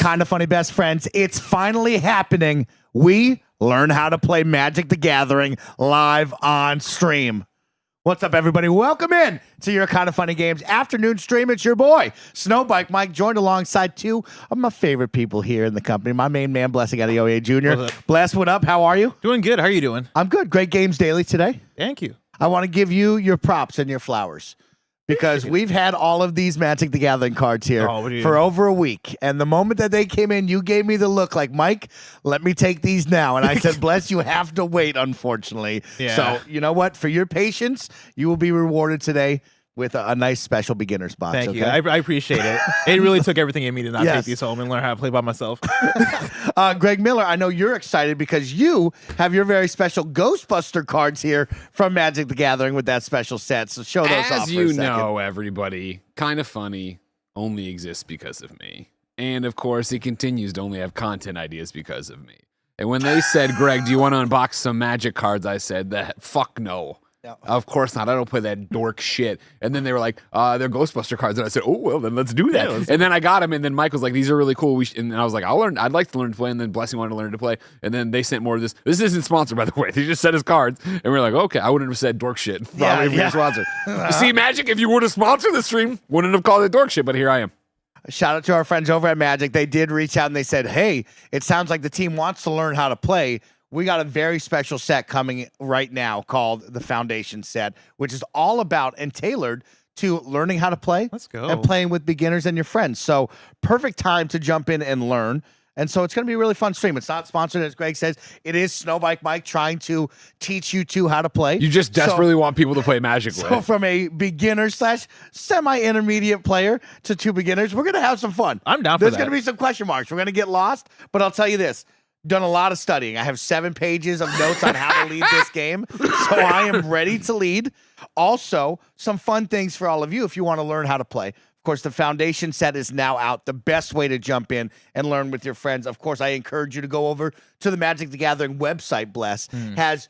Kind of funny best friends. It's finally happening. We learn how to play Magic the Gathering live on stream. What's up, everybody? Welcome in to your Kind of Funny Games afternoon stream. It's your boy, Snowbike Mike, joined alongside two of my favorite people here in the company. My main man, Blessing Adeoye Jr. Bless, what up? How are you? Doing good. How are you doing? I'm good. Great Games Daily today. Thank you. I want to give you your props and your flowers because we've had all of these Magic the Gathering cards here for over a week. And the moment that they came in, you gave me the look like, Mike, let me take these now. And I said, Bless, you have to wait, unfortunately. Yeah. So you know what? For your patience, you will be rewarded today with a nice special beginner's box. Thank you. I appreciate it. It really took everything in me to not take these home and learn how to play by myself. Greg Miller, I know you're excited because you have your very special Ghostbuster cards here from Magic the Gathering with that special set. So show those off for a second. As you know, everybody, Kind of Funny only exists because of me. And of course, it continues to only have content ideas because of me. And when they said, Greg, do you want to unbox some Magic cards? I said, fuck no. No. Of course not. I don't play that dork shit. And then they were like, they're Ghostbuster cards. And I said, oh, well, then let's do that. And then I got them. And then Mike was like, these are really cool. And I was like, I'd like to learn to play. And then Blessing wanted to learn to play. And then they sent more of this. This isn't sponsored, by the way. They just sent us cards. And we are like, okay, I wouldn't have said dork shit. Probably if we were sponsored. You see, Magic, if you were to sponsor the stream, wouldn't have called it dork shit. But here I am. Shout out to our friends over at Magic. They did reach out and they said, hey, it sounds like the team wants to learn how to play. We got a very special set coming right now called the Foundation set, which is all about and tailored to learning how to play. Let's go. And playing with beginners and your friends. So perfect time to jump in and learn. And so it's going to be a really fun stream. It's not sponsored, as Greg says. It is Snowbike Mike trying to teach you two how to play. You just desperately want people to play Magic with. So from a beginner / semi-intermediate player to two beginners, we're going to have some fun. I'm down for There's that. going to be some question marks. We're going to get lost. But I'll tell you this. Done a lot of studying. I have 7 pages of notes on how to lead this game. So I am ready to lead. Also, some fun things for all of you if you want to learn how to play. Of course, the Foundation set is now out. The best way to jump in and learn with your friends. Of course, I encourage you to go over to the Magic the Gathering website, Bless. Has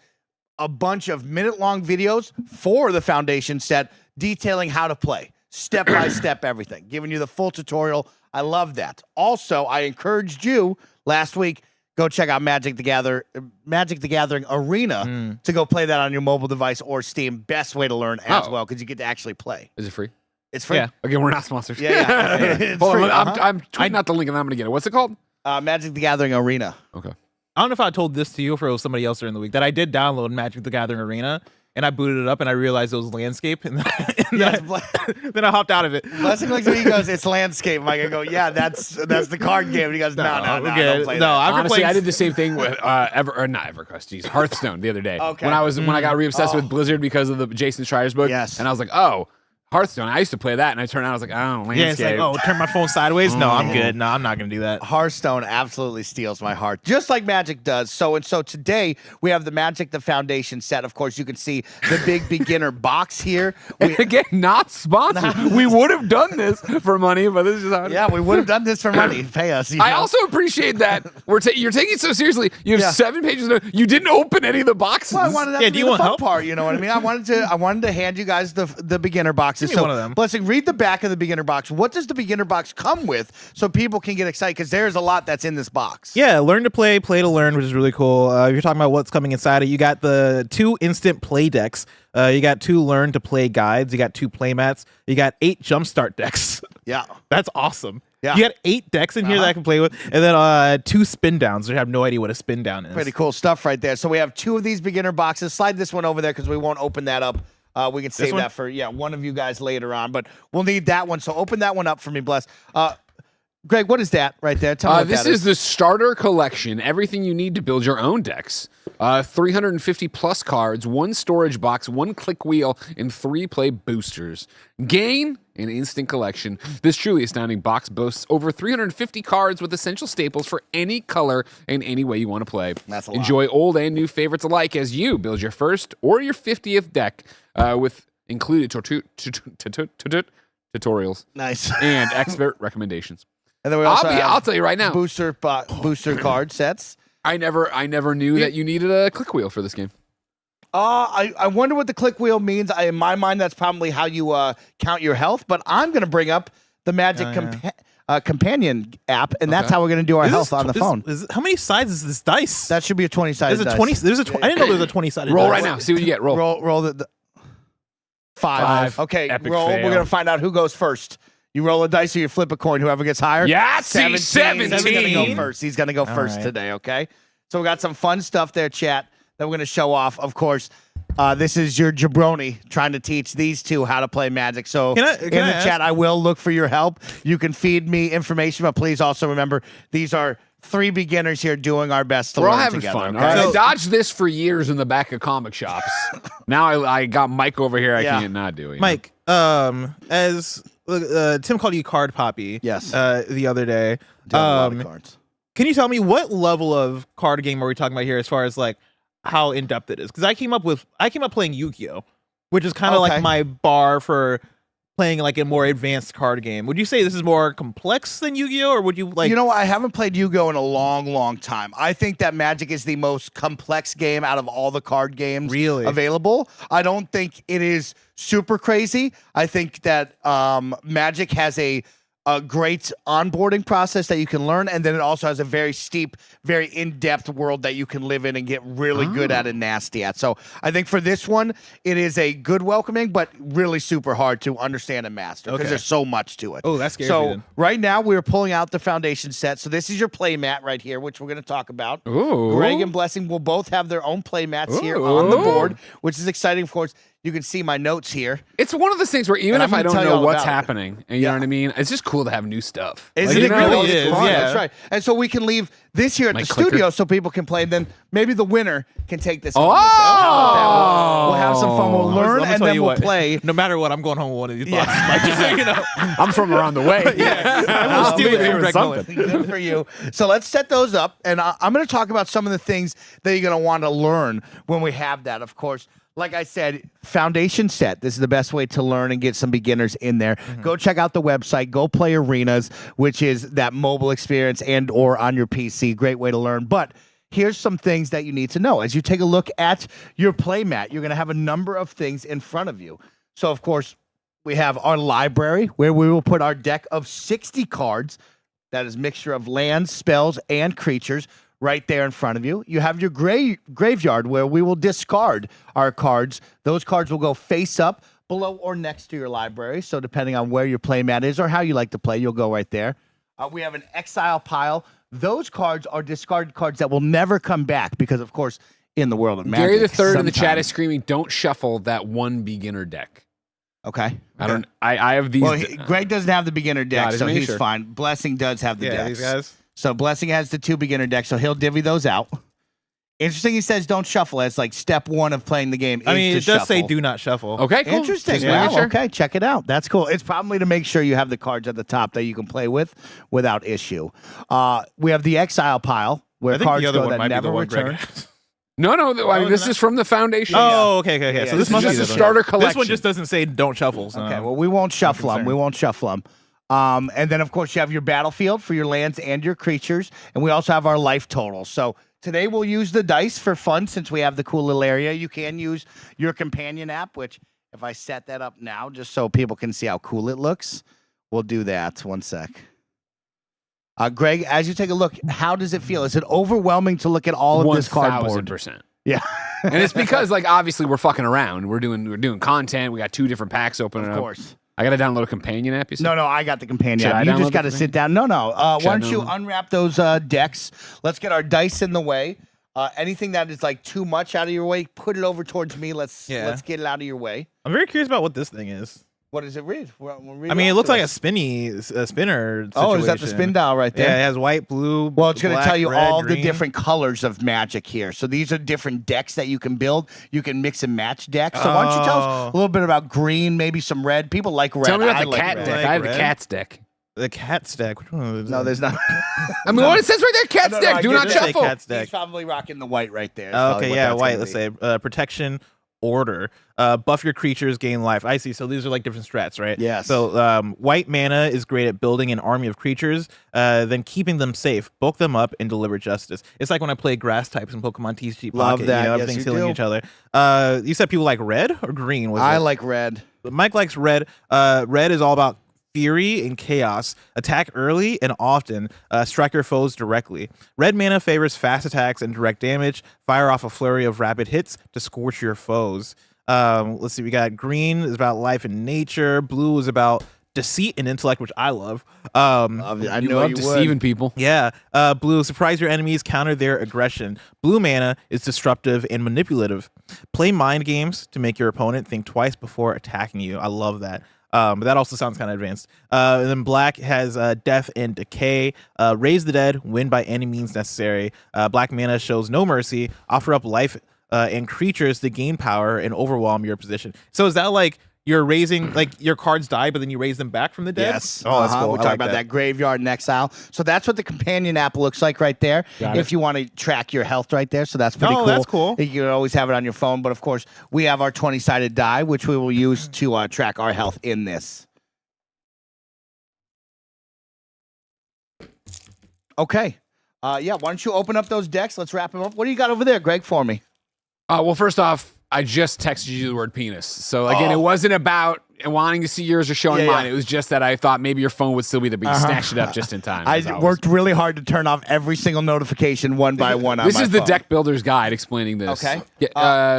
a bunch of minute-long videos for the Foundation set detailing how to play. Step-by-step everything. Giving you the full tutorial. I love that. Also, I encouraged you last week, go check out Magic the Gathering Arena to go play that on your mobile device or Steam. Best way to learn as well because you get to actually play. Is it free? It's free. Yeah. Again, we're not sponsored. Yeah. It's Hold free. on, I'm tweeting out the link and I'm going to get it. What's it called? Magic the Gathering Arena. Okay. I don't know if I told this to you or if it was somebody else during the week that I did download Magic the Gathering Arena and I booted it up and I realized it was landscape and then I hopped out of it. Blessing looks at me, he goes, it's landscape. Mike, I go, yeah, that's the card game. And he goes, no, don't play that. Honestly, I did the same thing with not EverQuest, geez, Hearthstone the other day. Okay. When I got re-obsessed with Blizzard because of the Jason Schreier's book. Yes. And I was like, oh, Hearthstone. I used to play that, and I turned out, I was like, oh, landscape. Yeah, it's like, oh, turn my phone sideways? No, I'm good. No, I'm not going to do that. Hearthstone absolutely steals my heart, just like Magic does. So today we have the Magic the Foundation set. Of course, you can see the big beginner box here. Again, not sponsored. We would have done this for money, but this is how it is. Yeah, we would have done this for money. Pay us. I also appreciate that you're taking it so seriously. You have 7 pages. You didn't open any of the boxes. Well, I wanted that to be the fun part. You know what I mean? I wanted to hand you guys the beginner boxes. Give me one of them. Blessing, read the back of the beginner box. What does the beginner box come with so people can get excited? Because there's a lot that's in this box. Yeah, learn to play, play to learn, which is really cool. If you're talking about what's coming inside it, you got the 2 instant play decks. You got 2 learn to play guides. You got 2 play mats. You got 8 jumpstart decks. Yeah. That's awesome. Yeah. You got 8 decks in here that I can play with. And then 2 spin downs. I have no idea what a spin down is. Pretty cool stuff right there. So we have 2 of these beginner boxes. Slide this one over there because we won't open that up. We can save that for one of you guys later on, but we'll need that one. So open that one up for me, Bless. Greg, what is that right there? Tell me what this is the starter collection. Everything you need to build your own decks. 350 plus cards, 1 storage box, 1 click wheel, and 3 play boosters. Gain an instant collection. This truly astounding box boasts over 350 cards with essential staples for any color and any way you want to play. That's a lot. Enjoy old and new favorites alike as you build your first or your 50th deck with included tutorials. Nice. And expert recommendations. And then we also I'll tell you right now. Booster card sets. I never knew that you needed a click wheel for this game. I wonder what the click wheel means. In my mind, that's probably how you count your health. But I'm going to bring up the Magic companion app, and that's Okay. how we're going to do our health on the phone. How many sides is this dice? That should be a 20-sided There's a dice. 20. There's a. I didn't know there was a 20-sided. Roll dice. right now. See what you get. Roll. Roll the 5. Okay, Epic roll. fail. We're going to find out who goes first. You roll a dice or you flip a coin. Whoever gets higher. Yeah, 17. He's going to go 17. first. He's going to go first right. today, okay? So we got some fun stuff there, chat, that we're going to show off. Of course, this is your jabroni trying to teach these two how to play Magic. So Can I in the ask- chat, I will look for your help. You can feed me information, but please also remember these are 3 beginners here doing our best to We're all learn having together. fun. Okay? All right? So- I dodged this for years in the back of comic shops. Now I got Mike over here. I Yeah. can't not do it. Mike, as Tim called you Card Poppy. Yes. The other day. Deal with a lot of cards. Can you tell me what level of card game are we talking about here, as far as like how in depth it is? Because I came up playing Yu-Gi-Oh, which is kind of Okay. like my bar for playing like a more advanced card game. Would you say this is more complex than Yu-Gi-Oh, or would you like? You know, I haven't played Yu-Gi-Oh in a long, long time. I think that Magic is the most complex game out of all the card games Really? available. I don't think it is super crazy. I think that Magic has a great onboarding process that you can learn, and then it also has a very steep, very in-depth world that you can live in and get really good at and nasty at. So I think for this one, it is a good welcoming, but really super hard to understand and master because Okay. there's so much to it. Oh, that scares me So then. right now we're pulling out the foundation set. So this is your play mat right here, which we're going to talk about. Ooh. Greg and Blessing will both have their own play mats here on the Ooh. board, which is exciting. Of course, you can see my notes here. It's one of those things where even And if I'm I gonna don't tell you know all what's about it. happening, and you know what I mean, it's just cool to have new stuff. Isn't Like, it you know, really? it is, Fun. yeah. That's right. And so we can leave this here at My the clicker. studio so people can play, and then maybe the winner can take this. Oh! home with them. How about that? We'll have some fun. We'll learn, Let me and tell then you we'll what, play. No matter what, I'm going home with one of these Yeah. boxes. Like, just so you know. I'm from around the way. I will steal it from Greg Mullen. Good for you. So let's set those up, and I'm going to talk about some of the things that you're going to want to learn when we have that. Of course, like I said, foundation set. This is the best way to learn and get some beginners in there. Go check out the website. Go play Arenas, which is that mobile experience and or on your PC. Great way to learn. But here's some things that you need to know. As you take a look at your play mat, you're going to have a number of things in front of you. So, of course, we have our library where we will put our deck of 60 cards. That is a mixture of lands, spells, and creatures right there in front of you. You have your graveyard where we will discard our cards. Those cards will go face up, below or next to your library. So depending on where your play mat is or how you like to play, you'll go right there. We have an exile pile. Those cards are discarded cards that will never come back because, of course, in the world of Magic. Gary the Third in the chat sometimes- is screaming, "Don't shuffle that one beginner deck." Okay. I don't. I have these. Well, Greg doesn't have the beginner deck, Got it, so making he's sure. fine. Blessing does have the Yeah, decks. these guys. So Blessing has the 2 beginner decks, so he'll divvy those out. Interesting, he says don't shuffle. It's like step 1 of playing the game. I mean, is it to does say shuffle. do not shuffle. okay, cool. Interesting. Just Wow, making sure. okay, check it out. That's cool. It's probably to make sure you have the cards at the top that you can play with without issue. We have the exile pile where I think cards the other go one that might be never the one Greg return. has. No, I mean this is from the foundation. Oh, okay. Yeah, So this this is must just be a the starter This collection. one just doesn't say don't shuffle. So Okay, well, we won't shuffle them. concerned. We won't shuffle them. And then, of course, you have your battlefield for your lands and your creatures. And we also have our life total. So today we'll use the dice for fun since we have the cool little area. You can use your companion app, which if I set that up now, just so people can see how cool it looks, we'll do that. One sec. Greg, as you take a look, how does it feel? Is it overwhelming to look at all of this cardboard? 1000%. Yeah. And it's because, like, obviously we're fucking around. We're doing content. We got 2 different packs opening Of up. course. I got to download a companion app. You said? No, I got the companion Should app. I You download just got to the sit down. No. Why Should I don't you download? unwrap those decks? Let's get our dice in the way. Anything that is like too much out of your way, put it over towards me. Let's get it out of your way. I'm very curious about what this thing is. What does it read? We'll read I mean, off it looks to like a us. spinner. Oh, is that the situation. spin dial right there? Yeah, it has white, blue. Well, it's going to black, tell you red, all green. the different colors of Magic here. So these are different decks that you can build. You can mix and match decks. So why don't you tell us a little bit about green, maybe some red? People like red. Tell me about I the like cat red. deck. Like I have the red? cat's deck. The cat's deck. Which one is No, it? there's not. I mean, what it says right there, cat's No, deck. I Do get not it. Say shuffle. cat's He's deck. probably rocking the white right there. Oh, okay, yeah, white. Let's say protection, order, buff your creatures, gain life. I see. So these are like different strats, right? Yes. So white mana is great at building an army of creatures, then keeping them safe, bulk them up, and deliver justice. It's like when I play grass types in Pokemon TCG Pocket. Love that. You know, Yes, everything's you healing do. each other. You said people like red or green? Was I it? like red. Mike likes red. Red is all about Fury and Chaos. Attack early and often. Strike your foes directly. Red mana favors fast attacks and direct damage. Fire off a flurry of rapid hits to scorch your foes. Let's see. We got green is about life and nature. Blue is about deceit and intellect, which I love. I You know love you deceiving would. people. Yeah. Blue, surprise your enemies, counter their aggression. Blue mana is disruptive and manipulative. Play mind games to make your opponent think twice before attacking you. I love that. But that also sounds kind of advanced. And then black has death and decay. Raise the dead, win by any means necessary. Black mana shows no mercy. Offer up life and creatures to gain power and overwhelm your position. So is that like you're raising, like your cards die, but then you raise them back from the dead? Yes. Oh, that's cool. We I talk like about that graveyard and exile. So that's what the companion app looks like right there. Got If you want to track your health right there. So that's pretty cool. that's cool. You can always have it on your phone. But of course, we have our 20-sided die, which we will use to track our health in this. Okay. Yeah, why don't you open up those decks? Let's wrap them up. What do you got over there, Greg, for me? Well, first off, I just texted you the word penis. So again, it wasn't about wanting to see yours or showing Yeah, mine. yeah. It was just that I thought maybe your phone would still be there, but you snatched it up just in time. I as always. worked really hard to turn off every single notification one by one on This my is the phone. deck builder's guide explaining this. Okay.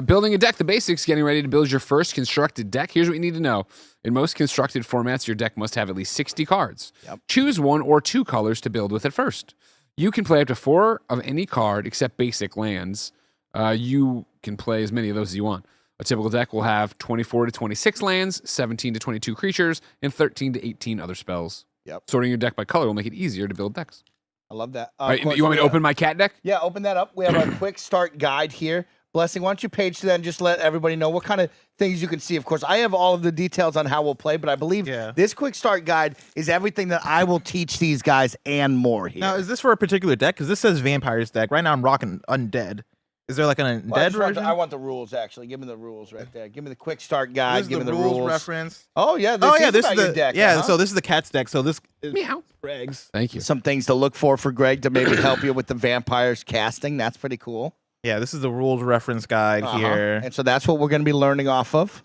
Building a deck, the basics, getting ready to build your first constructed deck. Here's what you need to know. In most constructed formats, your deck must have at least 60 cards. Yep. Choose 1 or 2 colors to build with at first. You can play up to 4 of any card except basic lands. You can play as many of those as you want. A typical deck will have 24 to 26 lands, 17 to 22 creatures, and 13 to 18 other spells. Yep. Sorting your deck by color will make it easier to build decks. I love that. All right, Of course, you want me to we- open my cat deck? Yeah, open that up. We have a quick start guide here. Blessing, why don't you page to that and just let everybody know what kind of things you can see. Of course, I have all of the details on how we'll play, but I believe this quick start guide is everything that I will teach these guys and more here. Now, is this for a particular deck? Because this says Vampires deck. Right now, I'm rocking Undead. Is there like an Well, Undead version? I want the rules, actually. Give me the rules right there. Give me the quick start guide. This is Give me the the rules reference. Oh, yeah. This Oh, yeah, is this about is the your deck. So this is the Cat's deck. So this is Meow. Greg's. Thank you. Some things to look for Greg to maybe help you with the vampires casting. That's pretty cool. Yeah, this is the rules reference guide here. And so that's what we're going to be learning off of.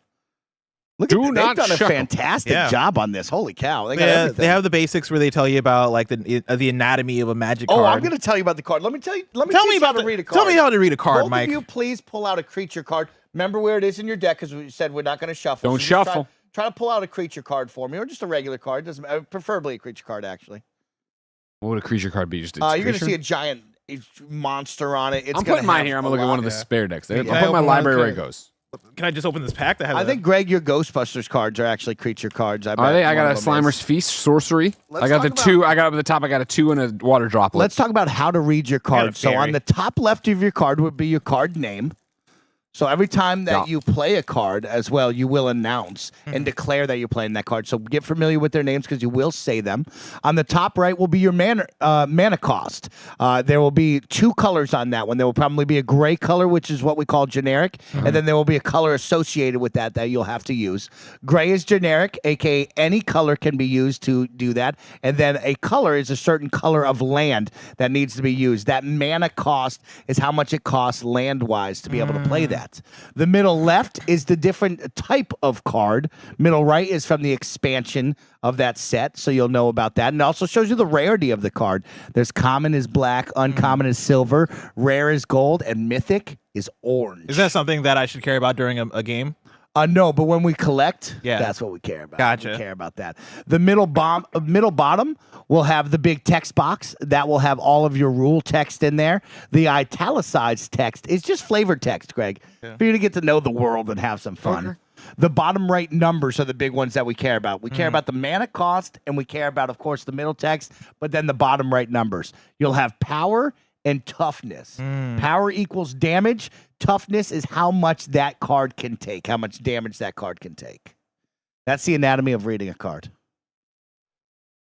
Look Do at not they've done a shuffle. fantastic Yeah. job on this. Holy cow. They got Yeah, everything. they have the basics where they tell you about like the anatomy of a magic card. Oh, I'm going to tell you about the card. Let me tell you. Let me tell teach me you about how to read a card. Tell me how to read a card, Both Mike. of you, please pull out a creature card. Remember where it is in your deck because we said we're not going to shuffle. Don't So just shuffle. Try to pull out a creature card for me, or just a regular card. Doesn't matter. Preferably a creature card, actually. What would a creature card be? Just a You're going to creature? see a giant monster on it. It's I'm gonna putting mine have here. I'm a going to look at one of lot. the spare decks. There. Can I'll I put my open one? library where it Okay. goes. Can I just open this pack? That has I think, Greg, your Ghostbusters cards are actually creature cards. Are they? I got a Slimer's Feast sorcery. Let's I got the talk 2. I got up at the top. I got a 2 and a water droplet. Let's talk about how to read your got a card. So on fairy. the top left of your card would be your card name. So every time that you play a card as well, you will announce and declare that you're playing that card. So get familiar with their names because you will say them. On the top right will be your mana cost. There will be 2 colors on that one. There will probably be a gray color, which is what we call generic, and then there will be a color associated with that you'll have to use. Gray is generic, aka any color can be used to do that, and then a color is a certain color of land that needs to be used. That mana cost is how much it costs land-wise to be able to play that. The middle left is the different type of card. Middle right is from the expansion of that set, so you'll know about that. And it also shows you the rarity of the card. There's common is black, uncommon is silver, rare is gold, and mythic is orange. Is that something that I should care about during a game? No, but when we collect, Yeah. that's what we care about. Gotcha. We care about that. The middle bottom will have the big text box that will have all of your rule text in there. The italicized text is just flavored text, Greg, for you to get to know the world and have some fun. Okay. The bottom right numbers are the big ones that we care about. We care about the mana cost, and we care about, of course, the middle text, but then the bottom right numbers. You'll have power and toughness. Power equals damage. Toughness is how much that card can take, how much damage that card can take. That's the anatomy of reading a card.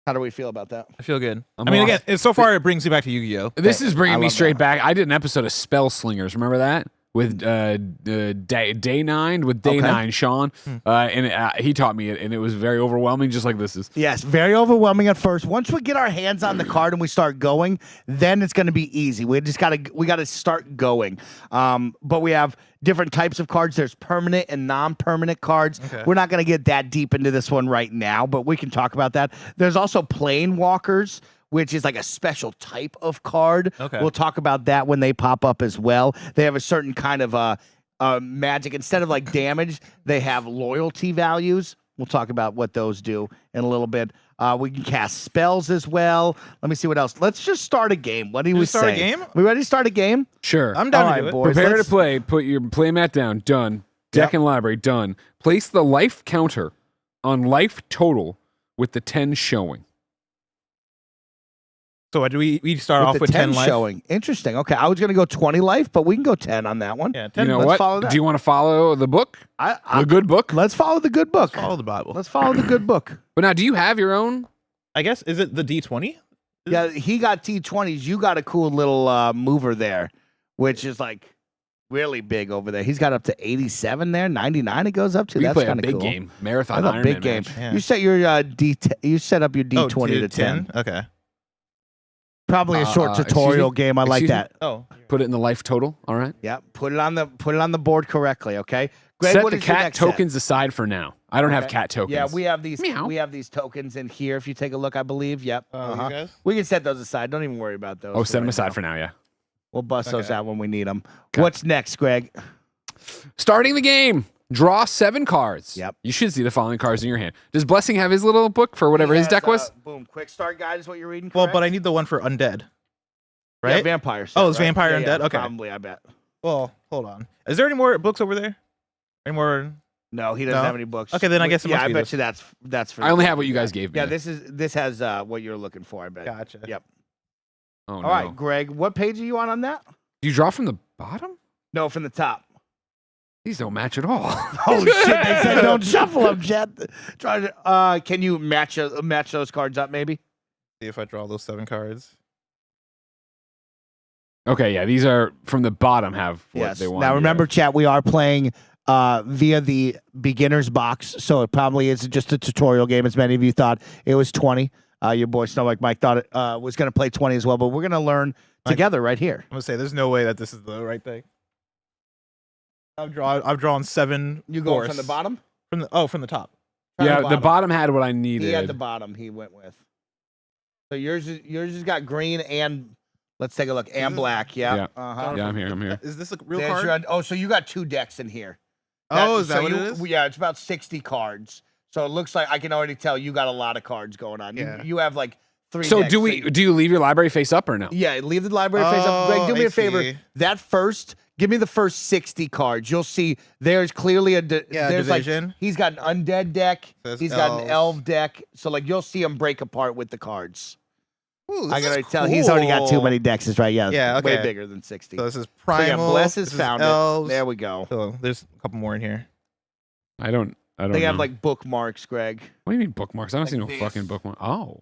How do we feel about that? I feel good. I'm I mean, lost. again, so far it brings me back to Yu-Gi-Oh. This is I bringing me love straight that. back. I did an episode of Spell Slingers. Remember that? with day 9 with day Okay. 9 Sean, and he taught me it, and it was very overwhelming, just like this is. Yes, very overwhelming at first. Once we get our hands on the card and we start going, then it's going to be easy. We gotta start going. But we have different types of cards. There's permanent and non-permanent cards. Okay. We're not going to get that deep into this one right now, but we can talk about that. There's also Planewalkers, which is like a special type of card. Okay. We'll talk about that when they pop up as well. They have a certain kind of magic. Instead of like damage, they have loyalty values. We'll talk about what those do in a little bit. We can cast spells as well. Let me see what else. Let's just start a game. What do we say? Start a game? We ready to start a game? Sure. I'm down All to right, do it. boys. Prepare let's- to play. Put your play mat down. Done. Deck Yep. and library. Done. Place the life counter on life total with the 10 showing. So what do we start off the with 10 life? showing. Interesting. Okay, I was going to go 20 life, but we can go 10 on that one. Yeah, You 10. know let's what? follow that. Do you want to follow the book? The good book? Let's follow the good book. Follow the Bible. Let's follow the good book. But now, do you have your own? I guess, is it the D20? Yeah, he got T20s. You got a cool little mover there, which is like really big over there. He's got up to 87 there, 99 it goes up to. We That's play a kind of big cool. game. Marathon That's a Ironman big game. match. Yeah. You set your you set up your D20 to 10. Okay. Probably a short excuse tutorial me? game. I like Excuse me? that. Oh. Put it in the life total. All right. Yeah, put it on the board correctly. Okay. Greg, Set what the is your cat next set? tokens aside for now. I don't have Okay. cat tokens. Yeah, we have these. Meow. We have these tokens in here. If you take a look, I believe. Yep. Oh, you guys? We can set those aside. Don't even worry about those. Oh, for set them right aside now. for now. Yeah. We'll bust those Okay. out when we need them. Okay. What's next, Greg? Starting the game. Draw 7 cards. Yep. You should see the following cards in your hand. Does Blessing have his little book for whatever his deck was? Boom. Quick start guide is what you're reading. Well, correct? but I need the one for Undead. Yeah, Right? vampire. Oh, it's right? vampire Yeah, undead? Okay. Probably, I bet. Well, hold on. Is there any more books over there? Any more? No, he doesn't No? have any books. Okay, then I guess it yeah, must I be bet this. you that's for. I only have what you guys gave me. Yeah, this has what you're looking for. I bet. Gotcha. Yep. Oh, All no. right, Greg. What page are you on that? Do you draw from the bottom? No, from the top. These don't match at all. Oh shit! They said don't shuffle them, Jet. Try to. Can you match those cards up, maybe? See if I draw those 7 cards. Okay, yeah, these are from the bottom have what Yes. they want. Now remember, chat. We are playing via the beginner's box, so it probably is just a tutorial game. As many of you thought it was 20. Your boy Snow Like Mike thought it was going to play 20 as well, but we're going to learn together right here. I'm gonna say there's no way that this is the right thing. I've drawn 7. You go fourths. from the bottom. From the top. Try Yeah, the bottom had what I needed. He had the bottom. He went with. So yours has got green and let's take a look and black. Yeah. Yeah. Uh-huh. Yeah, I'm here. I'm here. Is this a real There's card? your- so you got 2 decks in here. Oh, is that so what you- it is? Yeah, it's about 60 cards. So it looks like I can already tell you got a lot of cards going on. Yeah. You have like 3 So decks, do you leave your library face up or no? Yeah, leave the library face up. Greg, do Oh, me I a favor. see. Give me the first 60 cards. You'll see there's clearly there's division. like he's got an undead deck. Says He's got an elves. elf deck. So like you'll see him break apart with the cards. Ooh, this I is gotta tell he's already got too cool. many decks. Is right. Yeah. Yeah, Way okay. bigger than 60. So this is So yeah, primal. Bless this has is found elves. it. There we go. So there's a couple more in here. I don't They have know. like bookmarks, Greg. What do you mean bookmarks? I don't see no this. fucking bookmark. Oh.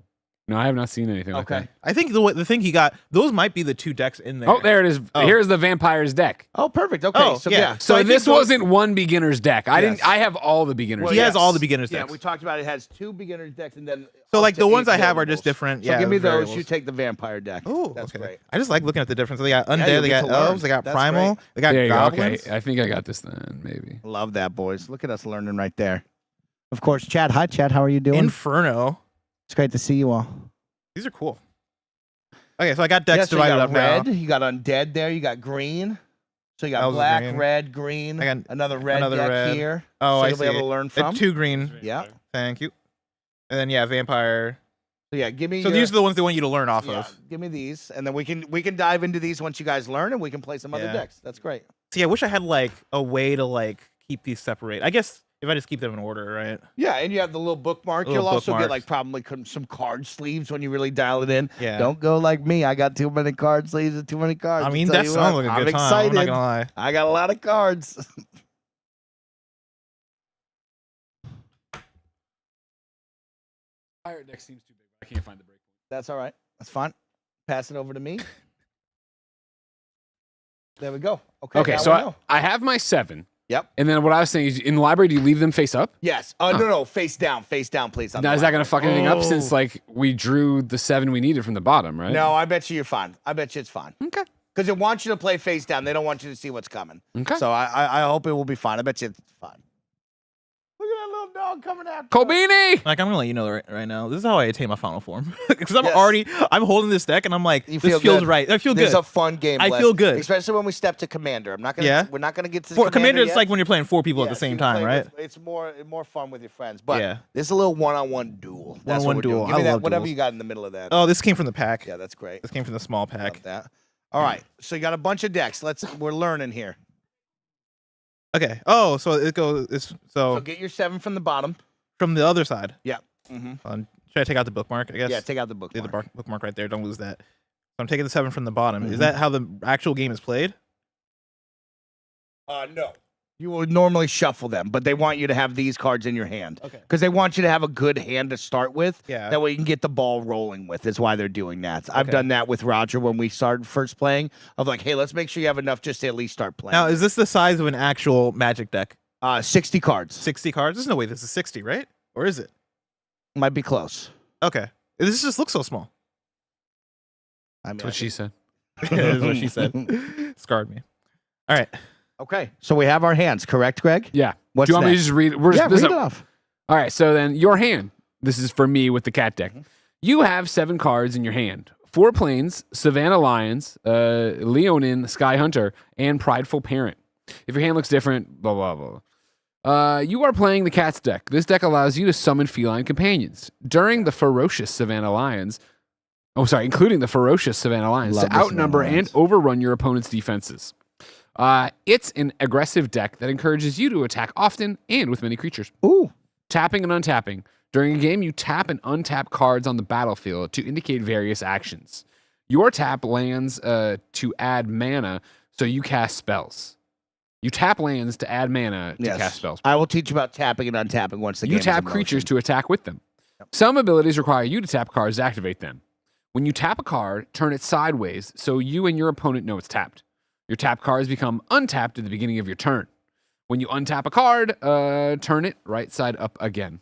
No, I have not seen anything like Okay. that. I think the thing he got, those might be the 2 decks in there. Oh, there it is. Oh. Here's the vampire's deck. Oh, perfect. Okay. Oh, so yeah. yeah. So I think this those- wasn't one beginner's deck. I Yes. have all the beginner's Well, He decks. has all the beginners Yeah, decks. we talked about it has 2 beginners decks and then So up like to the ones 8 I have are just variables. different. So Yeah, give me those. variables. You take the vampire deck. Oh, That's okay. great. I just like looking at the difference. They got undead, you they get got to learn. elves, they got That's primal, great. they got There you go. goblins. Okay. I think I got this then, maybe. Love that, boys. Look at us learning right there. Of course, Chad. Hi, Chad. How are you doing? Inferno. It's great to see you all. These are cool. Okay, so I got decks Yeah, so you divided got up red. now. You got undead there. You got green. So you got Elves are black, green. red, green. I got another red another deck red. here. Oh, so I you'll see. be able to learn from. 2 green. Yeah. Thank you. And then yeah, vampire. So yeah, give me. So your, these are the ones they want you to learn off yeah, of. give me these, and then we can dive into these once you guys learn, and we can play some other Yeah. decks. That's great. See, I wish I had like a way to like keep these separate. I guess if I just keep them in order, right? Yeah, and you have the little bookmark. Little You'll also get bookmarks. like probably some card sleeves when you really dial it in. Yeah. Don't go like me. I got too many card sleeves and too many cards. I I'll mean, tell that you sounds what, like a I'm good time. excited. I'm not gonna lie. I got a lot of cards. Fire deck seems too big. I can't find the break. That's all right. That's fine. Pass it over to me. There we go. Okay. Okay, now so we know. I have my 7. Yep. And then what I was saying is, in the library, do you leave them face up? Yes. No, face down, please. on Now, the is that going line. to fuck anything up since like we drew the 7 we needed from the bottom, right? No, I bet you're fine. I bet you it's fine. Okay. Because it wants you to play face down. They don't want you to see what's coming. Okay. So I hope it will be fine. I bet you it's fine. Look at that little dog coming after us. Colbini! Like, I'm gonna let you know right now. This is how I attain my final form. Because Yes. I'm holding this deck and I'm like, You this feel feels good. right. I feel This good. is a fun game. I Bless. feel good. Especially when we step to Commander. We're not gonna get to Commander, it's yet. like when you're playing 4 people at Yeah, the same you time, play right? with- it's more fun with your friends. But Yeah. this is a little one-on-one duel. That's what One-on-one we're doing. duel. Give me I that, love whatever duels. you got in the middle of that. Oh, this came from the pack. Yeah, that's great. This came from the small Love pack. that. All right. So you got a bunch of decks. We're learning here. Okay. Oh, so it goes. So get your 7 from the bottom. From the other side. Yeah. Mm-hmm. Should I take out the bookmark? I guess. Yeah, take out the book. Leave the bookmark right there. Don't lose that. So I'm taking the 7 from the bottom. Mhm. Is that how the actual game is played? No. You will normally shuffle them, but they want you to have these cards in your hand. Okay. Because they want you to have a good hand to start with. Yeah. That way you can get the ball rolling with, is why they're doing that. I've Okay. done that with Roger when we started first playing, of like, hey, let's make sure you have enough just to at least start playing. Now, is this the size of an actual Magic deck? 60 cards. 60 cards? There's no way this is 60, right? Or is it? Might be close. Okay. This just looks so small. I mean, That's what she said. Is what she said. Scarred me. All right. Okay, so we have our hands, correct, Greg? Yeah. What's Do you want me to next? just read? We're Yeah, just, read it off. All right, so then your hand. This is for me with the cat deck. Mm-hmm. You have 7 cards in your hand. 4 planes, Savannah Lions, Leonin, Sky Hunter, and Prideful Parent. If your hand looks different, blah, blah, blah. You are playing the cat's deck. This deck allows you to summon feline companions. During the ferocious Savannah Lions, including the ferocious Savannah Lions, Love to the Savannah outnumber and Lions. overrun your opponent's defenses. It's an aggressive deck that encourages you to attack often and with many creatures. Ooh. Tapping and untapping. During a game, you tap and untap cards on the battlefield to indicate various actions. Your tap lands to add mana, so you cast spells. You tap lands to add mana to Yes. cast spells. I will teach you about tapping and untapping once the game You is tap in motion. creatures to attack with them. Some abilities require you to tap cards to activate them. When you tap a card, turn it sideways so you and your opponent know it's tapped. Your tap cards become untapped at the beginning of your turn. When you untap a card, turn it right side up again.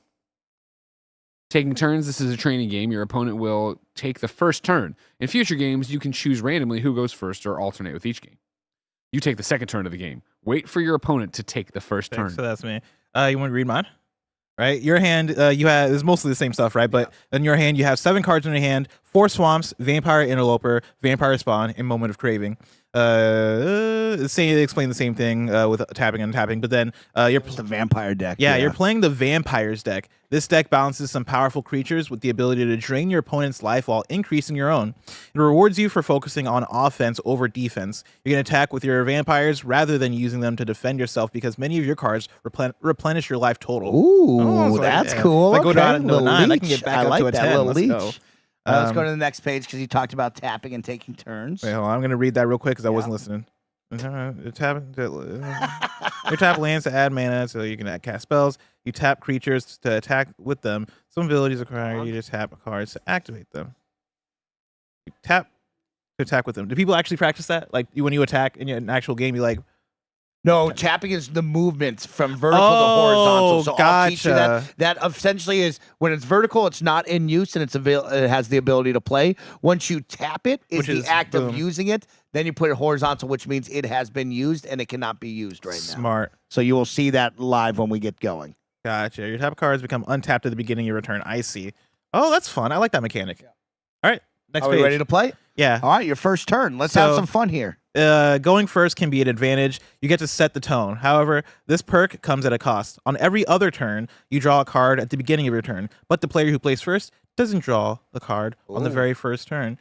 Taking turns, this is a training game. Your opponent will take the first turn. In future games, you can choose randomly who goes first or alternate with each game. You take the second turn of the game. Wait for your opponent to take the first turn. So that's me. You want to read mine? Right? Your hand, you have, it's mostly the same stuff, right? But in your hand, you have 7 cards in your hand, 4 swamps, vampire interloper, vampire spawn, and moment of craving. They explain the same thing with tapping and untapping, but then you're It's the vampire deck. yeah, you're playing the vampires deck. This deck balances some powerful creatures with the ability to drain your opponent's life while increasing your own. It rewards you for focusing on offense over defense. You can attack with your vampires rather than using them to defend yourself because many of your cards replenish your life total. Ooh, Oh, so that's yeah. cool. If I go Okay, down to little 9, I can leech. get back I up like to a that 10. little Let's leech. go. Let's go to the next page because you talked about tapping and taking turns. Wait, hold on. I'm going to read that real quick because I wasn't listening. You tap lands to add mana so you can cast spells. You tap creatures to attack with them. Some abilities require you to tap cards to activate them. You tap to attack with them. Do people actually practice that? Like when you attack in an actual game, you like... No, tapping is the movement from vertical to horizontal. So I'll teach you that. gotcha. That essentially is when it's vertical, it's not in use and it has the ability to play. Once you tap it, is Which the is act boom. of using it. Then you put it horizontal, which means it has been used and it cannot be used right now. Smart. So you will see that live when we get going. Gotcha. Your tap cards become untapped at the beginning of your turn. I see. Oh, that's fun. I like that mechanic. All right. Next Are page. we ready to play? Yeah. All right, your first turn. Let's have So- some fun here. Going first can be an advantage. You get to set the tone. However, this perk comes at a cost. On every other turn, you draw a card at the beginning of your turn, but the player who plays first doesn't draw the card on the Ooh. very first turn.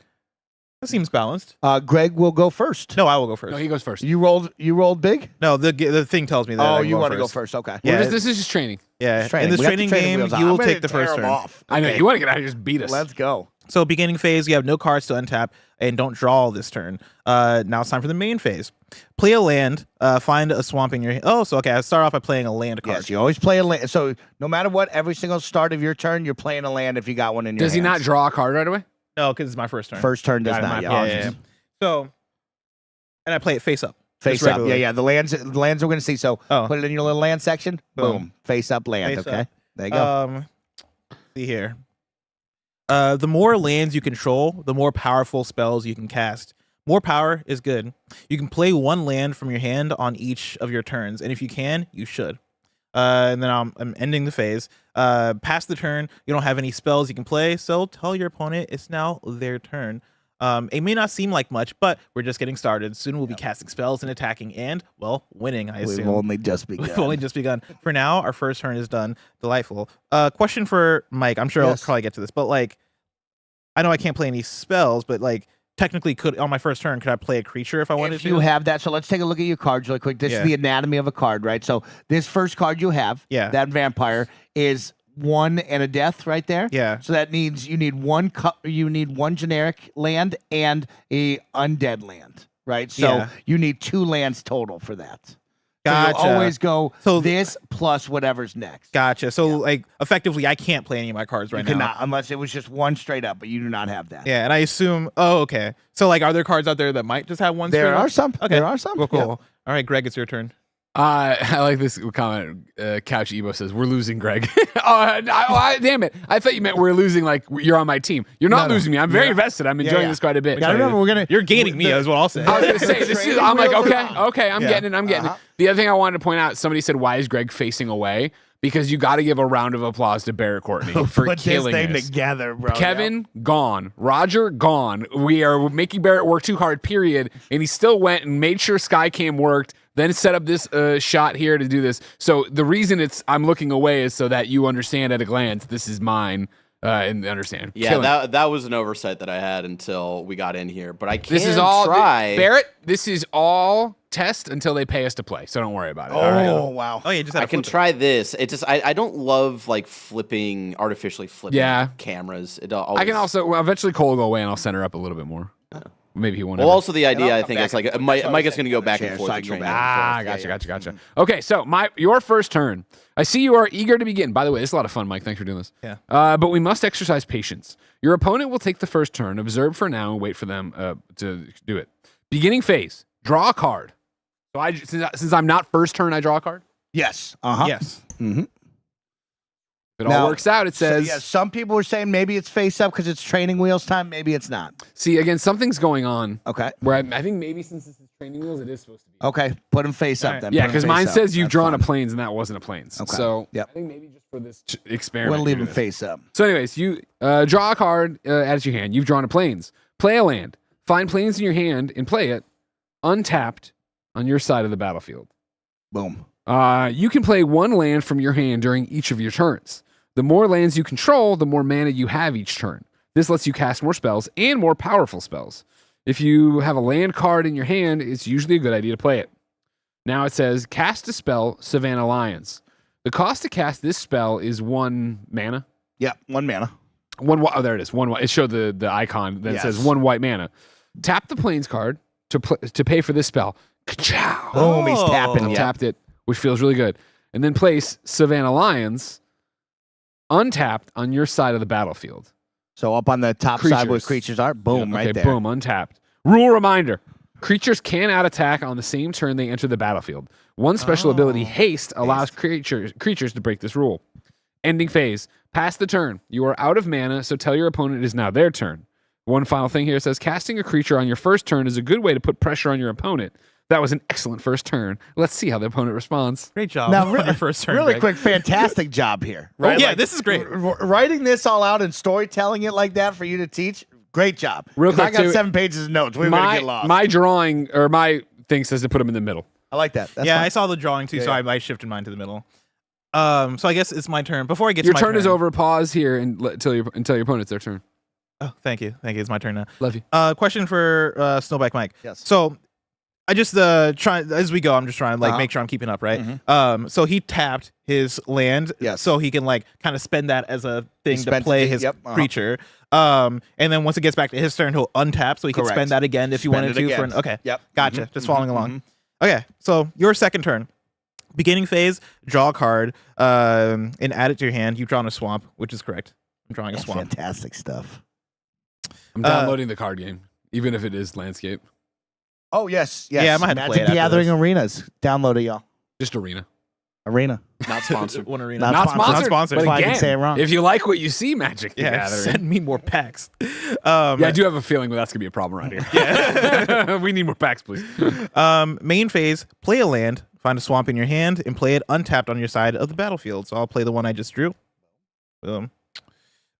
That seems balanced. Greg will go first. No, I will go first. No, he goes first. You rolled big? No, the thing tells me that. Oh, I'm you going want to go first. first? Okay. Yeah. This is just training. Yeah. It's training. In this We got the training training game, wheels on. you I'm will ready take the to tear first 'em turn. off. I know. Okay. You want to get out here and just beat us. Let's go. So beginning phase, you have no cards to untap and don't draw this turn. Now it's time for the main phase. Play a land, find a swamp in your... Oh, so okay, I start off by playing a land card. Yes, you always play a land. So no matter what, every single start of your turn, you're playing a land if you got one in your Does he not hands. draw a card right away? No, because it's my first turn. First turn does Got it, not. my Yeah. apologies. So, and I play it face up. Face Just up. regular. Yeah. The lands we're going to see. So Oh. put it in your little land section. Boom. Boom. Face up land. Face okay. up. There you go. See here. The more lands you control, the more powerful spells you can cast. More power is good. You can play one land from your hand on each of your turns, and if you can, you should. And then I'm ending the phase. Past the turn, you don't have any spells you can play, so tell your opponent it's now their turn. It may not seem like much, but we're just getting started. Soon we'll be casting spells and attacking and, well, winning, I assume. We've only just begun. We've only just begun. For now, our first turn is done. Delightful. Question for Mike. I'm sure I'll probably get to this, but like, I know I can't play any spells, but like, technically, on my first turn, could I play a creature if I wanted to? If you have that, so let's take a look at your cards really quick. This is the anatomy of a card, right? So this first card you have, that vampire, is 1 and a death right there. Yeah. So that means you need one generic land and a undead land, right? So you need 2 lands total for that. Gotcha. So you'll always go So this plus whatever's next. Gotcha. So like effectively, I can't play any of my cards right You now. cannot, unless it was just one straight up, but you do not have that. Yeah, and I assume. Oh, okay. So like, are there cards out there that might just have one? There straight are up? some. Okay. There are some. Well, cool. Yeah. All right, Greg, it's your turn. I like this comment. Couch Ebo says, "We're losing, Greg." Damn it! I thought you meant we're losing. Like you're on my team. You're not losing me. I'm very invested. I'm enjoying this quite a bit. I remember we're gonna. You're gaining me, is what I'll say. I was gonna say this is. I'm like, okay. I'm getting it. I'm getting Uh-huh. it. The other thing I wanted to point out. Somebody said, "Why is Greg facing away?" Because you got to give a round of applause to Barrett Courtney for Put killing this thing this. together, bro. Kevin gone, Roger gone. We are making Barrett work too hard. Period. And he still went and made sure Skycam worked. Then set up this shot here to do this. So the reason I'm looking away is so that you understand at a glance this is mine and understand. Yeah, that was an oversight that I had until we got in here. But I can This is all try. Barrett. This is all test until they pay us to play. So don't worry about it. Oh, all right? wow. Oh, yeah, just had I can try this. It just I don't love like artificially flipping cameras. It always, I can also eventually Cole will go away and I'll center up a little bit more. Maybe he won't. Well, also the idea I'll I come think back is like and forth. Mike That's what I is was going to go saying. back Chair, and forth. so I to can go train back him. and forth. Gotcha. Okay, so your first turn. I see you are eager to begin. By the way, it's a lot of fun, Mike. Thanks for doing this. Yeah. But we must exercise patience. Your opponent will take the first turn, observe for now, and wait for them to do it. Beginning phase. Draw a card. So since I'm not first turn, I draw a card. Yes. Yes. Mm-hmm. If it all works out, it says. So, some people were saying maybe it's face up because it's training wheels time. Maybe it's not. See, again, something's going on. Okay. Where I think maybe since this is training wheels, it is supposed to be. Okay. Put them face up then. Yeah, Put 'em because face mine up. says you've That's drawn fine. a planes and that wasn't a planes. Okay. So Yep. I think maybe just for this experiment. We'll leave you do them this. face up. So, anyways, you draw a card, add it to your hand. You've drawn a planes. Play a land. Find planes in your hand and play it untapped on your side of the battlefield. Boom. You can play one land from your hand during each of your turns. The more lands you control, the more mana you have each turn. This lets you cast more spells and more powerful spells. If you have a land card in your hand, it's usually a good idea to play it. Now it says, cast a spell, Savannah Lions. The cost to cast this spell is 1 mana. Yeah. 1 mana. Oh, there it is. It showed the icon that says 1 white mana. Tap the plains card to pay for this spell. Ka-chow. Boom. He's tapping. I've Yeah. tapped it, which feels really good. And then place Savannah Lions untapped on your side of the battlefield. So up on the top side where creatures are. Boom. Yeah, Right there. Boom. Untapped. Rule reminder. Creatures can out attack on the same turn they enter the battlefield. One special ability, Haste, allows creatures to break this rule. Ending phase. Pass the turn. You are out of mana, so tell your opponent it is now their turn. One final thing here says, casting a creature on your first turn is a good way to put pressure on your opponent. That was an excellent first turn. Let's see how the opponent responds. Great job. Now, on your first turn. really Greg. quick, fantastic job here. Right? yeah, Like, this is great. Writing this all out and storytelling it like that for you to teach, great job. Real 'Cause I quick, got too, 7 pages of notes. We're going to get lost. My drawing, or my thing says to put them in the middle. I like that. That's Yeah, fine. I saw the drawing too, so Yeah. I shifted mine to the middle. So I guess it's my turn. Before I get Your to my turn is over. Pause here until your opponent's their turn. Oh, thank you. It's my turn now. Love you. Question for Snowback Mike. Yes. So I just try as we go. I'm just trying to make sure I'm keeping up, right? Mm-hmm. So he tapped his land, Yes. so he can kind of spend that as a thing to spent play it, his yep, creature. And then once it gets back to his turn, he'll untap, so he can Correct. spend that again if you Spend wanted it to. again. Okay. Yep. Gotcha. Mhm, Just mhm, following along. Okay. So your second turn. Beginning phase, draw a card, and add it to your hand. You've drawn a swamp, which is correct. I'm drawing a That's swamp. fantastic stuff. I'm downloading the card game, even if it is landscape. Oh yes, yes. Yeah, I might have to play Magic it the after Gathering this. Arenas. Download it, y'all. Just Arena. Arena. Not sponsored. One arena. Not sponsored. Not sponsored. But That's why I again, can say it wrong. if you like what you see, Magic the Yeah, Gathering. send me more packs. Yeah, I do have a feeling that's gonna be a problem around here. Yeah, we need more packs, please. Main phase, play a land, find a swamp in your hand, and play it untapped on your side of the battlefield. So I'll play the one I just drew. Boom.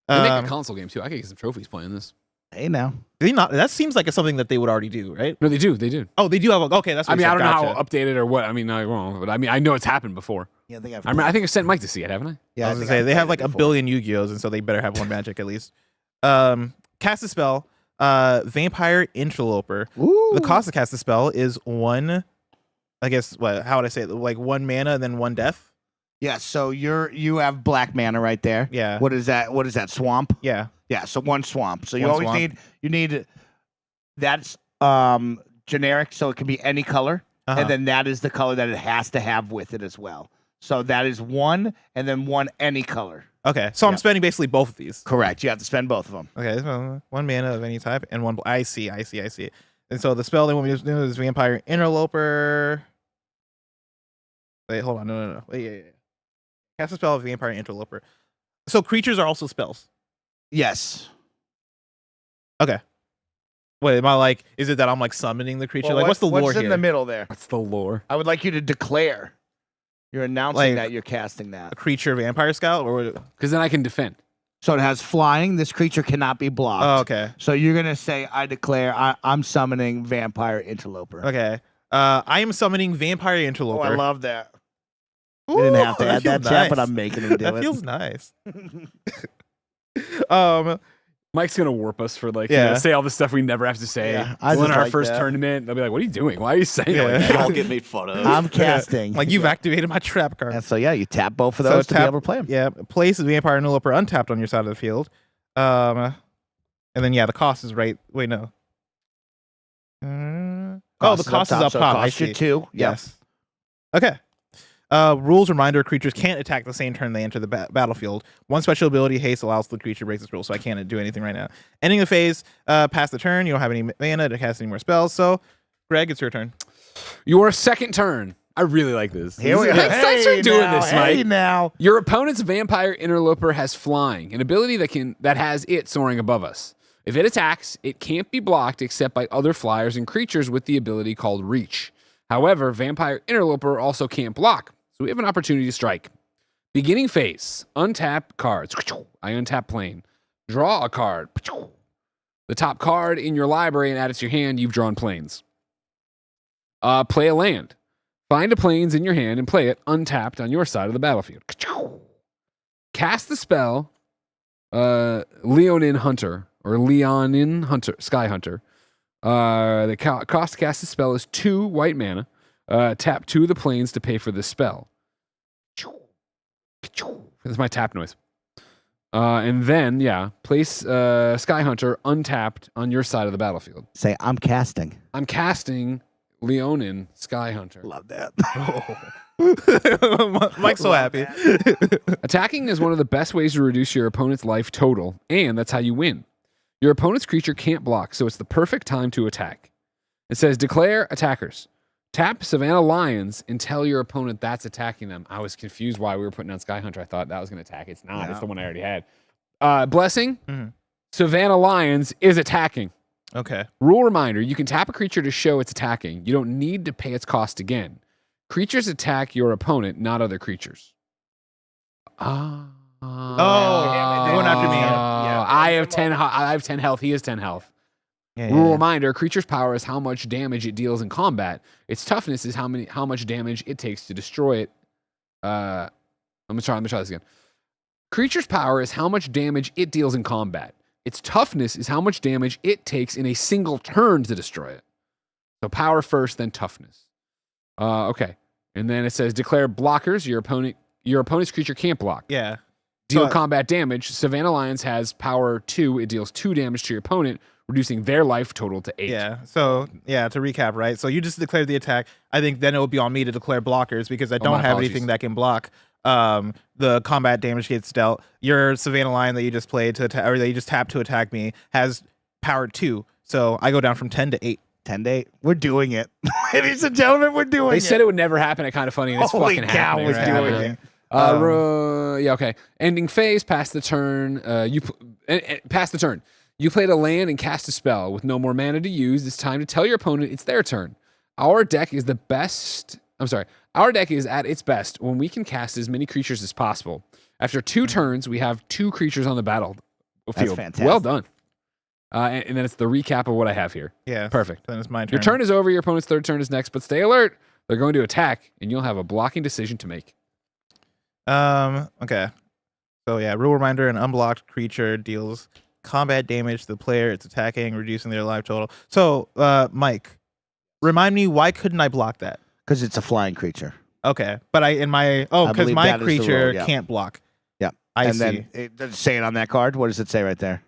They make a console game too. I could get some trophies playing this. Hey now. They not, that seems like it's something that they would already do, right? No, they do. They do. Oh, they do have. Okay, that's. What I mean, you I said. don't know Gotcha. how updated or what. I mean, I wrong, but I mean, I know it's happened before. Yeah, I think I think I've sent Mike to see it, haven't I? Yeah, I was gonna say they have like a billion Yu-Gi-Ohs, and so they better have one Magic at least. Cast a spell, Vampire Interloper. Ooh. The cost to cast the spell is 1. I guess what? How would I say it? Like 1 mana and then 1 death. Yeah, so you have black mana right there. Yeah. What is that? What is that? Swamp? Yeah. Yeah, so 1 swamp. So you One always swamp. need that's generic, so it can be any color. Uh-huh. And then that is the color that it has to have with it as well. So that is 1 and then 1 any color. Okay, so I'm Yeah. spending basically both of these. Correct. You have to spend both of them. Okay, so 1 mana of any type and 1. I see. And so the spell they want me to do is Vampire Interloper. Wait, hold on. No. Wait, yeah. Cast a spell of Vampire Interloper. So creatures are also spells. Yes. Okay. Wait, am I like? Is it that I'm like summoning the creature? Well, like, what's the lore what's here? in the middle there? What's the lore? I would like you to declare. You're announcing Like- that you're casting A that. creature vampire scout, or Because then I can defend. So it has flying. This creature cannot be blocked. oh, okay, So you're gonna say, "I declare, I'm summoning Vampire Interloper." okay. I am summoning Vampire Oh, Interloper. I love that. Ooh, We didn't have to add feels that chat, but nice. I'm making him do That it. feels nice. Mike's gonna warp us for like Yeah. say all the stuff we never have to say. Yeah, I Well, in just our like first that. tournament, they'll be like, "What are you doing? Why are you saying it Yeah. like that?" They all get made fun of. I'm casting. like you've activated my trap card. And so yeah, you tap both of So those to be tap- able to play them. Yeah, place Vampire Interloper untapped on your side of the field. And then yeah, the cost is right. Wait, no. Oh, the cost is up so top. It I costs you see. 2. Yep. Yes. Okay. Rules reminder: creatures can't attack the same turn they enter the battlefield. One special ability, haste, allows the creature breaks its rules, so I can't do anything right now. Ending the phase, past the turn, you don't have any mana to cast any more spells. So, Greg, it's your turn. Your second turn. I really like this. Here we go. Thanks for doing now, this, hey Mike. now. Your opponent's Vampire Interloper has flying, an ability that has it soaring above us. If it attacks, it can't be blocked except by other flyers and creatures with the ability called Reach. However, Vampire Interloper also can't block, so we have an opportunity to strike. Beginning phase, untap cards. I untap plane. Draw a card. The top card in your library and add it to your hand, you've drawn planes. Play a land. Find a planes in your hand and play it untapped on your side of the battlefield. Cast the spell, Leonin Hunter, or Leonin Hunter, Sky Hunter. The cost to cast the spell is 2 white mana. Tap 2 of the planes to pay for the spell. That's my tap noise. And then, yeah, place Sky Hunter untapped on your side of the battlefield. Say, I'm casting. I'm casting Leonin Sky Hunter. Love that. Mike's so happy. Attacking is one of the best ways to reduce your opponent's life total, and that's how you win. Your opponent's creature can't block, so it's the perfect time to attack. It says, declare attackers. Tap Savannah Lions and tell your opponent that's attacking them. I was confused why we were putting on Sky Hunter. I thought that was going to attack. It's not. Yeah. It's the one I already had. Blessing. Mhm. Savannah Lions is attacking. Okay. Rule reminder, you can tap a creature to show it's attacking. You don't need to pay its cost again. Creatures attack your opponent, not other creatures. Oh, going after me. Yeah. I have 10 health. He has 10 health. Yeah, Rule yeah. reminder, creature's power is how much damage it deals in combat. Its toughness is how much damage it takes to destroy it. Let me try this again. Creature's power is how much damage it deals in combat. Its toughness is how much damage it takes in a single turn to destroy it. So power first, then toughness. Okay. And then it says declare blockers. Your opponent's creature can't block. Yeah. Deal So- combat damage. Savannah Lions has power 2. It deals 2 damage to your opponent, reducing their life total to 8. Yeah. So yeah, to recap, right? So you just declared the attack. I think then it would be on me to declare blockers because I don't my have apologies. anything that can block. The combat damage gets dealt. Your Savannah Lion that you just played or that you just tapped to attack me has power 2. So I go down from 10 to 8. 10-8. We're doing it. Ladies and gentlemen, we're doing They it. said it would never happen at Kind of Funny, and it's Holy fucking cow, happening. we're right doing now. it. Yeah, okay. Ending phase, pass the turn. Pass the turn. You played a land and cast a spell with no more mana to use. It's time to tell your opponent it's their turn. Our deck is Our deck is at its best when we can cast as many creatures as possible. After 2 turns, we have 2 creatures on the battlefield. That's fantastic. Well done. And then it's the recap of what I have here. Yeah. Perfect. Then it's my turn. Your turn is over. Your opponent's third turn is next, but stay alert. They're going to attack, and you'll have a blocking decision to make. Okay. So yeah, rule reminder: an unblocked creature deals combat damage to the player it's attacking, reducing their life total. So, Mike, remind me, why couldn't I block that? Because it's a flying creature. Okay, but because believe my that is the rule, creature yeah. can't block. Yeah. I and see. then does it say it on that card? What does it say right there?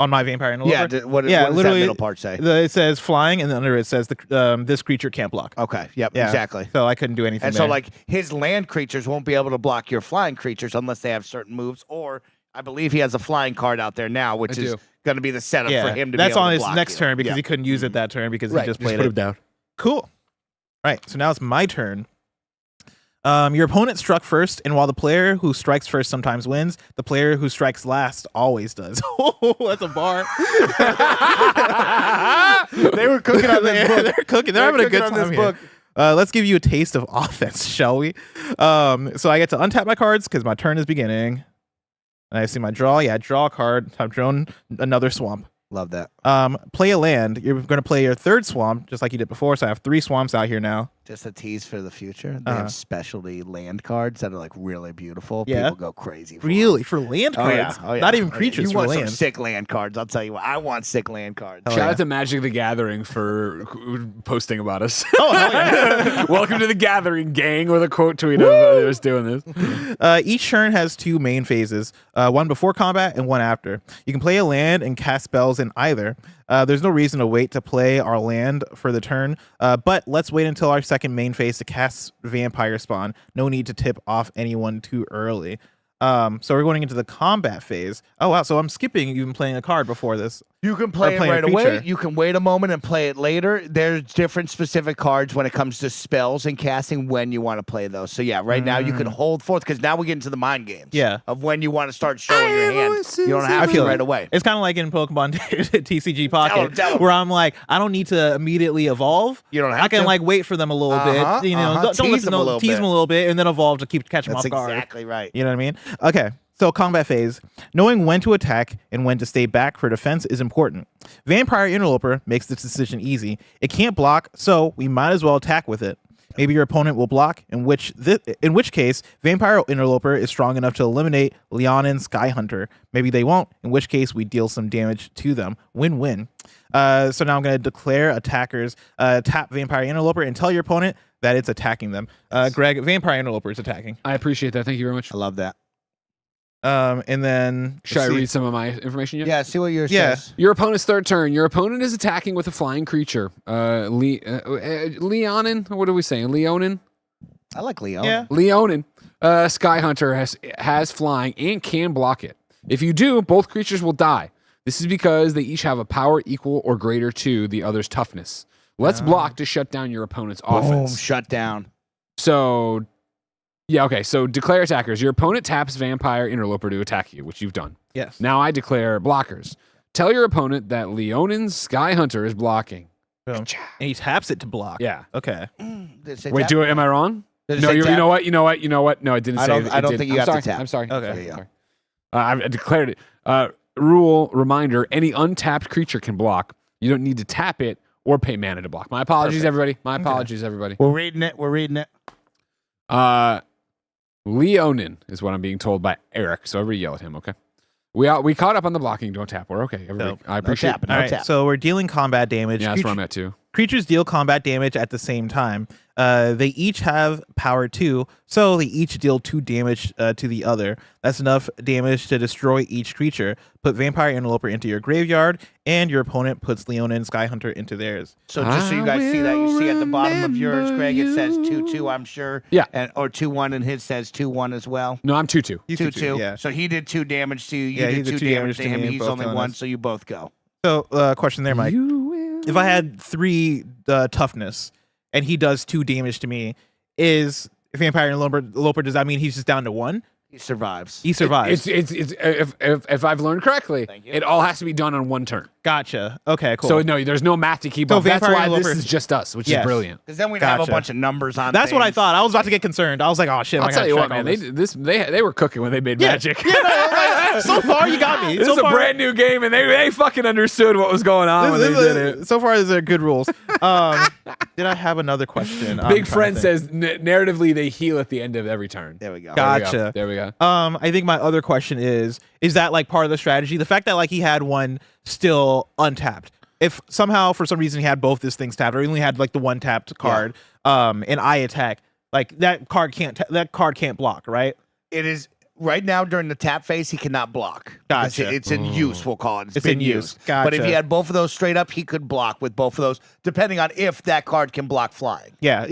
On my vampire interloper? Yeah. What does that literally, middle part say? It says flying, and then under it says this creature can't block. Okay. Yep. Yeah. Exactly. So I couldn't do anything. And there. so, like, his land creatures won't be able to block your flying creatures unless they have certain moves. Or I believe he has a flying card out there now, which is going to be the setup for him to that's be able on to his block next you. turn because he couldn't use it that turn because he just played put it. him down. Cool. Right. So now it's my turn. Your opponent struck first, and while the player who strikes first sometimes wins, the player who strikes last always does. Oh, that's a bar. They were cooking on this book. They're cooking. They're having a good on time this here. book. Let's give you a taste of offense, shall we? So I get to untap my cards because my turn is beginning. And I see my draw. Yeah, draw a card. I've drawn another swamp. Love that. Play a land. You're going to play your third swamp, just like you did before. So I have 3 swamps out here now. Just a tease for the future. They have specialty land cards that are like really beautiful. Yeah. People go crazy for Really? For land Oh, cards? yeah. Oh, yeah. Not even Oh, yeah. creatures, You for want land. some sick land cards. I'll tell you what. I want sick land cards. Hell Shout yeah. out to Magic the Gathering for posting about us. Oh, hell yeah. Welcome to the Gathering, gang, with a quote tweet of us doing this. Each turn has 2 main phases, one before combat and one after. You can play a land and cast spells in either. There's no reason to wait to play our land for the turn, but let's wait until our second main phase to cast Vampire Spawn. No need to tip off anyone too early. So we're going into the combat phase. Oh, wow. So I'm skipping even playing a card before this. You can play it playing a right away. creature. You can wait a moment and play it later. There's different specific cards when it comes to spells and casting when you want to play those. So yeah, right now you can hold forth because now we get into the mind games. Yeah. Of when you want to start showing your hand. You don't have to right away. It's kind of like in Pokemon TCG Pocket, Tell 'em. where I'm like, I don't need to immediately evolve. You don't have I can to. like wait for them a little bit. You know, don't Tease listen them a to little tease bit. them a little bit, and then evolve to catch them That's off guard. exactly right. You know what I mean? Okay. So combat phase, knowing when to attack and when to stay back for defense is important. Vampire Interloper makes this decision easy. It can't block, so we might as well attack with it. Maybe your opponent will block, in which case Vampire Interloper is strong enough to eliminate Leonin Skyhunter. Maybe they won't, in which case we deal some damage to them. Win-win. So now I'm going to declare attackers. Tap Vampire Interloper and tell your opponent that it's attacking them. Greg, Vampire Interloper is attacking. I appreciate that. Thank you very much. I love that. And then Should I read some of my information yet? Yeah, see what yours Yeah. says. Your opponent's third turn. Your opponent is attacking with a flying creature. Leonin? What are we saying? Leonin? I like Leo. Yeah. Leonin. Skyhunter has flying and can block it. If you do, both creatures will die. This is because they each have a power equal or greater to the other's toughness. Let's block to shut down your opponent's Boom, offense. shut down. So, yeah, okay. So declare attackers. Your opponent taps Vampire Interloper to attack you, which you've done. Yes. Now I declare blockers. Tell your opponent that Leonin's Skyhunter is blocking. Boom. And he taps it to block. Yeah. Okay. Did it say Wait, tap? do it. Am I wrong? Did it No, say you tap? know what? You know what? You know what? No, it didn't I say don't- it. I don't It think did. you I'm have sorry. to tap. I'm sorry. Okay. I'm There you sorry. I've declared it. Rule reminder: any untapped creature can block. You don't need to tap it or pay mana to block. My apologies, everybody. My apologies, everybody. We're reading it. We're reading it. Leonin is what I'm being told by Eric. So everybody yell at him, okay? We caught up on the blocking. Don't tap. We're okay. Everybody, Nope. I appreciate. tapping. All No right. tap. So we're dealing combat damage. Yeah, that's where I'm at too. Creatures deal combat damage at the same time. They each have power 2, so they each deal 2 damage to the other. That's enough damage to destroy each creature. Put Vampire Interloper into your graveyard, and your opponent puts Leonin Skyhunter into theirs. So just so you guys see that, you see at the bottom of yours, Greg, it says 2-2, I'm sure. Yeah. Or 2-1, and his says 2-1 as well. No, I'm 2-2. He's 2-2. Yeah. So he did 2 damage to you. You Yeah, he did did 2 2 damage to him. me, He's both only on 1, us. so you both go. So, question there, Mike. If I had 3 toughness and he does 2 damage to me, is Vampire Interloper, does that mean he's just down to 1? He survives. He survives. It's if I've learned correctly, it all has to be done on 1 turn. Gotcha. Okay, cool. So no, there's no math to keep So up. That's Vampire why this Interloper- is just us, which Yes. is brilliant. Because then we'd have a Gotcha. bunch of numbers on. That's what I things. thought. I was about to get concerned. I was like, oh shit, I'll I tell gotta you what, check all man. this. They were cooking when they made Magic. Yeah, no, like, so far you got me. This so is a far, brand new game, and they fucking understood what was going on when they did it. So far, these are good rules. Did I have another question? Big Friend says narratively they heal at the end of every turn. There we go. Gotcha. There we go. I think my other question is that like part of the strategy? The fact that like he had one still untapped. If somehow for some reason he had both these things tapped, or he only had like the one tapped card, and I attack, like that card can't block, right? It is right now during the tap phase. He cannot block. Because Gotcha. It's in use. We'll call it. It's in use. But if Gotcha. he had both of those straight up, he could block with both of those, depending on if that card can block flying. Yeah,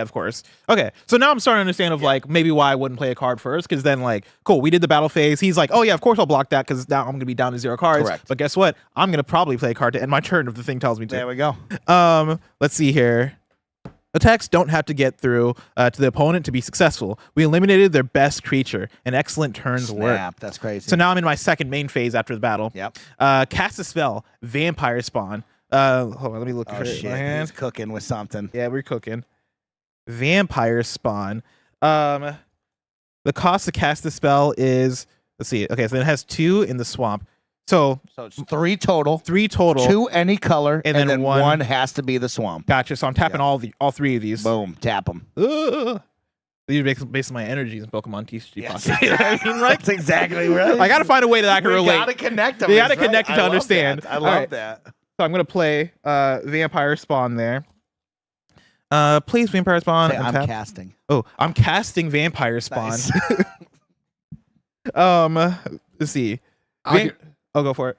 of course. Okay, so now I'm starting to understand of like maybe why I wouldn't play a card first, because then like, cool, we did the battle phase. He's like, oh yeah, of course I'll block that because now I'm gonna be down to 0 cards. Correct. But guess what? I'm gonna probably play a card to end my turn if the thing tells me to. There we go. Let's see here. Attacks don't have to get through to the opponent to be successful. We eliminated their best creature. An excellent turn's work. Snap. That's crazy. So now I'm in my second main phase after the battle. Yep. Cast a spell, Vampire Spawn. Hold on, let me look Oh at it in shit. my He's hand. cooking with something. Yeah, we're cooking. Vampire Spawn. The cost to cast the spell is, let's see. Okay, so it has 2 in the swamp. So it's 3 total. 3 total. 2 any color, And and then then one- one has to be the swamp. Gotcha. So I'm tapping all 3 of these. Boom. Tap them. These are based on my energies in Pokemon TCG Yes. Pocket. You know what I mean, right? That's exactly right. I gotta find a way that I can We relate. gotta connect them. You gotta that's right. connect it to I love understand. that. I All love right. that. So I'm gonna play Vampire Spawn there. Please Vampire Spawn. Say, I'm untap. casting. Oh, I'm casting Vampire Spawn. Nice. Let's see. I can- Oh, go for it.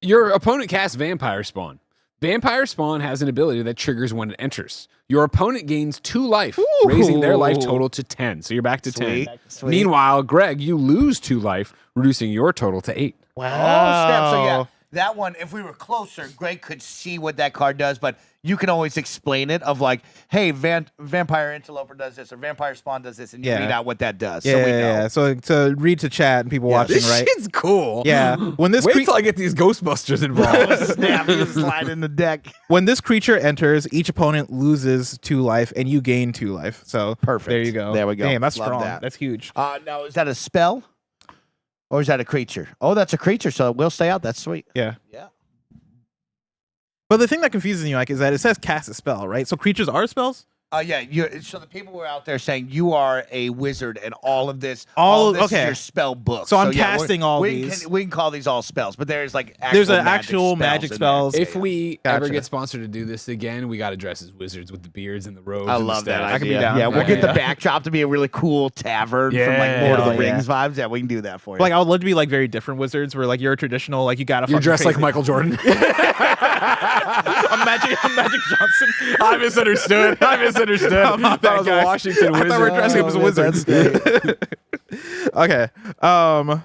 Your opponent casts Vampire Spawn. Vampire Spawn has an ability that triggers when it enters. Your opponent gains 2 life, raising their life total to 10. So you're back to 10. Sweet. Meanwhile, Greg, you lose 2 life, reducing your total to 8. Oh, snap. So yeah, that one, if we were closer, Greg could see what that card does, but you can always explain it of like, hey, Vampire Interloper does this, or Vampire Spawn does this, and you Yeah. read out what that does. Yeah, so we know. yeah. So to read to chat and people watching, This right? shit's cool. Yeah. When this Wait till I get these Ghostbusters involved. Snap, you slide in the deck. when this creature enters, each opponent loses 2 life, and you gain 2 life. So Perfect. There you go. There we go. Damn, that's Love strong. that. That's huge. Now, is that a spell? Or is that a creature? Oh, that's a creature, so it will stay out. That's sweet. Yeah. Yeah. But the thing that confuses me, like, is that it says cast a spell, right? So creatures are spells? Yeah. So the people were out there saying you are a wizard, and all of this, Okay. is your spell book. So I'm yeah, casting all we these. we can call these all spells, but there's like There's an actual magic in spells. there. If we ever Gotcha. get sponsored to do this again, we got to dress as wizards with the beards and the robes. I and the love that staff. I can be idea. down. Yeah, we'll Yeah, get the yeah. backdrop to be a really cool tavern from like Yeah, Lord of the hell yeah. Rings vibes. Yeah, we can do that for you. Like, I would love to be like very different wizards where like you're a traditional, like you gotta You're fucking dressed like crazy. Michael Jordan. I'm Magic Johnson. I misunderstood. I'm not That that was guy. a Washington I Wizard. thought we were dressing up as Oh, wizards. Okay.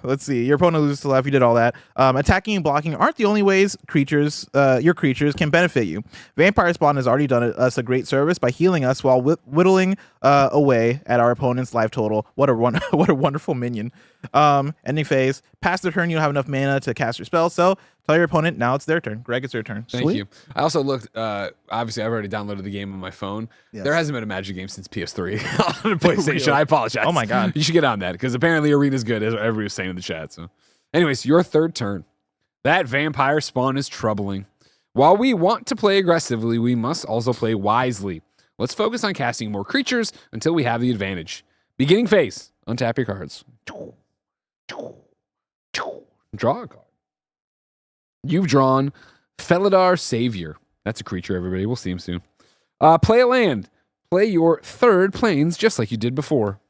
Let's see. Your opponent loses to life. You did all that. Attacking and blocking aren't the only ways your creatures can benefit you. Vampire Spawn has already done us a great service by healing us while whittling away at our opponent's life total. What a wonderful minion. Ending phase. Past the turn, you don't have enough mana to cast your spell, so tell your opponent now it's their turn. Greg, it's your turn. Thank you. I also looked. Obviously, I've already downloaded the game on my phone. Yes. There hasn't been a Magic game since PS3 on the PlayStation. I apologize. Oh my God. You should get on that because apparently Arena's good, as everybody was saying in the chat. So, anyways, your third turn. That Vampire Spawn is troubling. While we want to play aggressively, we must also play wisely. Let's focus on casting more creatures until we have the advantage. Beginning phase. Untap your cards. Draw a card. You've drawn Felidar Savior. That's a creature, everybody. We'll see him soon. Play a land. Play your third planes just like you did before.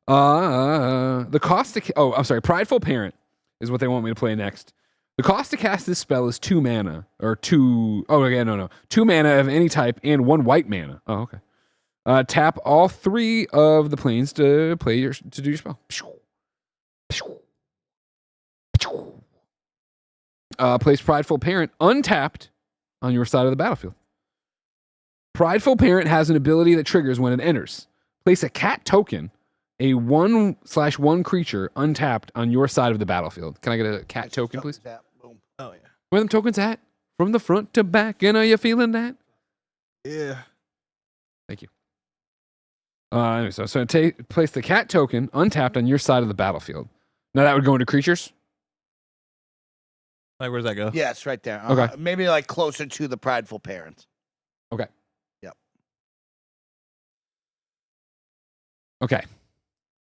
The cost to... Oh, I'm sorry. Prideful Parent is what they want me to play next. The cost to cast this spell is 2 mana. Or 2... Oh, okay, no. 2 mana of any type and 1 white mana. Oh, okay. Tap all 3 of the planes to do your spell. Place Prideful Parent untapped on your side of the battlefield. Prideful Parent has an ability that triggers when it enters. Place a cat token, a 1/1 creature, untapped on your side of the battlefield. Can I get a cat token, please? Oh yeah. Where are them tokens at? From the front to back, and are you feeling that? Yeah. Thank you. Anyway, so place the cat token untapped on your side of the battlefield. Now that would go into creatures. Like, where's that go? Yeah, it's right there. Okay. Maybe like closer to the Prideful Parent. Okay. Yep. Okay.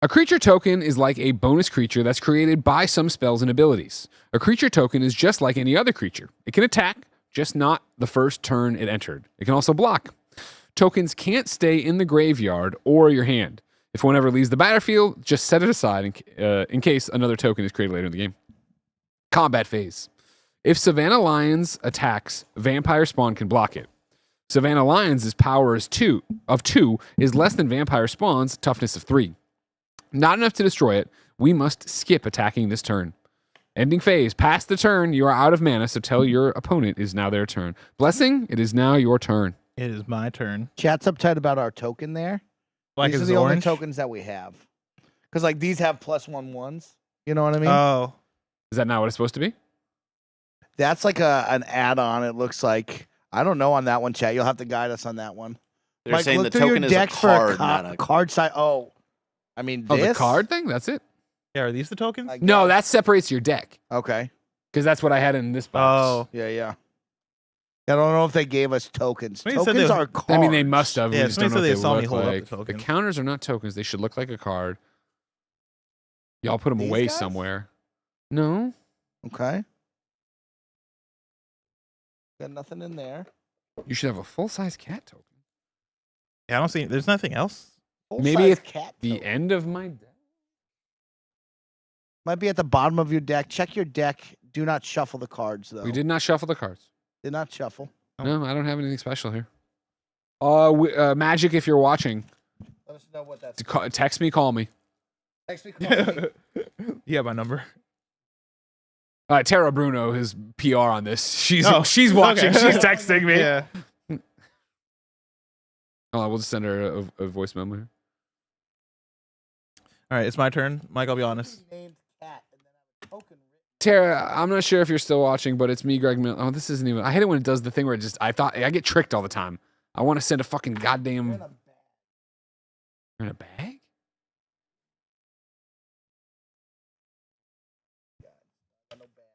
A creature token is like a bonus creature that's created by some spells and abilities. A creature token is just like any other creature. It can attack, just not the first turn it entered. It can also block. Tokens can't stay in the graveyard or your hand. If one ever leaves the battlefield, just set it aside in case another token is created later in the game. Combat phase. If Savannah Lions attacks, Vampire Spawn can block it. Savannah Lions' power is 2 is less than Vampire Spawn's toughness of 3. Not enough to destroy it. We must skip attacking this turn. Ending phase. Past the turn, you are out of mana, so tell your opponent it is now their turn. Blessing, it is now your turn. It is my turn. Chat's uptight about our token there. Black These are is the only orange. tokens that we have. Because like these have +1/1s. You know what I mean? Oh. Is that not what it's supposed to be? That's like an add-on. It looks like. I don't know on that one, chat. You'll have to guide us on that one. They're Mike, saying the look through your token is a deck card, for not a card side. Oh, I mean Oh, this the card thing? That's it? Yeah, are these the tokens? I No, guess. that separates your deck. Okay. Because that's what I had in this box. Oh. Yeah. I don't know if they gave us tokens. Somebody said Tokens they- are cards. I mean, they must have. Yeah, We just don't know somebody what said they saw me look hold up the like. token. counters are not tokens. They should look like a card. Y'all put them These away guys? somewhere. No. Okay. Got nothing in there. You should have a full-size cat token. Yeah, I don't see. There's nothing else. Maybe Full-size at cat The token. end of my deck. Might be at the bottom of your deck. Check your deck. Do not shuffle the cards though. We did not shuffle the cards. Did not shuffle. Oh. No, I don't have anything special here. Magic, if you're watching, Let us know what that's. text me, call me. Text me, call me. Yeah, my number. Tara Bruno is PR on this. She's Oh, she's watching. okay. She's texting me. Yeah. Oh, we'll just send her a voice memo here. All right, it's my turn. Mike, I'll be honest. Named cat and then have a token written. Tara, I'm not sure if you're still watching, but it's me, Greg Miller. Oh, this isn't even. I hate it when it does the thing where it just. I get tricked all the time. I want to send a fucking goddamn. You're in a bag. You're in a bag?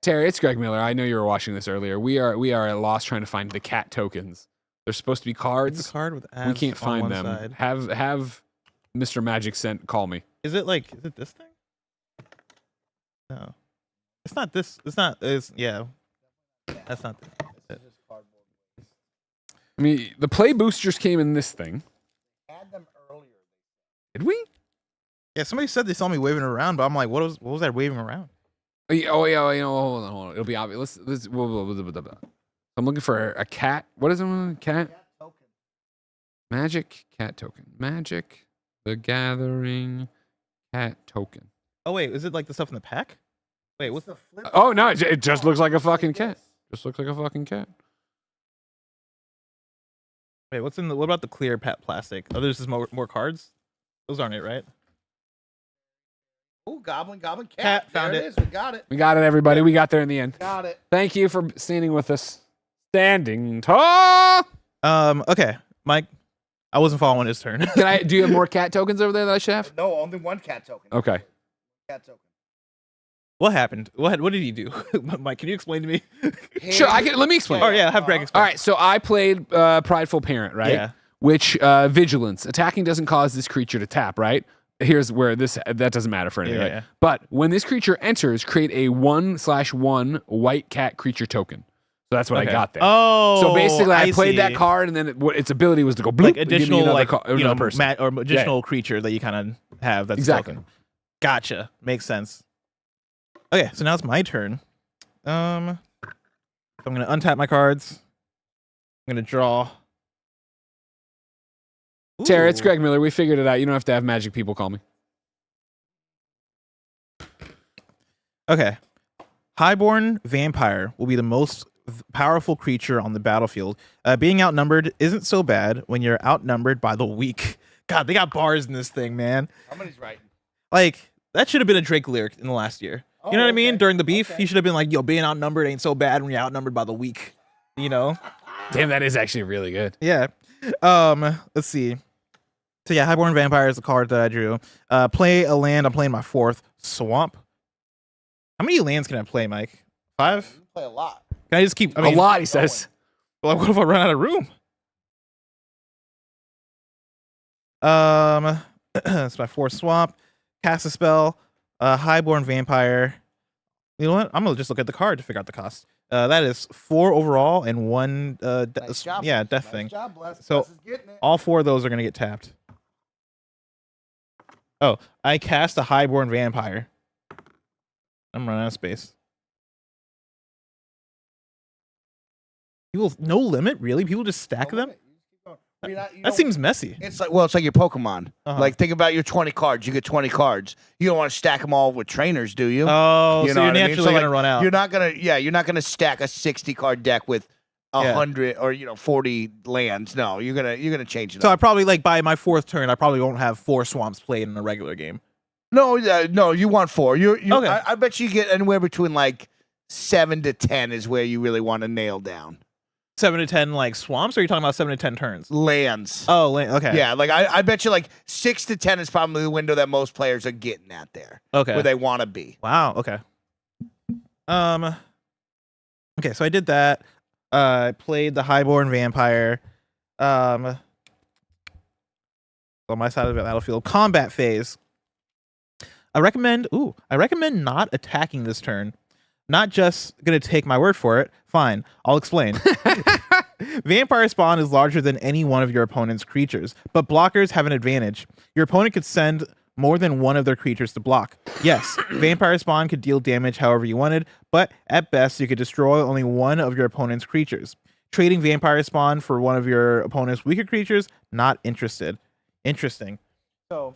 Tara, it's Greg Miller. I know you were watching this earlier. We are at loss trying to find the cat tokens. They're supposed to be It's cards. a card with ads We can't on find one them. side. Have Mr. Magic call me. Is it this thing? No. It's not this. It's not. It's yeah. That's not this. This is just cardboard. I mean, the play boosters came in this thing. Had them earlier. Did we? Yeah, somebody said they saw me waving it around, but I'm like, what was that waving around? Oh yeah. Hold on. It'll be obvious. I'm looking for a cat. What is it? Cat? Cat token. Magic cat token. Magic the Gathering cat token. Oh wait, is it like the stuff in the pack? Wait, what's the flip? Oh no, it just looks like a fucking cat. Just looks like a fucking cat. wait? What's in the? What about the clear plastic? Oh, there's just more cards. Those aren't it, right? Oh, goblin, cat. Cat, found there it. is. We got it. We got it, everybody. We got there in the end. Got it. Thank you for standing with us. Standing tall. Okay, Mike. I wasn't following his turn. Do you have more cat tokens over there that I should have? No, only one cat token. Okay. Cat token. What happened? What did he do? Mike, can you explain to me? Sure, let me explain. Oh yeah, have Greg explain. All right, so I played Prideful Parent, right? Yeah. Which vigilance. Attacking doesn't cause this creature to tap, right? Here's where that doesn't matter for anything, Yeah, right? yeah. But when this creature enters, create a 1/1 white cat creature token. So that's what I Okay. got there. Oh, So basically, I played that see. card, and then its ability was to go bloop, like and give me additional another like another person. or additional creature that you kind of have. That's Exactly. token. Gotcha. Makes sense. Okay, so now it's my turn. I'm gonna untap my cards. I'm gonna draw. Tara, it's Ooh. Greg Miller. We figured it out. You don't have to have magic people call me. Okay. Highborn Vampire will be the most powerful creature on the battlefield. Being outnumbered isn't so bad when you're outnumbered by the weak. God, they got bars in this thing, man. Somebody's writing. Like, that should have been a Drake lyric in the last year. You know what I mean? During the beef, he should have been like, yo, being outnumbered ain't so bad when you're outnumbered by the weak. You know? Damn, that is actually really good. Yeah. Let's see. So yeah, Highborn Vampire is the card that I drew. Play a land. I'm playing my 4th Swamp. How many lands can I play, Mike? 5? You play a lot. Can I just keep? I mean, a lot, he says. Well, what if I run out of room? It's my 4th Swamp. Cast a spell. Highborn Vampire. You know what? I'm gonna just look at the card to figure out the cost. That is 4 overall and 1 Nice job, death nice thing. Job, Bless. So, Bless is getting it. All 4 of those are gonna get tapped. Oh, I cast a Highborn Vampire. I'm running out of space. People, no limit, really? People just stack them? That seems messy. It's like, well, it's like your Pokemon. Like, think about your 20 cards. You get 20 cards. You don't want to stack them all with trainers, do you? Oh, you so you're naturally gonna run out. You're not gonna stack a 60 card deck with 100 or 40 lands. No, you're gonna change it. So up. I probably like by my 4th turn, I probably won't have 4 swamps played in a regular game. No, no, you want 4. You okay. I bet you get anywhere between like 7 to 10 is where you really want to nail down. 7 to 10 like swamps, or are you talking about 7 to 10 turns? Lands. Oh, okay. Yeah, like I bet you like 6 to 10 is probably the window that most players are getting at there. Okay. Where they want to be. Wow. Okay. Okay, so I did that. I played the Highborn Vampire. On my side of the battlefield, combat phase. I recommend not attacking this turn. Not just gonna take my word for it. Fine, I'll explain. Vampire spawn is larger than any one of your opponent's creatures, but blockers have an advantage. Your opponent could send more than one of their creatures to block. Yes, Vampire spawn could deal damage however you wanted, but at best you could destroy only one of your opponent's creatures. Trading Vampire spawn for one of your opponent's weaker creatures, not interested. Interesting. So,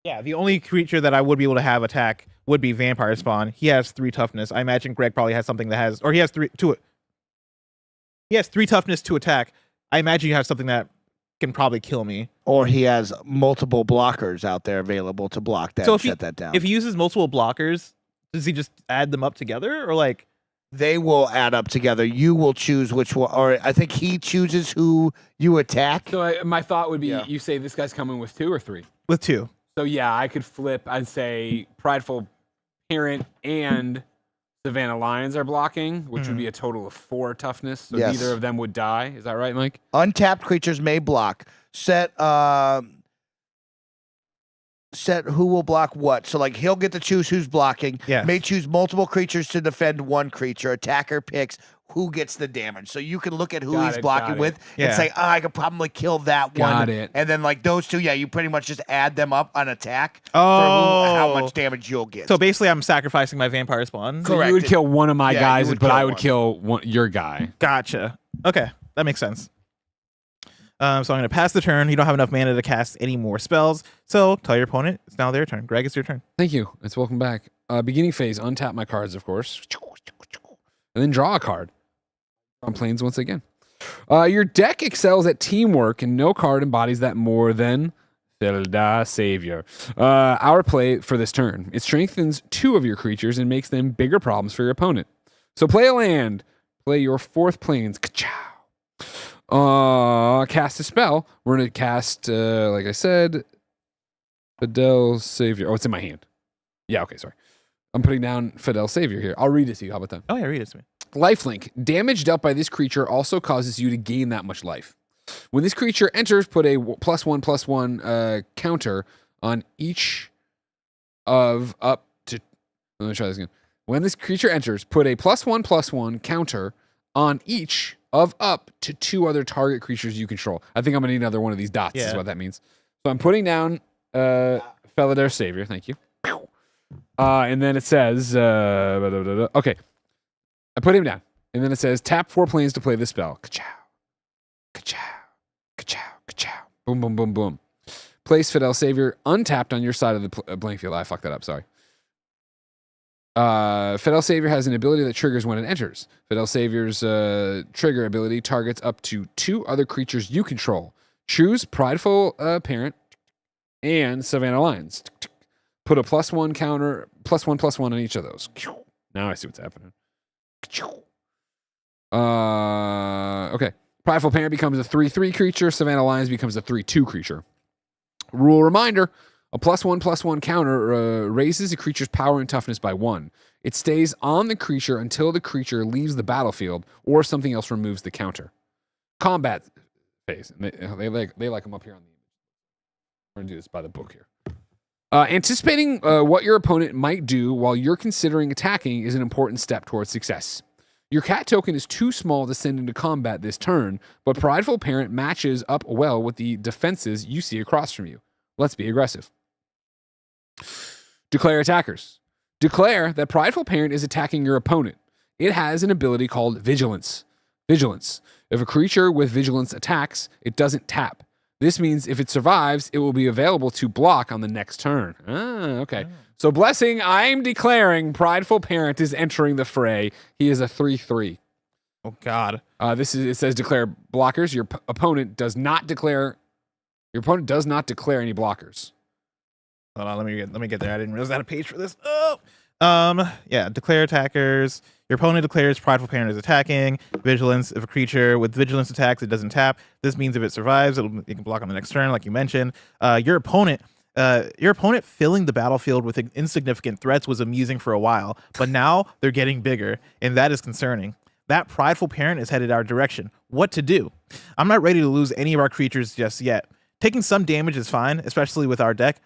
yeah, the only creature that I would be able to have attack would be Vampire spawn. He has 3 toughness. I imagine Greg probably has something that has, or he has 3 toughness to attack. I imagine you have something that can probably kill me. Or he has multiple blockers out there available to block that and shut that down. If he uses multiple blockers, does he just add them up together, or like? They will add up together. You will choose which one, or I think he chooses who you attack. So my thought would be, you say this guy's coming with 2 or 3? With 2. So yeah, I could flip. I'd say Prideful Parent and Savannah Lions are blocking, which would be a total of 4 toughness. So neither of them would die. Is that right, Mike? Untapped creatures may block. Set who will block what. So like he'll get to choose who's blocking. Yes. May choose multiple creatures to defend one creature. Attacker picks who gets the damage. So you can look at who he's blocking with and say, I could probably kill that one. Got it. And then like those 2, you pretty much just add them up on attack for how much damage you'll get. So basically I'm sacrificing my Vampire spawn. So you would kill one of my guys, but I would kill your guy. Gotcha. Okay, that makes sense. So I'm going to pass the turn. You don't have enough mana to cast any more spells. So tell your opponent it's now their turn. Greg, it's your turn. Thank you. It's welcome back. Beginning phase, untap my cards, of course. And then draw a card. On planes once again. Your deck excels at teamwork, and no card embodies that more than Felda Savior. Our play for this turn. It strengthens 2 of your creatures and makes them bigger problems for your opponent. So play a land. Play your 4th planes. Ka-chow. Cast a spell. We're going to cast, like I said, Fidel Savior. Oh, it's in my hand. Yeah, okay, sorry. I'm putting down Fidel Savior here. I'll read it to you. How about that? Oh, yeah, read it to me. Lifelink. Damage dealt by this creature also causes you to gain that much life. When this creature enters, put a +1/+1 counter on each of up to... Let me try this again. When this creature enters, put a +1/+1 counter on each of up to 2 other target creatures you control. I think I'm going to need another one of these dots is what that means. So I'm putting down Felidar Savior. Thank you. And then it says... okay. I put him down. And then it says, tap 4 planes to play this spell. Ka-chow. Ka-chow. Ka-chow. Ka-chow. Boom, boom, boom, boom. Place Fidel Savior untapped on your side of the blank field. I fucked that up. Sorry. Fidel Savior has an ability that triggers when it enters. Fidel Savior's trigger ability targets up to 2 other creatures you control. Choose Prideful Parent and Savannah Lions. Put a +1 counter, +1/+1 on each of those. Now I see what's happening. Okay. Prideful Parent becomes a 3/3 creature. Savannah Lions becomes a 3/2 creature. Rule reminder. A +1/+1 counter raises a creature's power and toughness by 1. It stays on the creature until the creature leaves the battlefield or something else removes the counter. Combat phase. They like them up here on the image. We're going to do this by the book here. Anticipating what your opponent might do while you're considering attacking is an important step towards success. Your cat token is too small to send into combat this turn, but Prideful Parent matches up well with the defenses you see across from you. Let's be aggressive. Declare attackers. Declare that Prideful Parent is attacking your opponent. It has an ability called Vigilance. Vigilance. If a creature with Vigilance attacks, it doesn't tap. This means if it survives, it will be available to block on the next turn. Okay. So Blessing, I'm declaring Prideful Parent is entering the fray. He is a 3/3. Oh God. It says declare blockers. Your opponent does not declare any blockers. Hold on, let me get there. I didn't realize I had a page for this. Oh. Yeah, declare attackers. Your opponent declares Prideful Parent is attacking. Vigilance. If a creature with Vigilance attacks, it doesn't tap. This means if it survives, it can block on the next turn, like you mentioned. Your opponent filling the battlefield with insignificant threats was amusing for a while, but now they're getting bigger, and that is concerning. That Prideful Parent is headed our direction. What to do? I'm not ready to lose any of our creatures just yet. Taking some damage is fine, especially with our deck.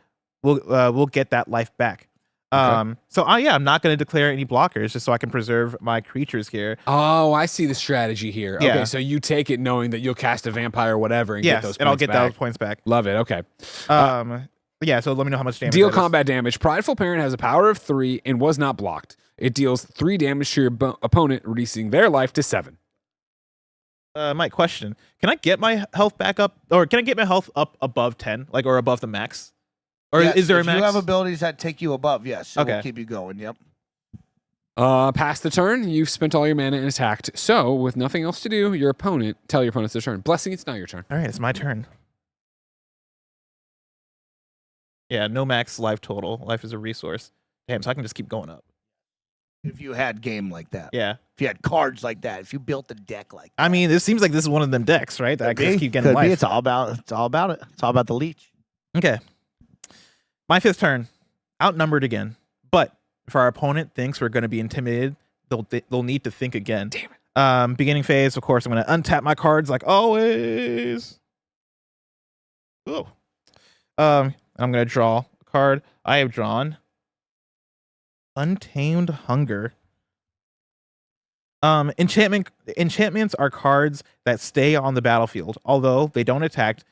We'll get that life back. Okay. I'm not going to declare any blockers just so I can preserve my creatures here. Oh, I see the strategy here. Yeah. Okay, so you take it knowing that you'll cast a vampire or whatever and get those points back. And I'll get those points back. Love it. Okay. So let me know how much damage. Deal combat damage. Prideful Parent has a power of 3 and was not blocked. It deals 3 damage to your opponent, reducing their life to 7. Mike, question. Can I get my health back up, or can I get my health up above 10, or above the max? Or yes, is there a max? You have abilities that take you above, yes. Okay. Will keep you going, yep. Past the turn, you've spent all your mana and attacked. So, with nothing else to do, tell your opponent it's their turn. Blessing, it's now your turn. All right, it's my turn. Yeah, no max life total. Life is a resource. Damn, so I can just keep going up. If you had game like that. Yeah. If you had cards like that. If you built a deck like that. I mean, it seems like this is one of them decks, right? That I can just keep getting life. It's all about it. It's all about the leech. Okay. My 5th turn. Outnumbered again. But if our opponent thinks we're going to be intimidated, they'll need to think again. Damn it. Beginning phase, of course, I'm going to untap my cards like always. Oh. I'm going to draw a card. I have drawn Untamed Hunger. Enchantments are cards that stay on the battlefield. Although they don't attack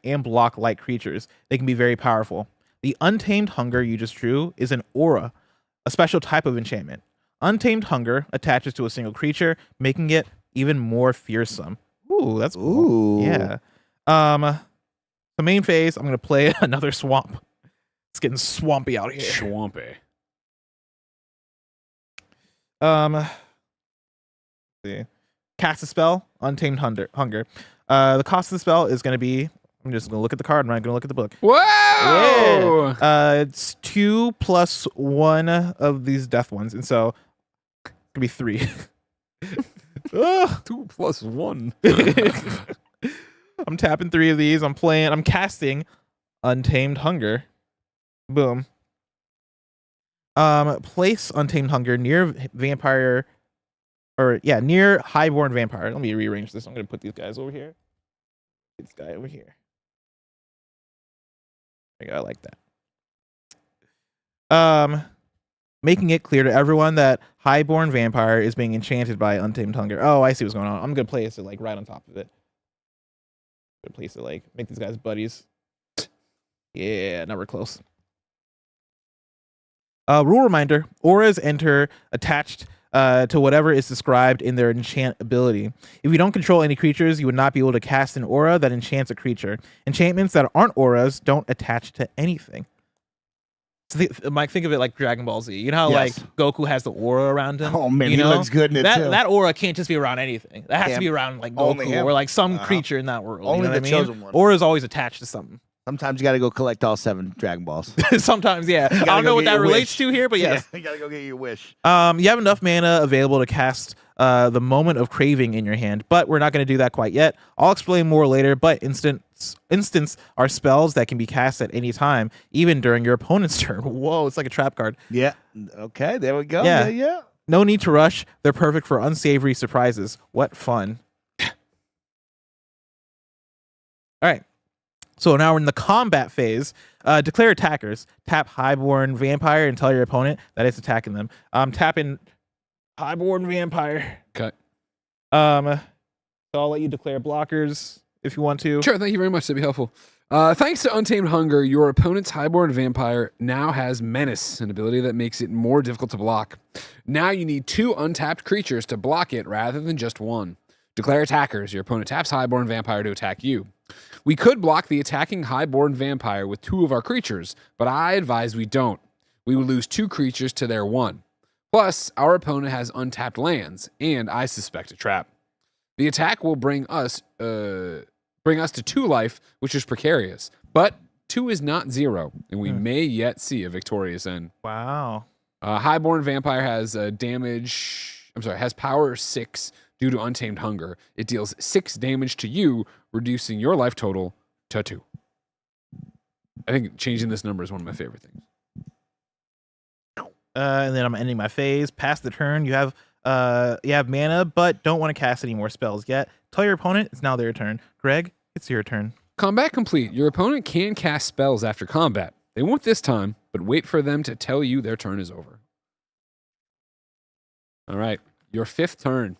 and block like creatures. They can be very powerful. The Untamed Hunger you just drew is an aura, a special type of enchantment. Untamed Hunger attaches to a single creature, making it even more fearsome. Ooh, that's cool. Ooh. Yeah. The main phase, I'm gonna play another swamp. It's getting swampy out here. Swampy. See. Cast a spell, Untamed Hunger. The cost of the spell is gonna be. I'm just gonna look at the card. I'm not gonna look at the book. Whoa! Yeah. It's 2 + 1 of these death ones, and so it could be 3. 2 + 1. I'm tapping 3 of these. I'm casting Untamed Hunger. Boom. Place Untamed Hunger near vampire, near highborn vampire. Let me rearrange this. I'm gonna put these guys over here. This guy over here. I like that. Making it clear to everyone that highborn vampire is being enchanted by Untamed Hunger. Oh, I see what's going on. I'm gonna place it right on top of it. Place it make these guys buddies. Yeah, now we're close. Rule reminder: auras enter attached to whatever is described in their enchant ability. If you don't control any creatures, you would not be able to cast an aura that enchants a creature. Enchantments that aren't auras don't attach to anything. Mike, think of it like Dragon Ball Z. You know how Yes. like Goku has the aura around him? Oh, man, you he know? looks good in it, too. That aura can't just be around anything. That has Him. to be around like Only Goku him. or like some creature in that world. Only you know the what I mean? chosen one. Aura is always attached to something. Sometimes you got to go collect all 7 Dragon Balls. Sometimes, yeah. I gotta don't know go what get that your relates wish. to here, but yes. You got to go get your wish. You have enough mana available to cast the Moment of Craving in your hand, but we're not going to do that quite yet. I'll explain more later, but instants are spells that can be cast at any time, even during your opponent's turn. Whoa, it's like a trap card. Yeah. Okay, there we go. Yeah. Yeah. No need to rush. They're perfect for unsavory surprises. What fun. All right. So now we're in the combat phase. Declare attackers. Tap Highborn Vampire and tell your opponent that it's attacking them. Tap in Highborn Vampire. Okay. So I'll let you declare blockers if you want to. Sure, thank you very much. That'd be helpful. Thanks to Untamed Hunger, your opponent's Highborn Vampire now has Menace, an ability that makes it more difficult to block. Now you need 2 untapped creatures to block it rather than just 1. Declare attackers. Your opponent taps Highborn Vampire to attack you. We could block the attacking Highborn Vampire with 2 of our creatures, but I advise we don't. We will lose 2 creatures to their 1. Plus, our opponent has untapped lands, and I suspect a trap. The attack will bring us to 2 life, which is precarious. But 2 is not 0, and we may yet see a victorious end. Wow. Highborn Vampire has has power 6 due to Untamed Hunger. It deals 6 damage to you, reducing your life total to 2. I think changing this number is one of my favorite things. And then I'm ending my phase. Past the turn, you have mana, but don't want to cast any more spells yet. Tell your opponent it's now their turn. Greg, it's your turn. Combat complete. Your opponent can cast spells after combat. They won't this time, but wait for them to tell you their turn is over. All right, your 5th turn.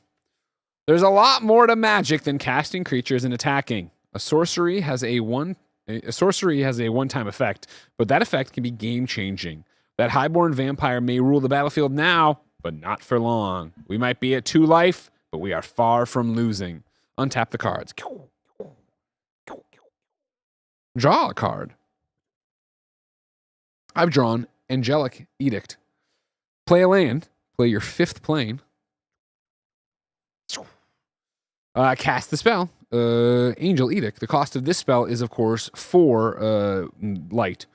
There's a lot more to Magic than casting creatures and attacking. A sorcery has a one-time effect, but that effect can be game-changing. That Highborn Vampire may rule the battlefield now, but not for long. We might be at 2 life, but we are far from losing. Untap the cards. Draw a card. I've drawn Angelic Edict. Play a land. Play your 5th plane. Cast the spell. Angel Edict. The cost of this spell is, of course, 4 light.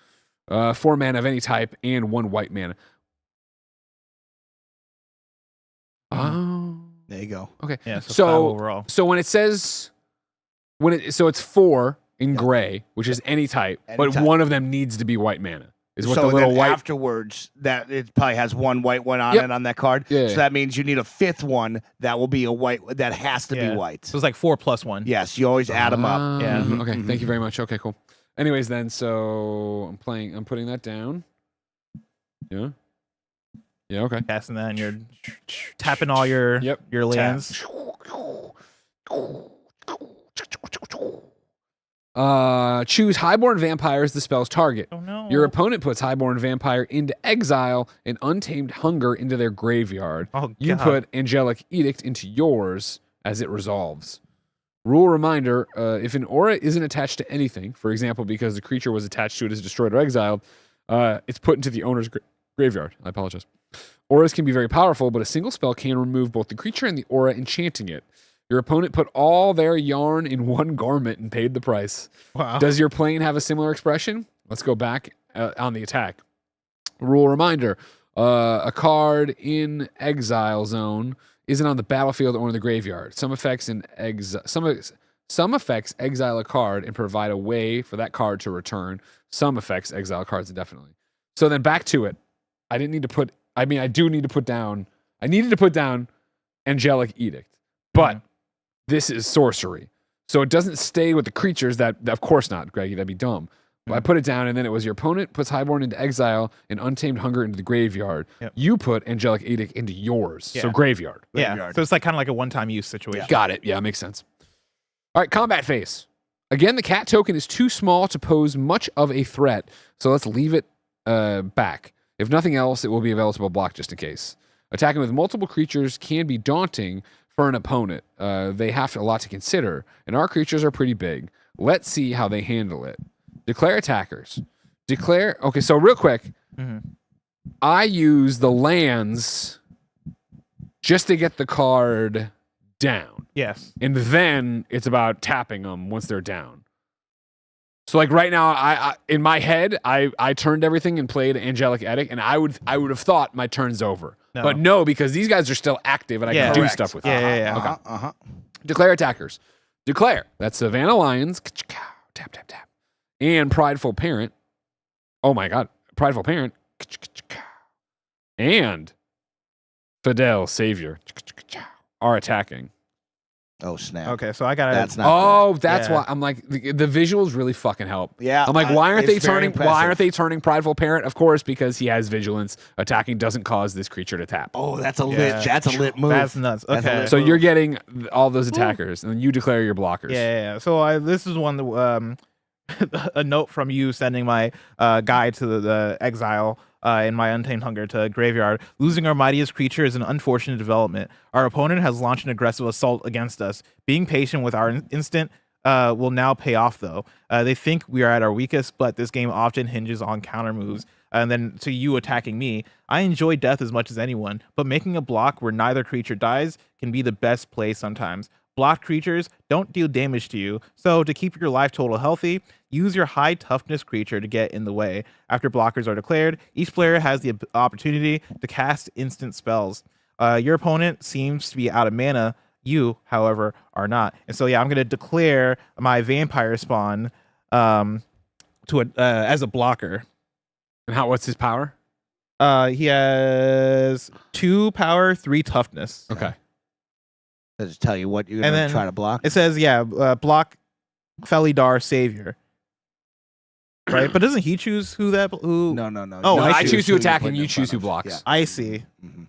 4 mana of any type and 1 white mana. There you go. Okay. Yeah, so 5 So overall. so when it says so it's 4 in gray, which is any type, but type. one of them needs to be white mana. Is what So the little then white. afterwards, that it probably has 1 white one on Yep. it on that card. Yeah. So that means you need a 5th one that will be a white. That has to Yeah. be white. So it's like 4 + 1. Yes, you always add them up. Yeah. Okay. Thank you very much. Okay. Cool. Anyways, then so I'm putting that down. Yeah. Yeah. Okay. Casting that, and you're tapping all your Yep. your lands. Choose Highborn Vampire as the spell's target. Oh no. Your opponent puts Highborn Vampire into exile and Untamed Hunger into their graveyard. Oh, You God. put Angelic Edict into yours as it resolves. Rule reminder, if an aura isn't attached to anything, for example, because the creature was attached to it as destroyed or exiled, it's put into the owner's graveyard. I apologize. Auras can be very powerful, but a single spell can remove both the creature and the aura, enchanting it. Your opponent put all their yarn in one garment and paid the price. Wow. Does your plane have a similar expression? Let's go back on the attack. Rule reminder, a card in exile zone isn't on the battlefield or in the graveyard. Some effects exile a card and provide a way for that card to return. Some effects exile cards indefinitely. So then back to it. I needed to put down Angelic Edict. But this is sorcery. So it doesn't stay with the creatures that of course not, Greggy, that'd be dumb. But I put it down, and then it was your opponent puts Highborn into exile and Untamed Hunger into the graveyard. Yep. You put Angelic Edict into yours. So Yeah. graveyard. Yeah. So it's like kind of like a one-time use situation. Got it. Yeah, makes sense. All right, combat phase. Again, the cat token is too small to pose much of a threat, so let's leave it back. If nothing else, it will be available to block just in case. Attacking with multiple creatures can be daunting for an opponent. They have a lot to consider, and our creatures are pretty big. Let's see how they handle it. Declare attackers. Okay, so real quick, I use the lands just to get the card down. Yes. And then it's about tapping them once they're down. So like right now, I in my head, I turned everything and played Angelic Edict, and I would have thought my turn's over. No. But no, because these guys are still active and I can do Correct. stuff with them. Yeah. Okay. Declare attackers. Declare. That's Savannah Lions. Tap, tap, tap. And Prideful Parent. Oh my God. Prideful Parent. And Fidel Savior are attacking. Oh snap! Okay, so I got That's not. Oh, that's Yeah. why I'm like the visuals really fucking help. Yeah, I'm like, why aren't they it's very turning? impressive. Why aren't they turning Prideful Parent? Of course, because he has vigilance. Attacking doesn't cause this creature to tap. Oh, that's a Yeah. lit. That's a lit move. That's nuts. That's a Okay. lit So move. you're getting all those attackers, and then you declare your blockers. Yeah. So this is one that a note from you sending my guide to the exile in my Untamed Hunger to graveyard. Losing our mightiest creature is an unfortunate development. Our opponent has launched an aggressive assault against us. Being patient with our instant will now pay off, though. They think we are at our weakest, but this game often hinges on counter moves. And then to you attacking me, I enjoy death as much as anyone, but making a block where neither creature dies can be the best play sometimes. Blocked creatures don't deal damage to you, so to keep your life total healthy, use your high toughness creature to get in the way. After blockers are declared, each player has the opportunity to cast instant spells. Your opponent seems to be out of mana. You, however, are not. And so, yeah, I'm going to declare my vampire spawn as a blocker. And what's his power? He has 2 power, 3 toughness. Okay. Does it tell you what you're And going to then try to block? It says, block Felidar Savior. Right? But doesn't he choose who? No. Oh, No, I I choose to who attack, put and in you choose front who of. blocks. I see. Yeah. Mhm.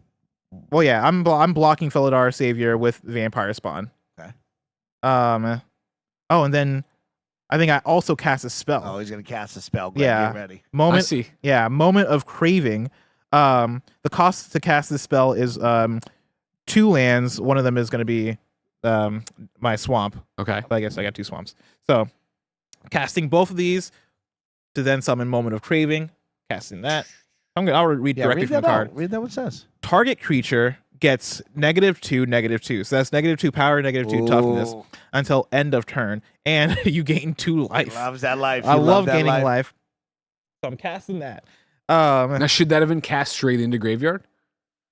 Well, yeah, I'm blocking Felidar Savior with Vampire Spawn. Okay. Oh, and then I think I also cast a spell. Oh, he's going to cast a spell. Greg, Yeah. Get ready. I Moment. see. Yeah, Moment of Craving. The cost to cast this spell is 2 lands. One of them is going to be my swamp. Okay. I guess I got 2 swamps. So casting both of these to then summon Moment of Craving. Casting that. I'll read directly from the card. Read that what it says. Target creature gets -2, -2. So that's -2 power, -2 toughness Ooh. until end of turn, and you gain 2 life. Loves that life. I You love that gaining life. So I'm casting that. Now, should that have been cast straight into graveyard?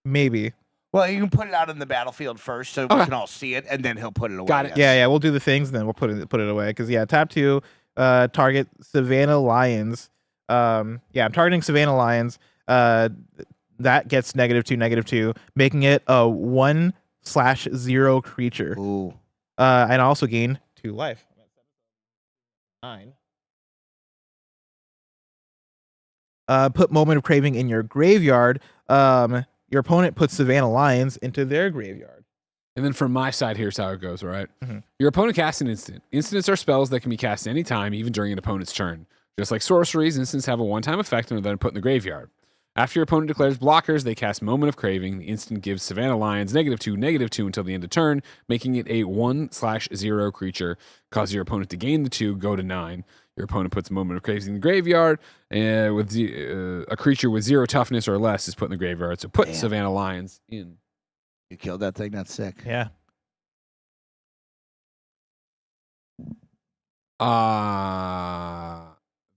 Maybe. Well, you can put it out in the battlefield first so we Okay. can all see it, and then he'll put it away. Got it. yes. Yeah. We'll do the things, then we'll put it away. Because tap 2, target Savannah Lions. I'm targeting Savannah Lions. That gets -2, -2, making it a 1/0 creature. Ooh. And I also gain 2 life. 9. Put Moment of Craving in your graveyard. Your opponent puts Savannah Lions into their graveyard. And then from my side, here's how it goes, all right? Mhm. Your opponent casts an instant. Instants are spells that can be cast anytime, even during an opponent's turn. Just like sorceries, instants have a one-time effect and are then put in the graveyard. After your opponent declares blockers, they cast Moment of Craving. The instant gives Savannah Lions -2, -2 until the end of turn, making it a 1/0 creature. Cause your opponent to gain the 2, go to 9. Your opponent puts Moment of Craving in the graveyard. With a creature with 0 toughness or less is put in the graveyard. So put Damn. Savannah Lions in. You killed that thing. That's sick. Yeah.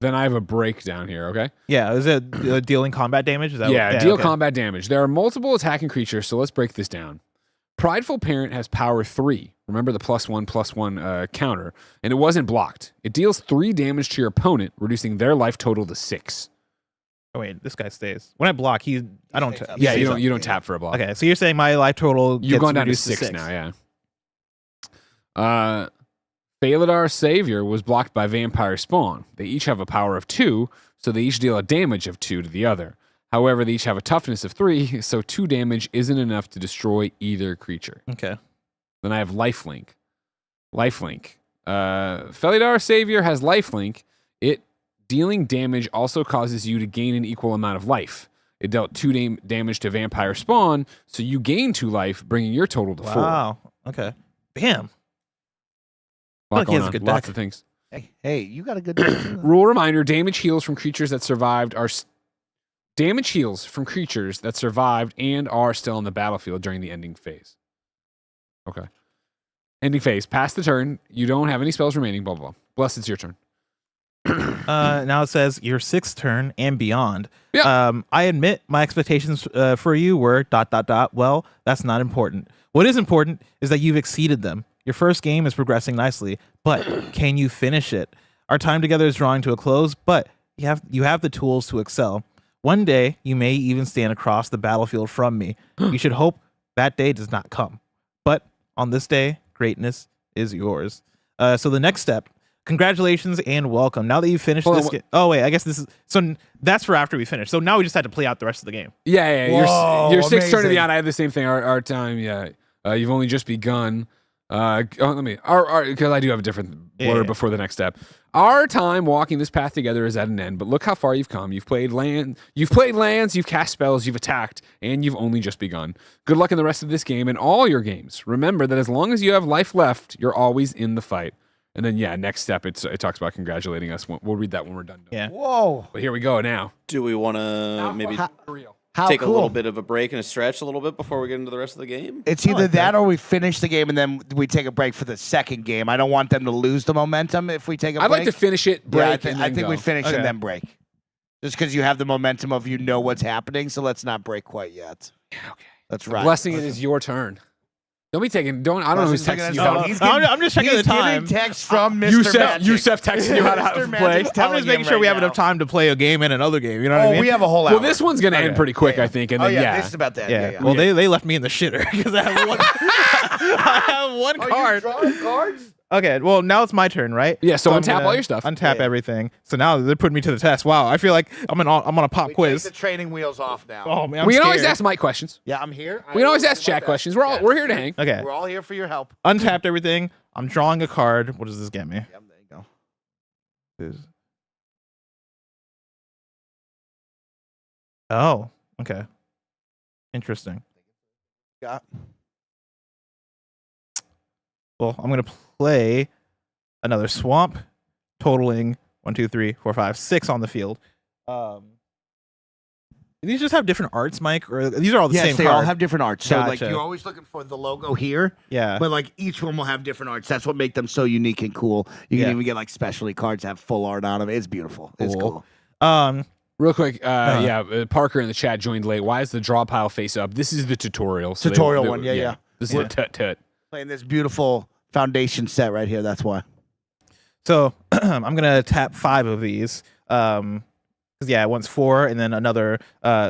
Then I have a breakdown here, okay? Yeah. Is it dealing combat damage? Is that Deal okay. combat damage. There are multiple attacking creatures, so let's break this down. Prideful Parent has power 3. Remember the +1/+1 counter, and it wasn't blocked. It deals 3 damage to your opponent, reducing their life total to 6. Oh wait, this guy stays. When I block, I don't. stays up. Yeah, Stays you don't up. tap for a block. Okay, so you're saying my life total You've gets gone down to reduced 6 now, yeah. Felidar Savior was blocked by Vampire Spawn. They each have a power of 2, so they each deal a damage of 2 to the other. However, they each have a toughness of 3, so 2 damage isn't enough to destroy either creature. Okay. Then I have Lifelink. Felidar Savior has Lifelink. It dealing damage also causes you to gain an equal amount of life. It dealt 2 damage to Vampire Spawn, so you gain 2 life, bringing your total to 4. Wow. Okay. Damn. Lot like he going has a on. good Lots deck. of things. Hey, you got a good deck too. Rule reminder: damage heals from creatures that survived are Damage heals from creatures that survived and are still on the battlefield during the ending phase. Okay. Ending phase. Pass the turn. You don't have any spells remaining. Blah, blah, blah. Bless, it's your turn. Now it says your 6th turn and beyond. Yeah. I admit my expectations for you were ... Well, that's not important. What is important is that you've exceeded them. Your first game is progressing nicely, but can you finish it? Our time together is drawing to a close, but you have the tools to excel. One day, you may even stand across the battlefield from me. You should hope that day does not come. But on this day, greatness is yours. So the next step, congratulations and welcome. Now that you've finished this game. Oh, wait, I guess this is... So that's for after we finish. So now we just had to play out the rest of the game. Yeah. Whoa, Your 6th turn to amazing. beyond. I have the same thing. Our time, yeah. You've only just begun. Because I do have a different order before the next step. Our time walking this path together is at an end, but look how far you've come. You've played lands, you've cast spells, you've attacked, and you've only just begun. Good luck in the rest of this game and all your games. Remember that as long as you have life left, you're always in the fight. And then, next step, it talks about congratulating us. We'll read that when we're done. Yeah. Whoa. But here we go now. Do we want to maybe How take cool. a little bit of a break and a stretch a little bit before we get into the rest of the game? It's either that or we finish the game and then we take a break for the second game. I don't want them to lose the momentum if we take a break. I'd like to finish it, break, Yeah, I think we finish and then break. Just because you have the momentum of what's happening, so let's not break quite yet. Okay. Let's ride. Blessing, it is your turn. Don't be taking. I don't know who's texting you. I'm just checking the time. Text from Mr. Magic. Yusef texting you how to Mr. play. Magic's I'm telling just making him sure we right have enough now. time to play a game and another game. You know what I mean? We have a whole hour. Well, this one's going to end pretty quick, I think. And then, this is about that. Yeah. Well, they left me in the shitter because I have one. I have one card. drawing cards? Okay. Well, now it's my turn, right? Yeah, so I'm untap gonna all your stuff. Untap everything. So now they're putting me to the test. Wow. I feel like I'm on a pop We quiz. take the training wheels off now. Oh man, I'm we can always scared. ask Mike questions. Yeah, I'm here. We can always ask chat questions. We're here to hang. Okay. We're all here for your help. Untapped everything. I'm drawing a card. What does this get me? Yeah, there you go. Oh. Okay. Interesting. Got. Well, I'm gonna play another swamp, totaling 1, 2, 3, 4, 5, 6 on the field. These just have different arts, Mike, or these are all the same they card? all have different arts. So like Gotcha. you're always looking for the logo here, Yeah. but like each one will have different arts. That's what makes them so unique and cool. You can Yeah. even get like specialty cards that have full art on them. It's beautiful. It's cool. Real quick, Parker in the chat joined late. Why is the draw pile face up? This is the tutorial. So Tutorial one, yeah. This is the tut-tut. Playing this beautiful foundation set right here. That's why. So I'm gonna tap 5 of these. It wants 4 and then another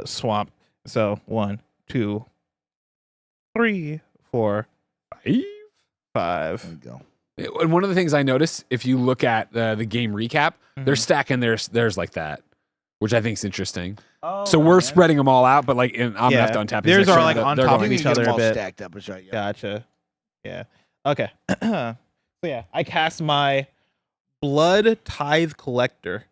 swamp. So 1, 2, 3, 4, 5. There you go. And one of the things I noticed, if you look at the game recap, they're stacking theirs like that, which I think is interesting. Oh, So we're spreading them all out, but like I'm gonna have to untap these Theirs next are turn. like on They're top going- of each other a bit. Stacked up. That's right. Yeah. Gotcha. Yeah. Okay. So yeah, I cast my Blood Tithe Collector.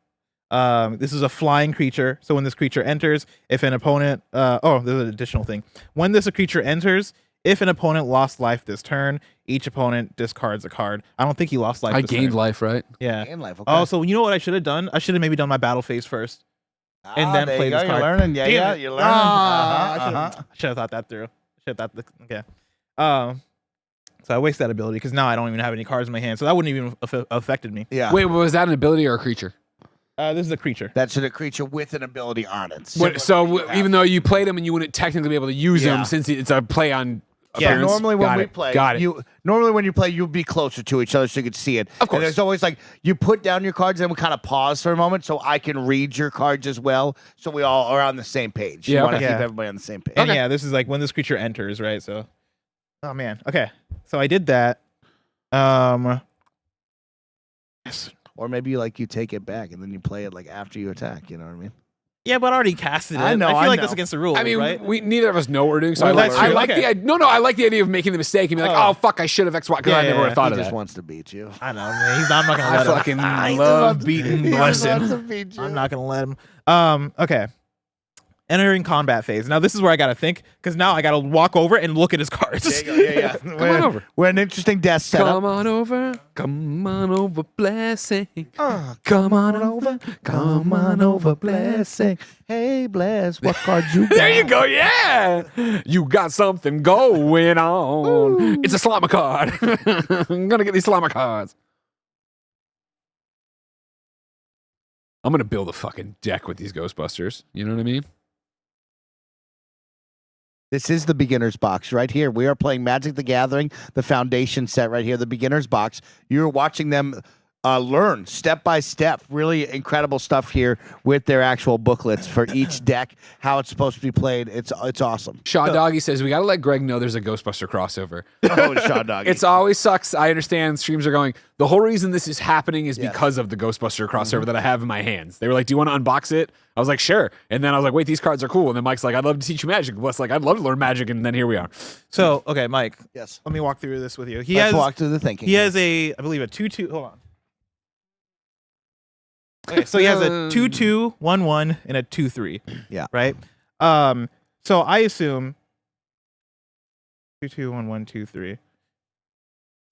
This is a flying creature. So when this creature enters, if an opponent, there's an additional thing. When this creature enters, if an opponent lost life this turn, each opponent discards a card. I don't think he lost life. I this gained turn. life, right? Yeah. In life. Okay. Oh, so you know what I should have done? I should have maybe done my battle phase first, and then there play you go. this card. You're learning. Yeah, Damn yeah. it. You're learning. I should have thought that through. Okay. So I waste that ability because now I don't even have any cards in my hand, so that wouldn't even affected me. Yeah. Wait, was that an ability or a creature? This is a creature. That's a creature with an ability on it. Even though you played them and you wouldn't technically be able to use Yeah. them since it's a play on. Yeah, appearance. Normally when Got we it. play, Got it. you'll be closer to each other so you can see it. Of course. And there's always like you put down your cards and we kind of pause for a moment so I can read your cards as well, so we all are on the same page. Yeah, You want to okay. keep Yeah. everybody on the same page. And yeah, this is like when this creature enters, right? So, oh man. Okay. So I did that. Yes. Or maybe you take it back and then you play it like after you attack. You know what I mean? Yeah, but I already casted it. I know, I feel I like know. that's against the rules, I mean, right? we neither of us know what we're doing, so Well, I that's like true. Okay. I like the idea of making the mistake and be like, Oh. oh fuck, I should have X Y because I Yeah, never would yeah, have thought He of just that. wants to beat you. I know, man. I'm not gonna I let him. fucking I love love- beating He just Blessing. wants to beat you. I'm not gonna let him. Okay. Entering combat phase. Now this is where I gotta think, because now I gotta walk over and look at his cards. There you go. Yeah. Come on over. We're an interesting desk setup. Come on over, blessing. Come on over, blessing. Hey, bless. What cards you got? There you go, yeah. You got something going on. Ooh. It's a Slama card. I'm gonna get these Slama cards. I'm gonna build a fucking deck with these Ghostbusters. You know what I mean? This is the beginner's box right here. We are playing Magic the Gathering, the foundation set right here, the beginner's box. You're watching them learn step by step. Really incredible stuff here with their actual booklets for each deck, how it's supposed to be played. It's awesome. Shaw Doggy says, we got to let Greg know there's a Ghostbuster crossover. Oh, Shaw Doggy. It's always sucks. I understand streams are going. The whole reason this is happening is because of the Ghostbuster crossover that I have in my hands. They were like, do you want to unbox it? I was like, sure. And then I was like, wait, these cards are cool. And then Mike's like, I'd love to teach you Magic. Wes like, I'd love to learn Magic. And then here we are. So, okay, Mike. Yes. Let me walk through this with you. Let's walk through the thinking. He has I believe, a 2/2. Hold on. Okay, so he has a 2/2, 1/1, and a 2/3. Yeah. Right? So I assume 2/2, 1/1, 2/3.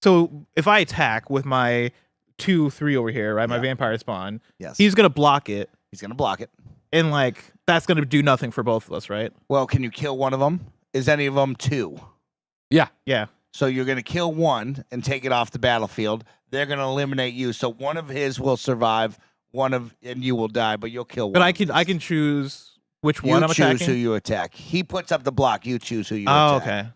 So if I attack with my 2/3 over here, right? My vampire spawn, yes, he's gonna block it. He's gonna block it. And like that's gonna do nothing for both of us, right? Well, can you kill one of them? Is any of them 2? Yeah. Yeah. So you're gonna kill one and take it off the battlefield. They're gonna eliminate you. So one of his will survive. And you will die, but you'll kill one. But I can choose which one I'm attacking. You choose who you attack. He puts up the block. You choose who you attack. attack. Okay.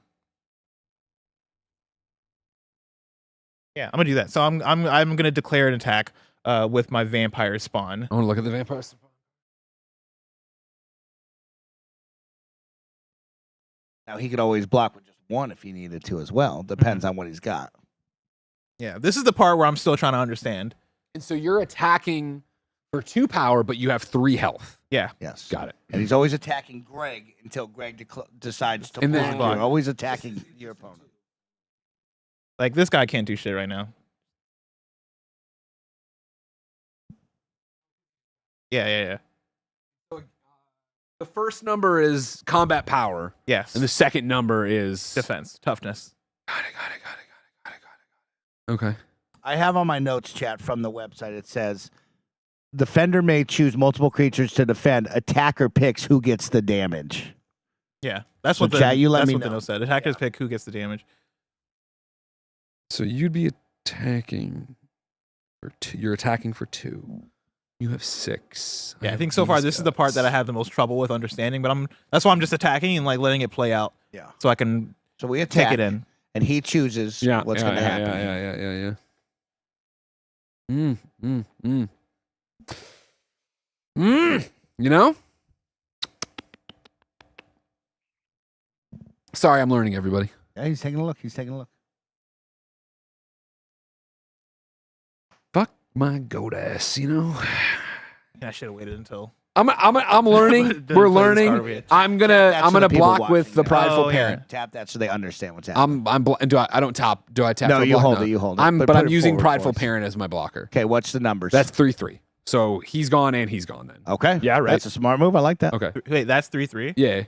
Yeah, I'm gonna do that. So I'm gonna declare an attack with my vampire spawn. I want to look at the vampire spawn. Now he could always block with just one if he needed to as well. Depends on what he's got. Yeah, this is the part where I'm still trying to understand. And so you're attacking for 2 power, but you have 3 health. Yeah. Yes. Got it. And he's always attacking Greg until Greg decides to And pull then- the block. Always attacking your opponent. Like this guy can't do shit right now. Yeah. The first number is combat power. Yes. And the second number is defense, toughness. Got it. Okay. I have on my notes chat from the website, it says, defender may choose multiple creatures to defend. Attacker picks who gets the damage. Yeah. That's So what the chat, you let that's me what the know. note said. Attackers pick who gets the damage. So you'd be attacking for 2. You're attacking for 2. You have 6. Yeah, I think so far this is the part that I have the most trouble with understanding, but that's why I'm just attacking and like letting it play out. Yeah. So I can So we attack take it in. and he chooses what's going to happen. Yeah. You know? Sorry, I'm learning, everybody. Yeah, he's taking a look. Fuck my goat ass, you know? Yeah, I should have waited until I'm learning. Didn't We're play this card learning. yet. I'm That's for gonna the people block watching, with the yeah. prideful Oh, yeah. parent. Tap that so they understand what's happening. Do I tap? No, for you block? hold No. it. You hold it. I'm But put I'm it using forward prideful for us. parent as my blocker. Okay, what's the numbers? That's 3/3. So he's gone and he's gone then. okay. Yeah, right. That's a smart move. I like that. Okay. wait, that's 3/3 Yeah.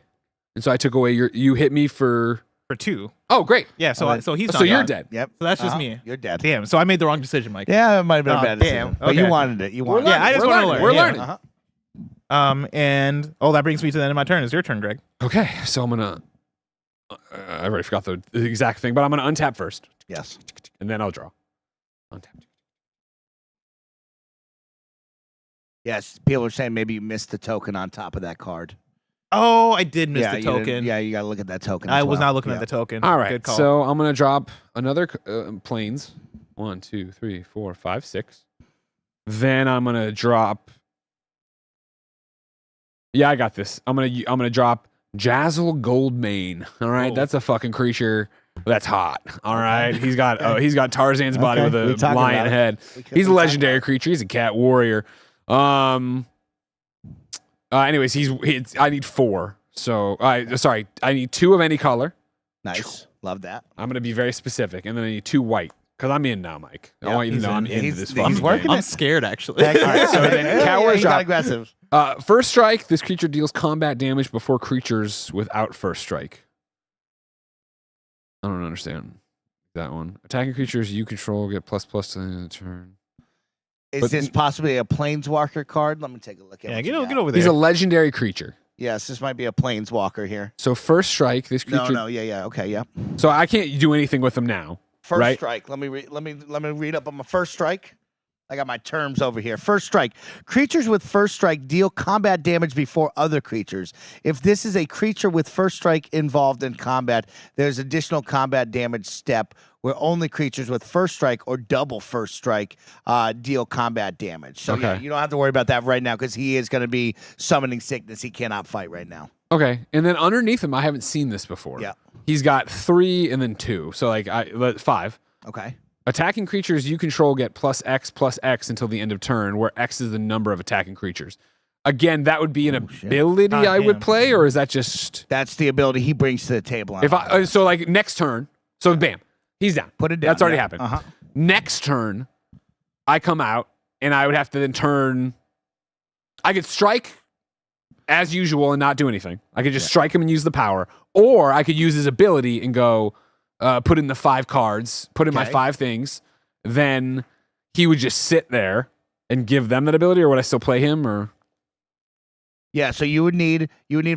And so I took away you hit me for. for 2. Oh, great. Yeah, so Alright. so he's So not you're gone. dead. Yep. So that's just me. You're dead. Damn. So I made the wrong decision, Mike. Yeah, it might have been Oh, a bad damn. decision. But Okay. you wanted it. You wanted Yeah, I it. just We're want to learning. learn. We're yeah. learning. Uh-huh. And that brings me to the end of my turn. It's your turn, Greg. Okay. So I'm gonna. I already forgot the exact thing, but I'm gonna untap first, Yes. and then I'll draw. Untap. Yes. People are saying maybe you missed the token on top of that card. Oh, I did miss the you didn't- token. Yeah, you got to look at that token. I as was well. not looking Yeah. at the token. All right. Good call. So I'm gonna drop another planes. 1, 2, 3, 4, 5, 6. Then I'm gonna drop. Yeah, I got this. I'm gonna drop Jazzle Goldmane. All right, Oh. that's a fucking creature that's hot. All right, he's got Tarzan's body Okay, with we a talking lion about it. head. He's a legendary creature. He's a cat warrior. Anyways, I need 4. So I need 2 of any color. Nice. Love that. I'm gonna be very specific, and then I need 2 white. Because I'm in now, Mike. I want you to know I'm into this fucking he's working game. I'm scared actually. All right, so then Cower he got Drop. aggressive. First strike, this creature deals combat damage before creatures without first strike. I don't understand that one. Attacking creatures you control get +++ to the turn. Is this possibly a planeswalker card? Let me take a look at it. Get over there. He's a legendary creature. Yes, this might be a planeswalker here. So first strike, this creature. Okay, yeah. So I can't do anything with him now. First right? strike. Let me read up on my first strike. I got my terms over here. First strike. Creatures with first strike deal combat damage before other creatures. If this is a creature with first strike involved in combat, there's additional combat damage step where only creatures with first strike or double first strike deal combat damage. So yeah, you don't have to worry about that right now because he is going to be summoning sickness. He cannot fight right now. Okay, and then underneath him, I haven't seen this before. Yeah. He's got 3 and then 2. So like 5. Okay. Attacking creatures you control get +X until the end of turn, where X is the number of attacking creatures. Again, that would be an ability I would play, or is that just... That's the ability he brings to the table. If I So like next turn, so bam, he's down. Put it down. That's already happened. Uh-huh. Next turn, I come out, and I would have to then turn... I could strike as usual and not do anything. I could just strike him and use the power, or I could use his ability and go... put in the 5 cards, put in my 5 things, then he would just sit there and give them that ability, or would I still play him? Or yeah, so you would need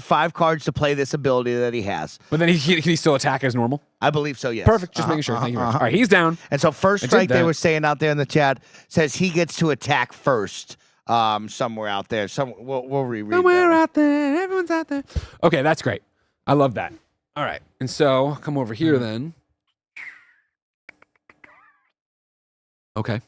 5 cards to play this ability that he has. but then can he still attack as normal? I believe so. Yes. Perfect. Just making sure. Thank you very much. All right, he's down. And so first I did strike they that. were saying out there in the chat says he gets to attack first. Somewhere out there. We'll reread. Somewhere that. out there, everyone's out there. Okay, that's great. I love that. All right, and so come over here then. Okay.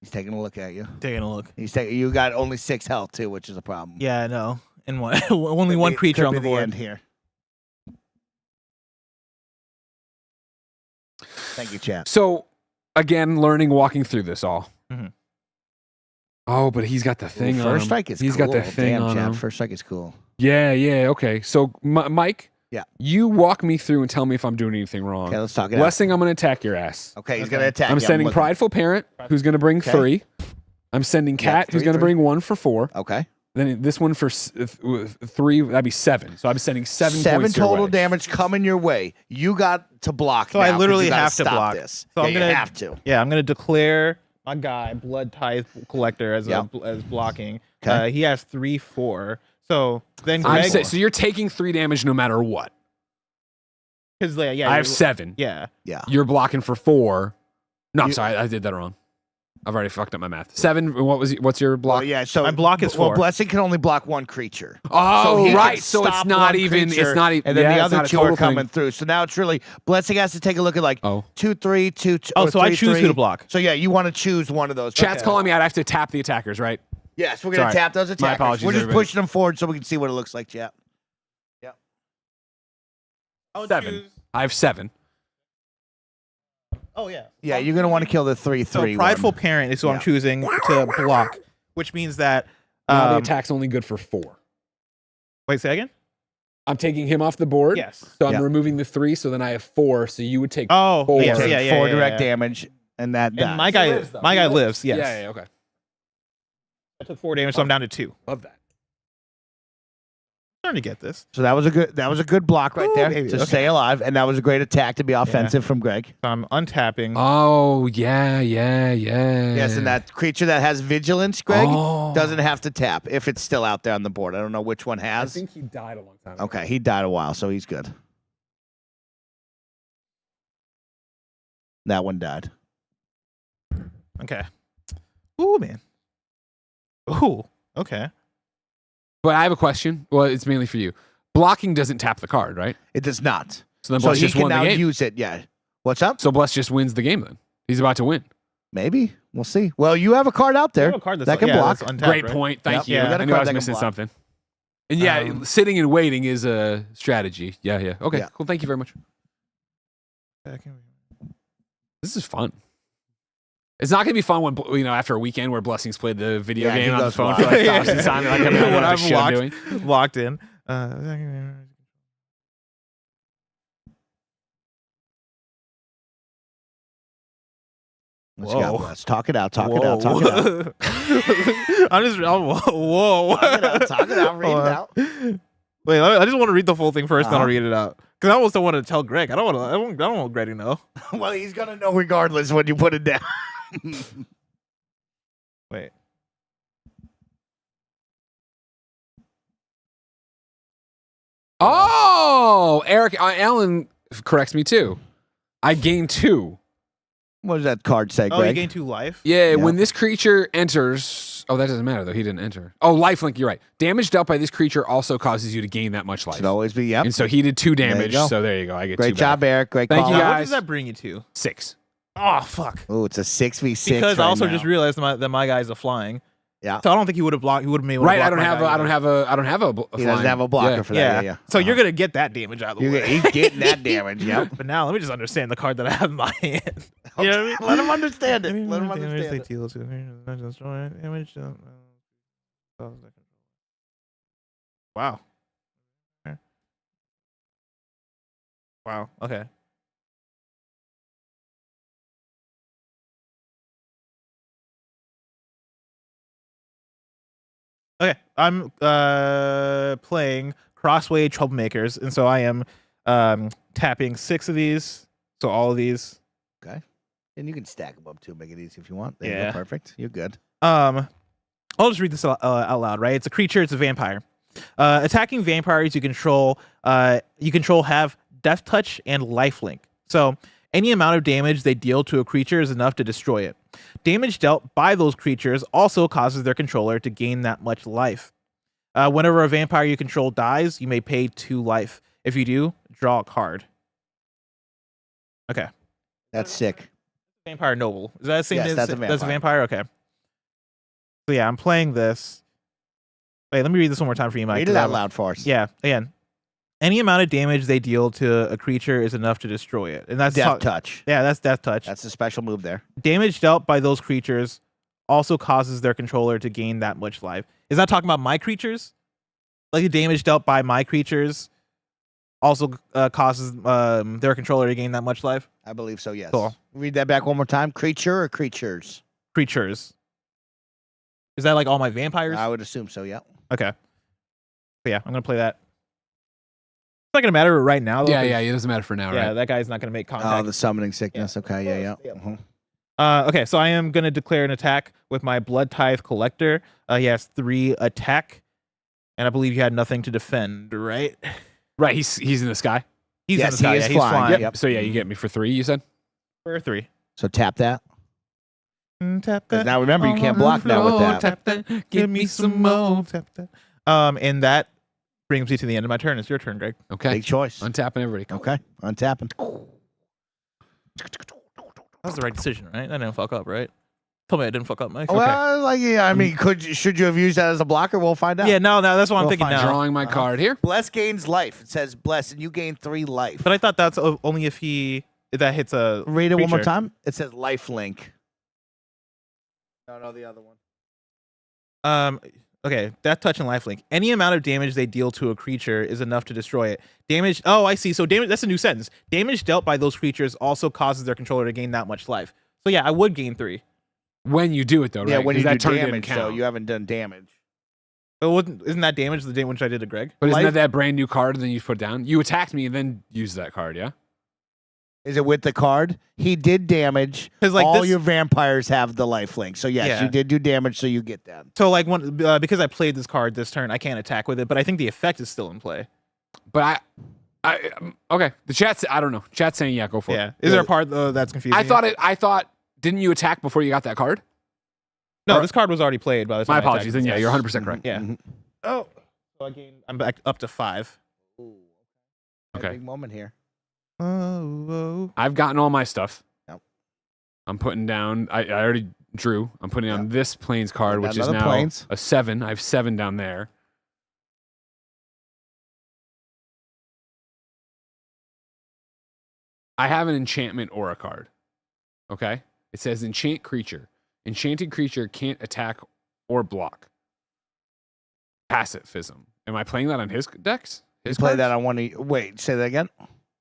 He's taking a look at you. Taking a look. You got only 6 health too, which is a problem. Yeah, I know. And what? Only one creature on the board end here. Thank you, chat. So again, walking through this all. Mhm. Oh, but he's got the thing on him. First strike is He's cool. got the thing Damn, on chat. him. First strike is cool. Yeah. Okay. So Mike. Yeah. You walk me through and tell me if I'm doing anything wrong. Okay, let's talk it out. Blessing, I'm going to attack your ass. Okay, he's gonna attack. I'm you. sending looking. Prideful Parent, who's going to bring 3. I'm sending Cat, who's 3, going to 3. bring 1 for 4. Okay. Then this one for 3, that'd be 7. So I'm sending 7 7 points your total way. damage coming your way. You got to block. So now, I 'cause literally you gotta have to stop block. this. So Yeah, I'm gonna you have to. Yeah, I'm gonna declare my guy Blood Tithe Collector as as blocking. Okay. He has 3/4. So then So you're taking 3 damage no matter what. because I have 7. Yeah. Yeah. You're blocking for 4. No, I'm sorry, I did that wrong. I've already fucked up my math. 7. What's your block? Well, yeah. So My block is 4. Well, Blessing can only block 1 creature. Oh, he can right. So it's stop not 1 even. creature, It's not even. And then the it's other not a 2 are total coming thing. through. So now it's really Blessing has to take a look at like Oh. 2, 3, 2, 2. Oh, or so I 3, choose 3. who to block. So yeah, you want to choose one of those. Chat's calling me. I'd have to tap the attackers, right? Yes, we're gonna Sorry. tap those My attackers. apologies, We're just everybody. pushing them forward so we can see what it looks like, chat. 7. I have 7. Oh yeah. Yeah, you're gonna want to kill the 3, So 3. Prideful one. Parent is who I'm Yeah. choosing to block, which means that Now the attack's only good for 4. wait, say again? I'm taking him off the board. Yes. So I'm Yeah. removing the 3. So then I have 4. So you would take. Oh, 4. yes, Take yeah, 4 yeah, direct yeah. damage, and that And dies. my guy, lives, though. my He guy lives. lives. Yes. Yeah. Okay. I took 4 damage, so I'm down to 2. Love that. I'm starting to get this. So that was a good block right Ooh, there baby, to okay. stay alive, and that was a great attack to be offensive from Greg. So I'm untapping. Oh yeah. Yes, and that creature that has vigilance, Greg, Oh. doesn't have to tap if it's still out there on the board. I don't know which one I has. think he died a long time ago. Okay, he died a while, so he's good. That one died. Okay. Ooh, man. Ooh. Okay. But I have a question. Well, it's mainly for you. Blocking doesn't tap the card, right? It does not. So then So Bless he just can won the now game. use it. Yeah. What's up? So Bless just wins the game then. He's about to win. Maybe. We'll see. Well, you have a card out there I have a card that can block. that's untapped, Great right? point. Thank Yep. you. Yeah. We got a I knew I card was that can missing block. something. And yeah, sitting and waiting is a strategy. Yeah. Okay, Yeah. cool. Thank you very much. This is fun. It's not going to be fun when, after a weekend where Blessings played the video Yeah, he game on the goes phone wild. for like 1,000 times. Like, I mean, I don't know When what I'm the shit I'm doing. locked in. What you got, Whoa. Bless? Talk it out. Talk it out. Talk it out. Whoa. Talk it out. Talk it out. Read it out. Wait, I just want to read the full thing first, then I'll Uh-huh. read it out. Because I almost don't want to tell Greg. I don't want Greg to know. Well, he's gonna know regardless when you put it down. Wait. Oh, Eric, Alan corrects me too. I gain 2. What does that card say, Oh, you Greg? gain 2 life? Yeah, Yeah. when this creature enters. Oh, that doesn't matter though. He didn't enter. Oh, lifelink. You're right. Damage dealt by this creature also causes you to gain that much life. Should always be. Yep. And so he did 2 There you damage. go. So there you go. I get 2 Great job, back. Eric. Great Thank call. you, What guys. does that bring you to? 6. Oh, fuck. Oh, it's a 6v6. Because I right also now. just realized that my guys are flying. Yeah. So I don't think he would have blocked. He would have been able to Right. block I don't my have. guy I don't either. have a. He doesn't have a blocker for that. Yeah. Yeah. So you're gonna get that damage out of the way. He's getting that damage. Yep. But now let me just understand the card that I have in my hand. You know what I mean? Let him understand it. Let him understand it. Wow. Wow. Okay. Okay. I'm playing Crossway Troublemakers, and so I am tapping 6 of these. So all of these. Okay. And you can stack them up too, make it easy if you want. There you Yeah. go. Perfect. You're good. I'll just read this out loud, right? It's a creature, it's a vampire. Attacking vampires you control have death touch and lifelink. So any amount of damage they deal to a creature is enough to destroy it. Damage dealt by those creatures also causes their controller to gain that much life. Whenever a vampire you control dies, you may pay 2 life. If you do, draw a card. Okay. That's sick. Vampire Noble. Is that the same Yes, as that's a that's a vampire. vampire? Okay. So yeah, I'm playing this. Wait, let me read this one more time for you, Mike. Read it out loud for us. Yeah, again. Any amount of damage they deal to a creature is enough to destroy it. And that's Death touch. Yeah, that's death touch. That's a special move there. Damage dealt by those creatures also causes their controller to gain that much life. Is that talking about my creatures? Like the damage dealt by my creatures also causes their controller to gain that much life? I believe so, yes. Cool. Read that back one more time. Creature or creatures? Creatures. Is that like all my vampires? I would assume so, yeah. Okay. So yeah, I'm gonna play that. It's not gonna matter right now, though. Yeah. 'cause- Yeah. It doesn't matter for now, Yeah, right? that guy's not gonna make Oh, contact. the summoning sickness. Okay, yeah. Yeah. Mhm. Okay, so I am gonna declare an attack with my Blood Tithe Collector. He has 3 attack, and I believe you had nothing to defend, right? Right. He's in the sky. He's Yes, in the sky. he is Yeah, he's flying. flying. Yep. So yeah, you get me for 3. You said. For 3. So tap that. Tap 'Cause that. now remember, you can't block that with that. Tap that. Give me some more. Tap that. And that brings me to the end of my turn. It's your turn, Greg. Okay. Big choice. Untapping everybody. Okay, untapping. That was the right decision, right? I didn't fuck up, right? Tell me I didn't fuck up, Mike. Well, like, yeah, I mean, should you have used that as a blocker? We'll find out. Yeah, no, that's what I'm We'll thinking find now. Drawing my card here. Bless gains life. It says bless, and you gain 3 life. But I thought that's only if that hits a Read it one more creature. time. It says life link. No, the other one. Okay, death touch and lifelink. Any amount of damage they deal to a creature is enough to destroy it. Damage. Oh, I see. So damage. That's a new sentence. Damage dealt by those creatures also causes their controller to gain that much life. So yeah, I would gain 3. When you do it though, right? Yeah, when 'Cause you that do turn didn't damage, so count. you haven't done damage. But isn't that damage the damage I did to Greg? But isn't life- that brand new card? And then you put it down. You attacked me and then used that card. Yeah. Is it with the card? He did damage. 'Cause, like, all this- your vampires have the life link. So yes, Yeah. you did do damage, so you get that. So like because I played this card this turn, I can't attack with it. But I think the effect is still in play. But okay. The chat's. I don't know. Chat's saying yeah. Go for Yeah. it. Is there a part that's confusing? I thought. Didn't you attack before you got that card? No, this card was already played by the time My I attacked apologies. it. Then yeah, you're 100% correct. Yeah. Mhm. Oh. So I'm back up to 5. Okay. Big moment here. Oh. I've gotten all my stuff. Yep. I'm putting down. I already drew. I'm putting down this plains card, Put which down is another now plains. a 7. I have 7 down there. I have an enchantment aura card. Okay. It says enchant creature. Enchanted creature can't attack or block. Pacifism. Am I playing that on his decks? You His play cards? that on one of you. Wait, say that again.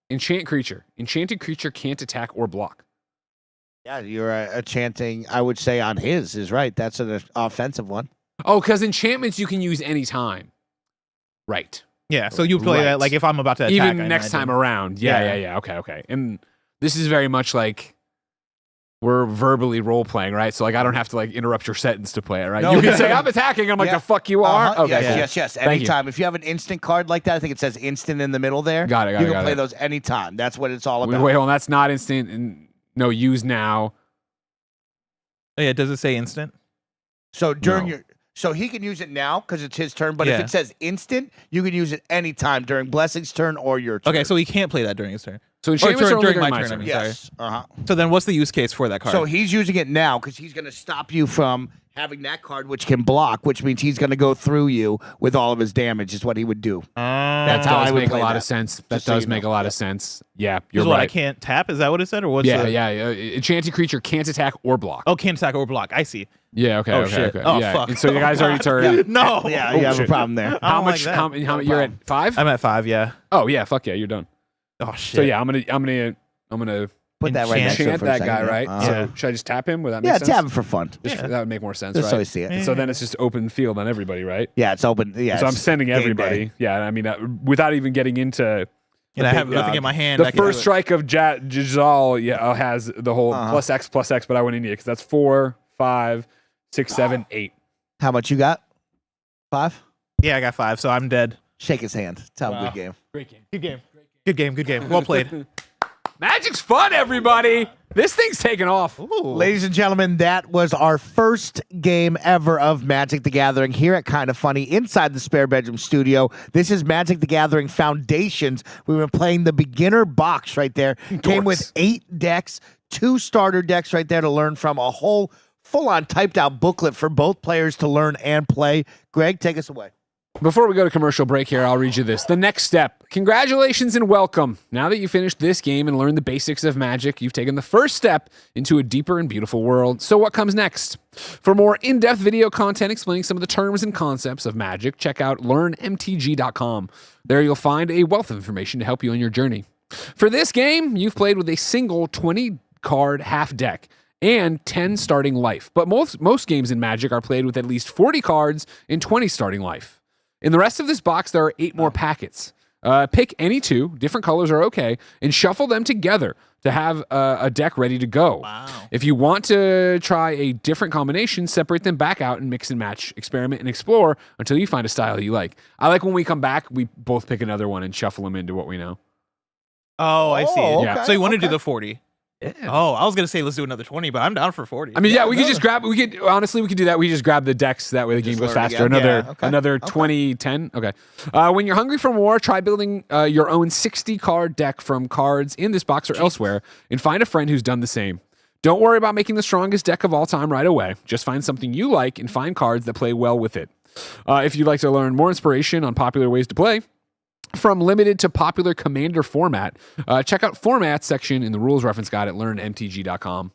Enchant creature. Enchanted creature can't attack or block. Yeah, you're chanting, I would say, on his is right. That's an offensive one. Oh, because enchantments you can use anytime. Right. Yeah, so you play that like if I'm about to attack. Even next time around. Yeah. Okay. And this is very much like we're verbally role playing, right? So like I don't have to like interrupt your sentence to play it, right? No, you can say I'm attacking. I'm like the fuck you are. Uh-huh. Okay. Yes. Anytime. If you have an instant card like that, I think it says instant in the middle there. Got it. You can play those anytime. That's what it's all about. Wait, hold on. That's not instant. And no, use now. Oh, yeah, does it say instant? So so he can use it now because it's his turn. But if it says instant, you can use it anytime during Blessing's turn or your turn. Okay, so he can't play that during his turn. So enchantments are only during my turn. turn. I mean, Yes. sorry. So then what's the use case for that card? So he's using it now because he's going to stop you from having that card, which can block, which means he's going to go through you with all of his damage, is what he would do. That's how I would make a lot of sense. That does make a lot of sense. Yeah, you're right. What, I can't tap? Is that what it said? Or what's Enchanted creature can't attack or block. Oh, can't attack or block. I see. Yeah, okay. Oh, yeah. fuck. And so you guys already turned. No. Yeah, you have a problem there. How much? How you're at 5? I'm at 5, yeah. Oh, yeah, fuck yeah, you're done. Oh, shit. So yeah, I'm gonna Put that right next to him enchant for a that second, guy, yeah. right? Uh-huh. So should I just tap him? Would that make Yeah, sense? tap him for fun. That would make more sense, Just right? so you see it. So then it's just open field on everybody, right? Yeah, it's open. Yeah, So I'm it's sending game everybody. day. Yeah, I mean, without even getting into. And I have nothing in my hand. The first strike of Jazal has the whole plus X, but I went India because that's 4, 5, 6, 7, 8. How much you got? 5? Yeah, I got 5, so I'm dead. Shake his hand. Tell him good game. Great game. Good game. Well played. Magic's fun, everybody. This thing's taking off. Ladies and gentlemen, that was our first game ever of Magic the Gathering here at Kinda Funny inside the Spare Bedroom studio. This is Magic the Gathering Foundations. We've been playing the beginner box right there. Came with 8 decks, 2 starter decks right there to learn from, a whole full-on typed out booklet for both players to learn and play. Greg, take us away. Before we go to commercial break here, I'll read you this. The next step. Congratulations and welcome. Now that you finished this game and learned the basics of Magic, you've taken the first step into a deeper and beautiful world. So what comes next? For more in-depth video content explaining some of the terms and concepts of Magic, check out learnmtg.com. There you'll find a wealth of information to help you on your journey. For this game, you've played with a single 20-card half deck and 10 starting life. But most games in Magic are played with at least 40 cards and 20 starting life. In the rest of this box, there are 8 more packets. Pick any 2, different colors are okay, and shuffle them together to have a deck ready to go. Wow. If you want to try a different combination, separate them back out and mix and match, experiment and explore until you find a style you like. I like when we come back, we both pick another one and shuffle them into what we know. Oh, I see. Oh, okay, So you want to do the 40? Yeah. Oh, I was going to say let's do another 20, but I'm down for 40. I mean, we could just grab. We could do that. We just grab the decks. That way the game goes faster. again. Another 20, 10. Okay. When you're hungry for more, try building your own 60-card deck from cards in this box or elsewhere, and find a friend who's done the same. Don't worry about making the strongest deck of all time right away. Just find something you like and find cards that play well with it. If you'd like to learn more inspiration on popular ways to play, from limited to popular Commander format, check out Formats section in the rules reference guide at learnmtg.com.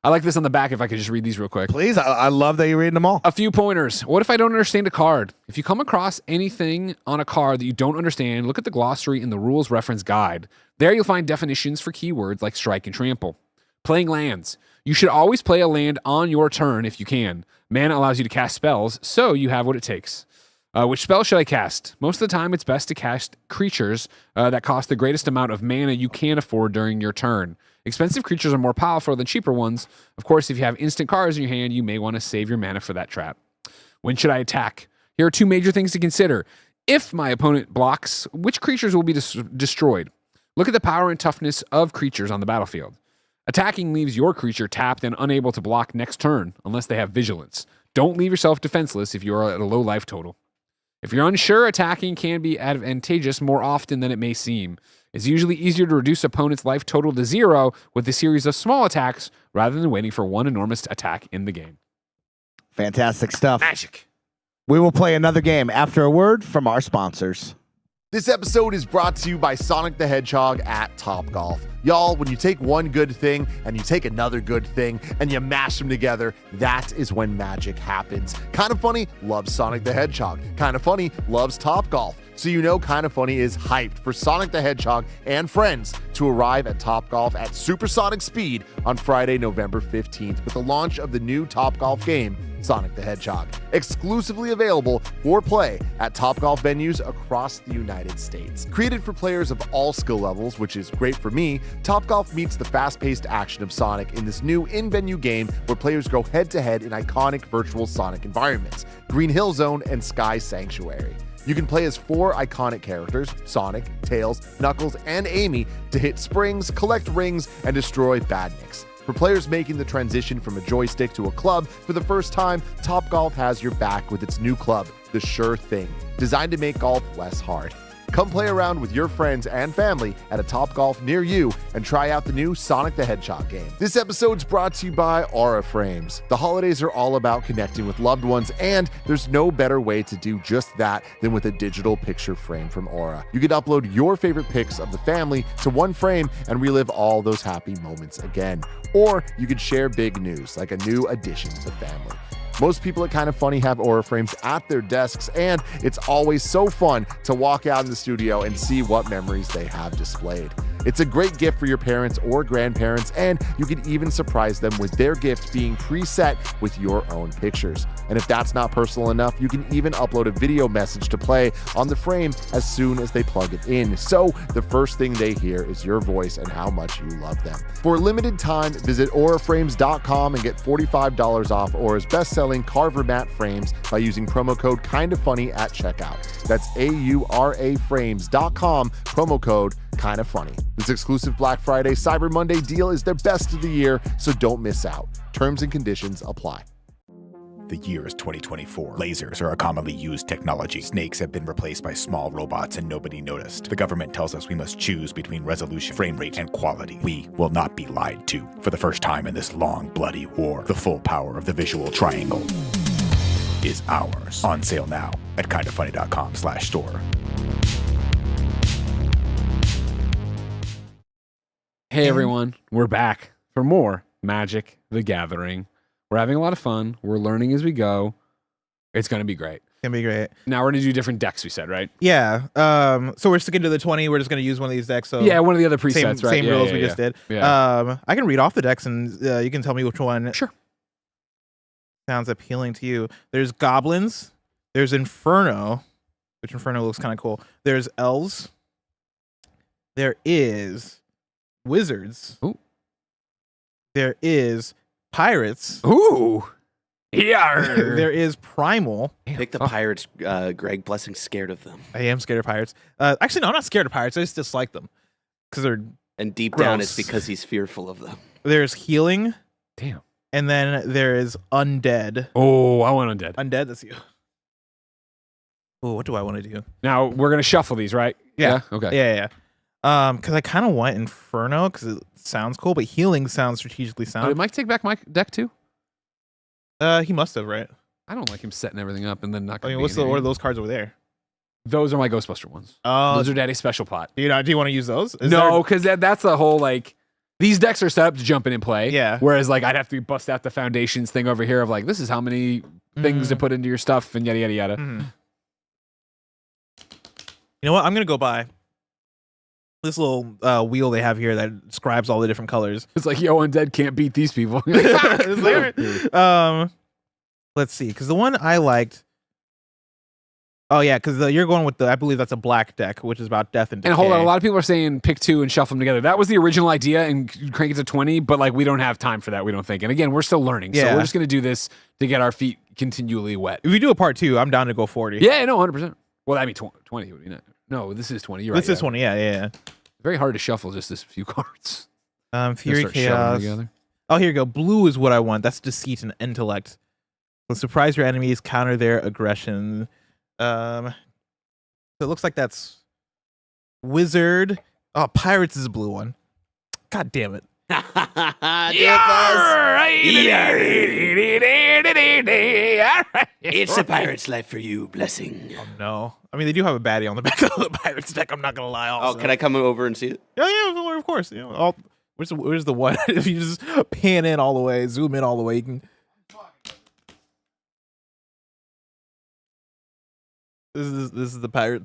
I like this on the back if I could just read these real quick. Please, I love that you're reading them all. A few pointers. What if I don't understand a card? If you come across anything on a card that you don't understand, look at the glossary in the rules reference guide. There you'll find definitions for keywords like strike and trample. Playing lands. You should always play a land on your turn if you can. Mana allows you to cast spells, so you have what it takes. Which spell should I cast? Most of the time, it's best to cast creatures that cost the greatest amount of mana you can afford during your turn. Expensive creatures are more powerful than cheaper ones. Of course, if you have instant cards in your hand, you may want to save your mana for that trap. When should I attack? Here are 2 major things to consider. If my opponent blocks, which creatures will be destroyed? Look at the power and toughness of creatures on the battlefield. Attacking leaves your creature tapped and unable to block next turn, unless they have vigilance. Don't leave yourself defenseless if you are at a low life total. If you're unsure, attacking can be advantageous more often than it may seem. It's usually easier to reduce opponent's life total to 0 with a series of small attacks rather than waiting for one enormous attack in the game. Fantastic stuff. Magic. We will play another game after a word from our sponsors. This episode is brought to you by Sonic the Hedgehog at Topgolf. Y'all, when you take one good thing and you take another good thing and you mash them together, that is when magic happens. Kinda Funny loves Sonic the Hedgehog. Kinda Funny loves Topgolf. So you know Kinda Funny is hyped for Sonic the Hedgehog and friends to arrive at Topgolf at supersonic speed on Friday, November 15th with the launch of the new Topgolf game, Sonic the Hedgehog, exclusively available for play at Topgolf venues across the United States. Created for players of all skill levels, which is great for me, Topgolf meets the fast-paced action of Sonic in this new in-venue game where players go head-to-head in iconic virtual Sonic environments, Green Hill Zone and Sky Sanctuary. You can play as 4 iconic characters, Sonic, Tails, Knuckles, and Amy, to hit springs, collect rings, and destroy badniks. For players making the transition from a joystick to a club for the first time, Topgolf has your back with its new club, the Sure Thing, designed to make golf less hard. Come play around with your friends and family at a Topgolf near you and try out the new Sonic the Hedgehog game. This episode's brought to you by Aura Frames. The holidays are all about connecting with loved ones, and there's no better way to do just that than with a digital picture frame from Aura. You can upload your favorite pics of the family to one frame and relive all those happy moments again. Or you could share big news, like a new addition to the family. Most people at Kinda Funny have Aura frames at their desks, and it's always so fun to walk out in the studio and see what memories they have displayed. It's a great gift for your parents or grandparents, and you can even surprise them with their gift being preset with your own pictures. And if that's not personal enough, you can even upload a video message to play on the frame as soon as they plug it in. So the first thing they hear is your voice and how much you love them. For a limited time, visit auraframes.com and get $45 off Aura's best-selling Carver Matte frames by using promo code KINDAFUNNY at checkout. That's auraframes.com, promo code Kinda Funny. This exclusive Black Friday Cyber Monday deal is their best of the year, so don't miss out. Terms and conditions apply. The year is 2024. Lasers are a commonly used technology. Snakes have been replaced by small robots and nobody noticed. The government tells us we must choose between resolution, frame rate, and quality. We will not be lied to. For the first time in this long, bloody war, the full power of the visual triangle is ours. On sale now at kindafunny.com/store. Hey everyone, we're back for more Magic the Gathering. We're having a lot of fun. We're learning as we go. It's going to be great. Can be great. Now we're going to do different decks, we said, right? Yeah. So we're sticking to the 20. We're just going to use one of these decks. So yeah, one of the other presets, right? Same rules we just did. Yeah. I can read off the decks and you can tell me which one sounds appealing to you. There's Goblins. There's Inferno, which Inferno looks kind of cool. There's Elves. There is Wizards. Ooh. There is Pirates. Ooh. Yeah. There is Primal. Pick the Pirates, Greg. Blessing's scared of them. I am scared of Pirates. Actually, no, I'm not scared of Pirates. I just dislike them because they're And deep gross. down, it's because he's fearful of them. There's Healing. Damn. And then there is Undead. Oh, I want Undead. Undead, that's you. Oh, what do I want to do? Now we're going to shuffle these, right? Yeah. Okay. Yeah. Because I kind of want Inferno because it sounds cool, but Healing sounds strategically Oh, sound. did Mike take back my deck too? He must have, right? I don't like him setting everything up and then not. I mean, what are those cards over there? Those are my Ghostbuster ones. Oh, Those are Daddy's special pot. do you want to use those? No, because that's the whole like. These decks are set up to jump in and play. Yeah. Whereas like I'd have to bust out the foundations thing over here of like this is how many things to put into your stuff and yada yada yada. You know what? I'm gonna go buy this little wheel they have here that describes all the different colors. It's like yo, Undead can't beat these people. It's like, let's see, because the one I liked. Oh yeah, because you're going with I believe that's a black deck, which is about death and decay. And hold on, a lot of people are saying pick 2 and shuffle them together. That was the original idea and crank it to 20, but like we don't have time for that, we don't think. And again, we're still learning. So Yeah. we're just gonna do this to get our feet continually wet. If we do a part 2, I'm down to go 40. Yeah, no, 100%. Well, that'd be 20 would be not. No, this is 20. You're right. This is 20. Yeah. Very hard to shuffle just this few cards. Fury Start shoving them Chaos. together. Oh, here you go. Blue is what I want. That's Deceit and Intellect. So surprise your enemies, counter their aggression. So it looks like that's Wizard. Oh, Pirates is a blue one. God damn it. It's a pirate's life for you, Blessing. Oh, no. I mean, they do have a baddie on the back of the Pirates deck. I'm not going to lie. Also. Oh, can I come over and see it? Yeah, of course. You know, where's the one? If you just pan in all the way, zoom in all the way, you can. This is the pirate.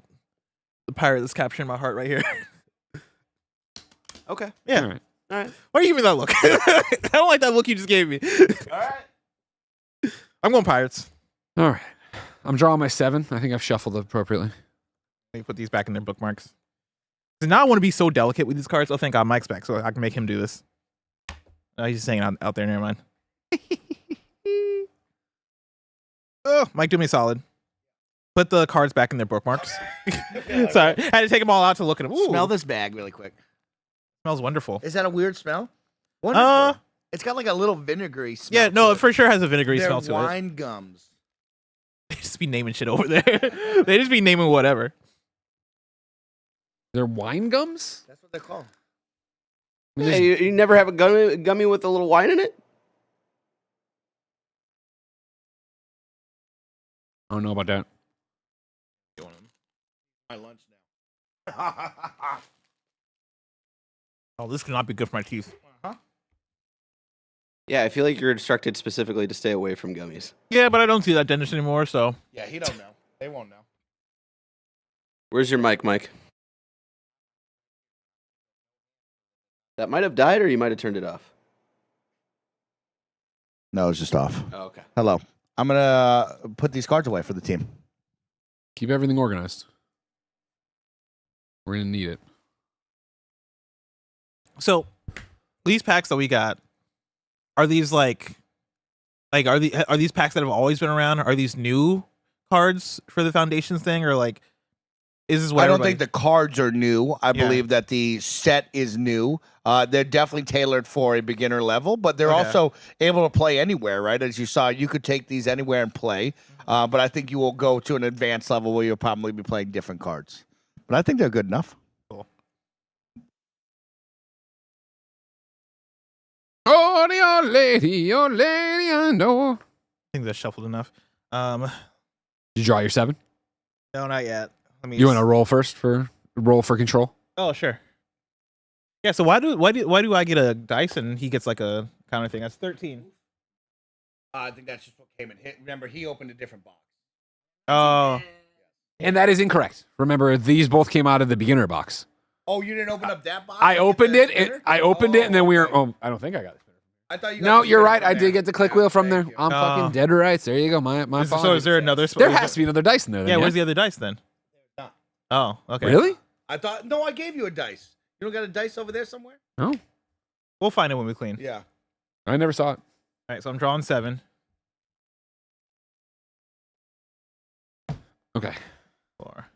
the pirate that's capturing my heart right here. Okay. Yeah. All right. All right. Why are you giving me that look? I don't like that look you just gave me. All right. I'm going pirates. All right. I'm drawing my 7. I think I've shuffled it appropriately. Let me put these back in their bookmarks. So now I want to be so delicate with these cards. Oh, thank God Mike's back, so I can make him do this. Oh, he's just hanging out there. Never mind. Oh, Mike, do me a solid. Put the cards back in their bookmarks. Sorry, I had to take them all out to look at them. Ooh, Smell this bag really quick. smells wonderful. Is that a weird smell? Wonderful. It's got like a little vinegary smell. Yeah, no, to it for sure has a vinegary They're smell to it. wine gums. They just be naming shit over there. They just be naming whatever. They're wine gums? That's what they're called. Hey, you never have a gummy with a little wine in it? I don't know about that. My lunch now. Oh, this cannot be good for my teeth. Yeah, I feel like you're instructed specifically to stay away from gummies. Yeah, but I don't see that dentist anymore, so. Yeah, he don't know. They won't know. Where's your mic, Mike? That might have died, or you might have turned it off. No, it's just off. Oh, okay. Hello. I'm gonna put these cards away for the team. Keep everything organized. We're going to need it. So, these packs that we got, are these are these packs that have always been around? Are these new cards for the Foundations thing, or like is this what I don't everybody- think the cards are new. I Yeah. believe that the set is new. They're definitely tailored for a beginner level, but they're Okay. also able to play anywhere, right? As you saw, you could take these anywhere and play. But I think you will go to an advanced level where you'll probably be playing different cards. But I think they're good enough. Oh, the old lady, I know. I think that's shuffled enough. Did you draw your 7? No, not yet. Let me. You want to roll first for control? Oh, sure. Yeah. So why do I get a dice and he gets like a counter thing? That's 13. I think that's just what came in. Remember, he opened a different box. Oh, And that is incorrect. Remember, these both came out of the beginner box. Oh, you didn't open up that box? I to get opened the it. spinner? I opened it, and then we were. okay. Oh, I don't think I got it. I thought you got No, the you're spinner right. from I there. did get the click Yeah, wheel from there. thank you. I'm fucking dead right. There you go. My so is apologies. there another? There has to be another dice in there. Then, Yeah. Where's the other dice then? not. Oh, okay. Really? I thought, no, I gave you a dice. You don't got a dice over there somewhere? Oh, We'll find it when we clean. Yeah. I never saw it. All right. So I'm drawing 7. Okay. 4.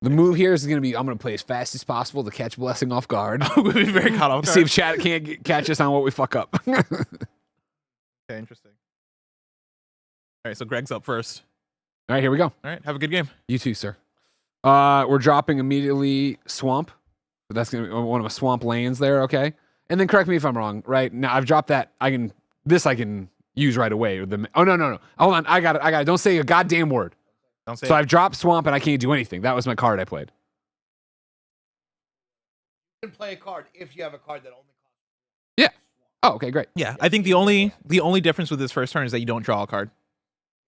The move here is going to be I'm going to play as fast as possible to catch Blessing off guard. We'll be very caught off guard. See if chat can't catch us on what we fuck up. Okay, interesting. All right, so Greg's up first. All right, here we go. All right, have a good game. You too, sir. We're dropping immediately Swamp. So that's going to be one of my Swamp lands there, okay? And then correct me if I'm wrong, right? Now I've dropped that. I can use right away. Oh, no. Hold on. I got it. Don't say a goddamn word. Don't say So it. I've dropped Swamp and I can't do anything. That was my card I played. You can play a card if you have a card that only costs. Yeah. Oh, okay, great. Yeah, I think the only difference with this first turn is that you don't draw a card.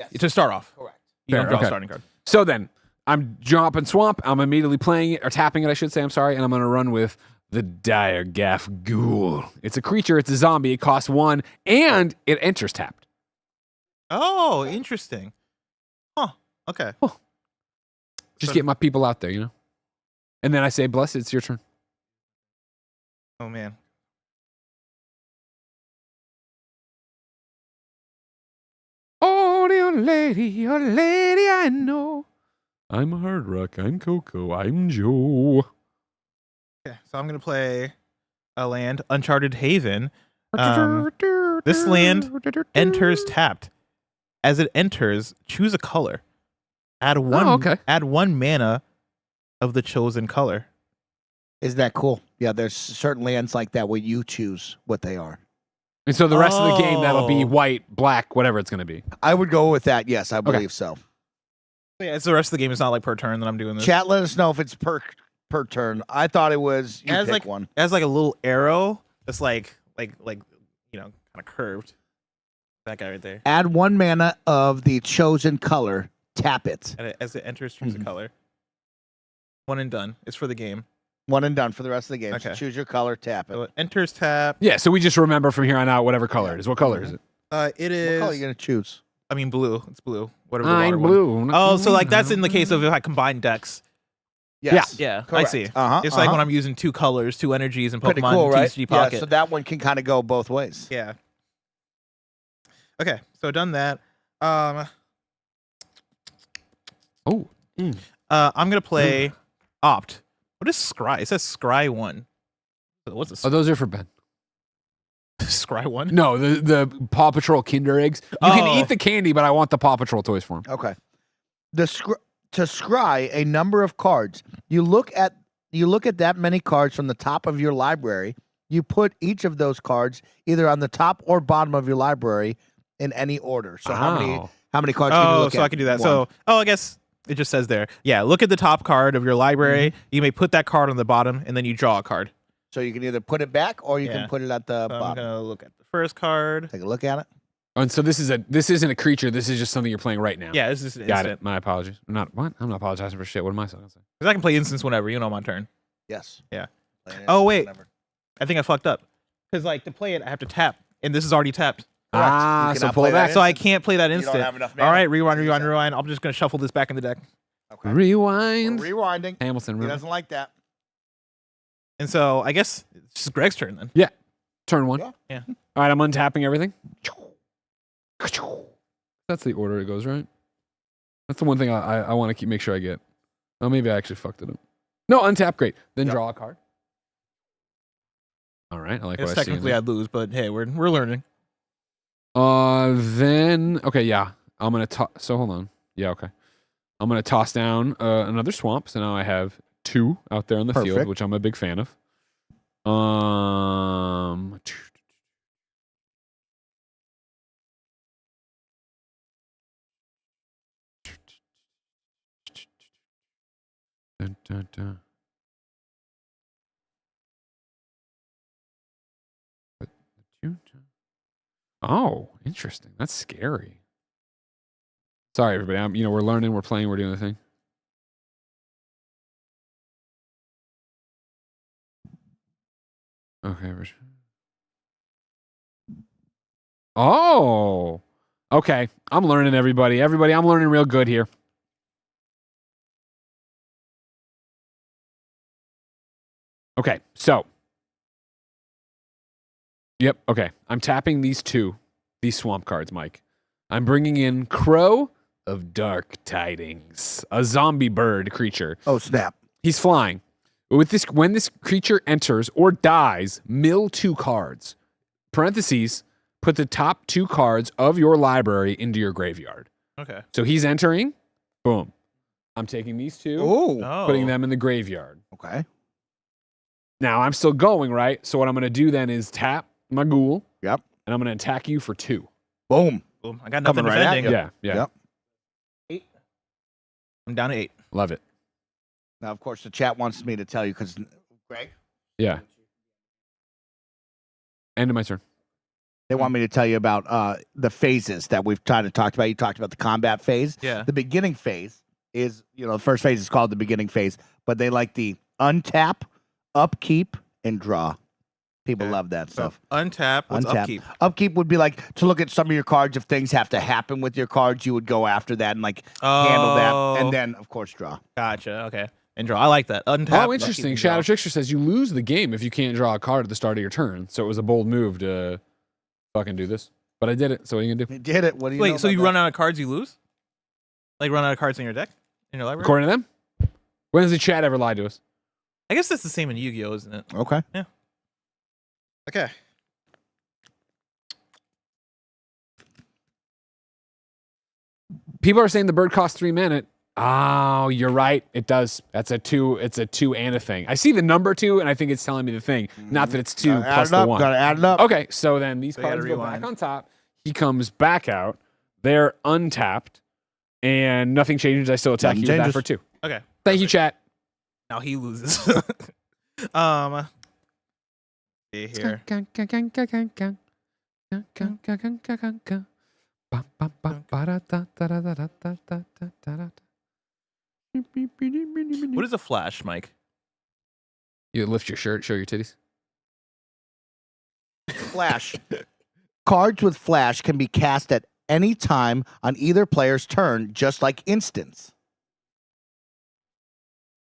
Yes. To start off. Correct. You don't Fair, draw okay. a starting card. So then I'm dropping Swamp. I'm immediately playing it, or tapping it, I should say. I'm sorry. And I'm going to run with the Dire Gaff Ghoul. It's a creature. It's a zombie. It costs 1, and it enters tapped. Oh, interesting. Huh. Okay. Just So- get my people out there, you know? And then I say, Bless, it's your turn. Oh man. Oh, the lady I know. I'm Hard Rock. I'm Coco. I'm Joe. Okay, so I'm gonna play a land, Uncharted Haven. This land enters tapped. As it enters, choose a color. Add one. okay. Add 1 mana of the chosen color. Isn't that cool? Yeah, there's certain lands like that where you choose what they are. And so the rest of the game, that'll be Oh. white, black, whatever it's going to be. I would go with that. Yes, I believe so. Yeah, it's the rest of the game. It's not like per turn that I'm doing this. Chat, let us know if it's per turn. I thought it was you As pick like one. It has like a little arrow that's like kind of curved. That guy right there. Add 1 mana of the chosen color tap it. As it enters, choose a color. One and done. It's for the game. One and done for the rest of the game. So Okay. choose your color, tap it. So it enters, tap. Yeah, so we just remember from here on out whatever color it is. What color is it? It What is. color are you gonna choose? I mean, blue. It's blue. Whatever. The water I'm one. blue. Oh, so like that's in the case of if I combine decks. Yes. Yeah, I Correct. see. Uh-huh, It's like when I'm using 2 colors, 2 energies, and pretty Pokemon cool, right? TCG Pocket. Yeah, so that one can kind of go both ways. Yeah. Okay, so done that. Oh. I'm gonna play Opt. What is Scry? It says Scry 1. So what's a Oh, those are for Ben. Scry 1? No, the Paw Patrol Kinder eggs. You can Oh. eat the candy, but I want the Paw Patrol toys for him. Okay. To scry a number of cards, you look at that many cards from the top of your library. You put each of those cards either on the top or bottom of your library in any order. So how many cards can you Oh, look at? so I can do that. One. So, I guess it just says there. Yeah, look at the top card of your library. You may put that card on the bottom, and then you draw a card. So you can either put it back or you Yeah. can put it at the So I'm bottom. gonna look at the first card. Take a look at it. And so this isn't a creature. This is just something you're playing right now. Yeah, this is an Got instant. it. My apologies. I'm not apologizing for shit. What am I saying? Because I can play instants whenever. You know, my turn. Yes. Yeah. Play it Oh, wait. whenever. I think I fucked up. Because like to play it, I have to tap, and this is already tapped. Ah, You so cannot pull play it that back. So I can't play that You instant. don't have enough All mana. right, rewind. I'm just gonna shuffle this back in the deck. Okay. Rewind. We're rewinding. Hamilton. He Remember? doesn't like that. And so I guess it's just Greg's turn then. Turn 1. Yeah. All right, I'm untapping everything. That's the order it goes, right? That's the one thing I want to make sure I get. Oh, maybe I actually fucked it up. No, untap, great. Then draw a card. All right, I like It's what I see. technically I'd lose, but hey, we're learning. Then okay, yeah. I'm gonna so hold on. Yeah, okay. I'm gonna toss down another swamp. So now I have 2 out there on the field, Perfect. which I'm a big fan of. Dun, dun, dun. Oh, interesting. That's scary. Sorry, everybody. We're learning, we're playing, we're doing the thing. Okay. Oh, okay. I'm learning, everybody. Everybody, I'm learning real good here. Okay, so. Yep, okay. I'm tapping these swamp cards, Mike. I'm bringing in Crow of Dark Tidings, a zombie bird creature. Oh, snap. He's flying. When this creature enters or dies, mill 2 cards. Parentheses, put the top 2 cards of your library into your graveyard. Okay. So he's entering. Boom. I'm taking these 2, Oh. putting them in the graveyard. Okay. Now I'm still going, right? So what I'm going to do then is tap my ghoul. Yep. And I'm going to attack you for 2. Boom. Boom. I got nothing Coming right at defending. you. Yeah. Yep. 8. I'm down to 8. Love it. Now, of course, the chat wants me to tell you because Greg, Yeah. End of my turn. they want me to tell you about the phases that we've kind of talked about. You talked about the combat phase. Yeah. The beginning phase is, the first phase is called the beginning phase, but they like the untap, upkeep, and draw. People love that So stuff. untap. What's Untap. upkeep? Upkeep would be like to look at some of your cards. If things have to happen with your cards, you would go after that and handle that. And then, of course, draw. Gotcha. Okay. And draw. I like that. Untap. Oh, interesting. Shadow Trickster says you lose the game if you can't draw a card at the start of your turn. So it was a bold move to fucking do this. But I did it. So what are you going to do? You did it. What do you know Wait, so about you that? run out of cards, you lose? Like run out of cards in your deck? In your library? According to them? When has the chat ever lied to us? I guess that's the same in Yu-Gi-Oh, isn't it? Okay. Okay. People are saying the bird costs 3 mana. Oh, you're right. It does. That's a 2. It's a 2 and a thing. I see the number 2, and I think it's telling me the thing. Not that it's 2 Gotta add plus it the up. 1. Gotta add it up. Okay, so then these So you gotta cards go back rewind. on top. He comes back out. They're untapped, and nothing changes. I still attack Nothing you with that changes. for 2. Okay. Thank you, chat. Now he loses. See here. What is a flash, Mike? You lift your shirt, show your titties. Flash. Cards with flash can be cast at any time on either player's turn, just like instants.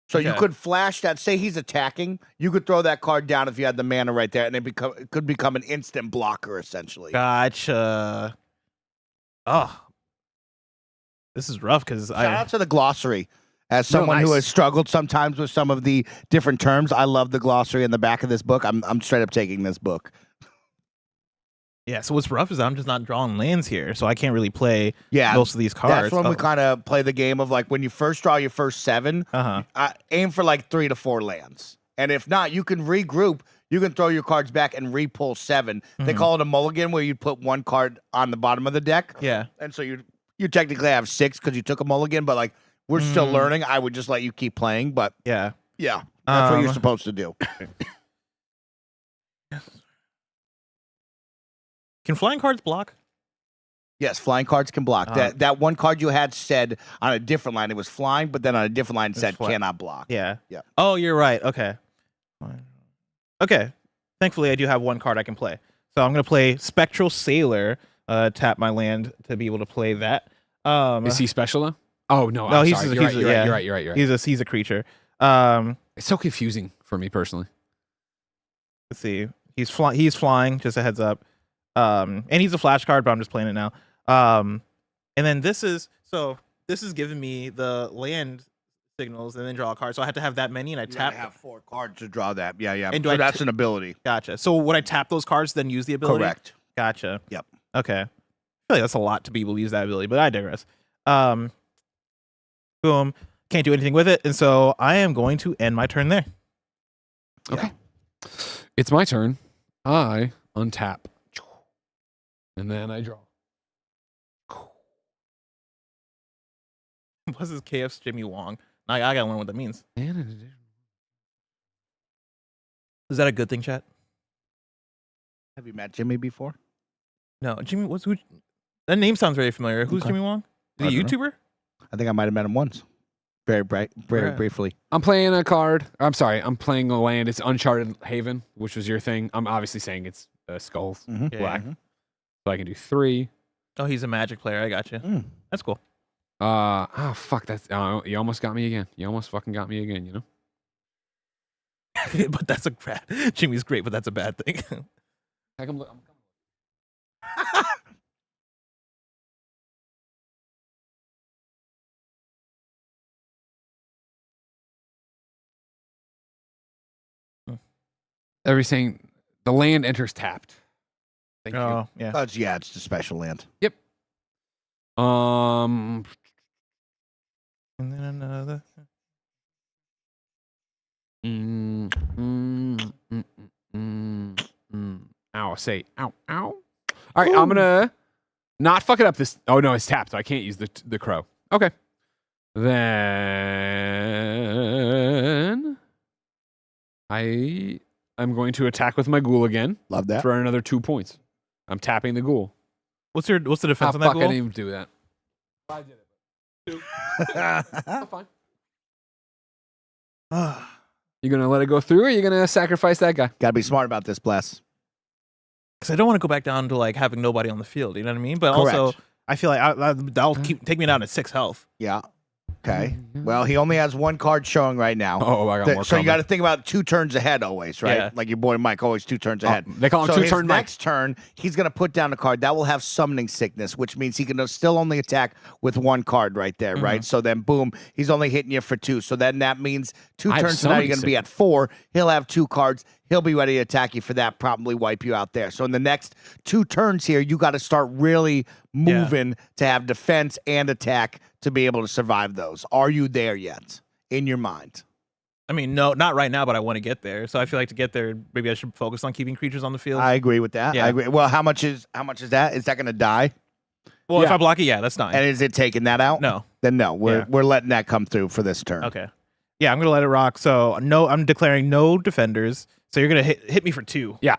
So you Okay. could flash that. Say he's attacking, you could throw that card down if you had the mana right there, and it could become an instant blocker essentially. Gotcha. Oh, this is rough because Shout out to the glossary. As someone who nice. has struggled sometimes with some of the different terms, I love the glossary in the back of this book. I'm straight up taking this book. Yeah, so what's rough is I'm just not drawing lands here, so I can't really play Yeah, most of these cards. that's when we kind of play the game of like when you first draw your first 7, aim for like 3 to 4 lands. And if not, you can regroup. You can throw your cards back and re-pull 7. They call it a mulligan where you put one card on the bottom of the deck. Yeah. And so you technically have 6 because you took a mulligan, but like we're still learning. I would just let you keep playing, but Yeah. yeah, that's what you're supposed to do. Can flying cards block? Yes, flying cards can block. That one card you had said on a different line, it was flying, but then on a different line it said cannot block. Yeah. Yeah. Oh, you're right. Okay. Okay. Thankfully, I do have one card I can play. So I'm going to play Spectral Sailor, tap my land to be able to play that. Is he special though? Oh no, No, I'm he's sorry. a- You're he's a- yeah. right. You're right. He's a creature. It's so confusing for me personally. Let's see. He's flying, just a heads up. And he's a flash card, but I'm just playing it now. And then this is giving me the land signals and then draw a card. So I have to have that many, and I You tap. have 4 cards to draw that. Yeah, yeah. And do so I that's an ability. Gotcha. So when I tap those cards, then use the ability. Correct. Gotcha. Yep. Okay. I feel like that's a lot to be able to use that ability, but I digress. Boom. Can't do anything with it, and so I am going to end my turn there. Okay. It's my turn. I untap. And then I draw. Plus is KF's Jimmy Wong. I gotta learn what that means. And in addition, Is that a good thing, chat? Have you met Jimmy before? No, Jimmy. Who? That name sounds very familiar. Who's Okay. Jimmy Wong? Is I he a don't YouTuber? I think I might have met him once. Very Yeah. briefly. I'm playing a card. I'm sorry. I'm playing a land. It's Uncharted Haven, which was your thing. I'm obviously saying it's skulls. Mhm. Yeah. Black. So I can do 3. Oh, he's a Magic player. I got you. Mm. That's cool. Oh fuck. That's you almost got me again. You almost fucking got me again. You know. But that's a bad. Jimmy's great, but that's a bad thing. Heck, I'm Everything. The land enters tapped. Thank you. Oh, yeah. Yeah, it's the special land. Um. And then another. Ow, say ow, ow. All right, I'm gonna not fuck it up this. Oh no, it's tapped, so I can't use the crow. Okay. Then I'm going to attack with my ghoul again Love that. for another 2 points. I'm tapping the ghoul. What's the defense on that Fuck, I goal? didn't even do that. I did it. 2. That's fine. You gonna let it go through, or you gonna sacrifice that guy? Gotta be smart about this, Bless. Because I don't want to go back down to like having nobody on the field. You know what I mean? But also, Correct. I feel like that'll take me down to 6 health. Yeah. Okay. Well, he only has 1 card showing right now. Oh, I got more. So you coming. got to think about 2 turns ahead always, right? Yeah. Like your boy Mike, always 2 turns ahead. They call him So his 2-turn Mike. next turn, he's going to put down a card that will have summoning sickness, which means he can still only attack with 1 card right there, right? So then, boom, he's only hitting you for 2. So then that means 2 I have turns from now you're summoning going to be at 4. He'll have 2 cards. He'll be ready to attack you for that, probably wipe you out there. So in the next 2 turns here, you got to start really moving to have defense and attack to be able to survive those. Are you there yet in your mind? I mean, no, not right now, but I want to get there. So I feel like to get there, maybe I should focus on keeping creatures on the field. I agree with that. Yeah. I agree. Well, how much is that? Is that going to die? Well, if Yeah. I block it, yeah, that's fine. And is it taking that out? No. Then no. We're Yeah. we're letting that come through for this turn. Okay. Yeah, I'm gonna let it rock. So no, I'm declaring no defenders. So you're gonna hit me for 2. Yeah.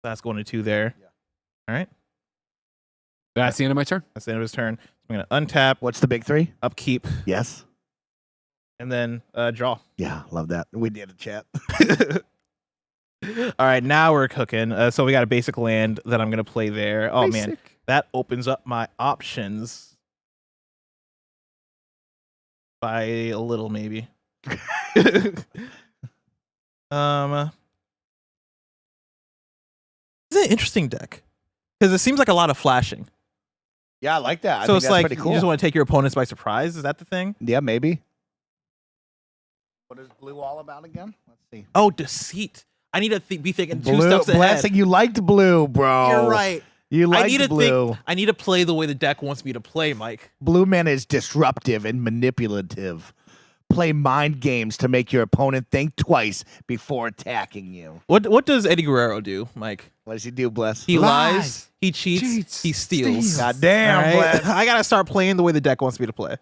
That's going to 2 there. All right. That's the end of my turn. That's the end of his turn. I'm gonna untap, What's the big three? upkeep, Yes. and then draw. Yeah, love that. We did a chat. All right, now we're cooking. So we got a basic land that I'm gonna play there. Oh man, that opens up my options by a little, maybe. It's an interesting deck because it seems like a lot of flashing. Yeah, I like that. I So think it's that's like pretty cool. you just want to take your opponents by surprise. Is that the thing? Yeah, maybe. What is blue all about again? Let's see. Oh, deceit. I need to be thinking two Blue, steps ahead. Blessing, you liked blue, bro. You're right. You I liked need to blue. think. I need to play the way the deck wants me to play, Mike. Blue man is disruptive and manipulative. Play mind games to make your opponent think twice before attacking you. What does Eddie Guerrero do, Mike? What does he do, Bless? He lies, he cheats, he steals. God damn, All right? Bless. I gotta start playing the way the deck wants me to play.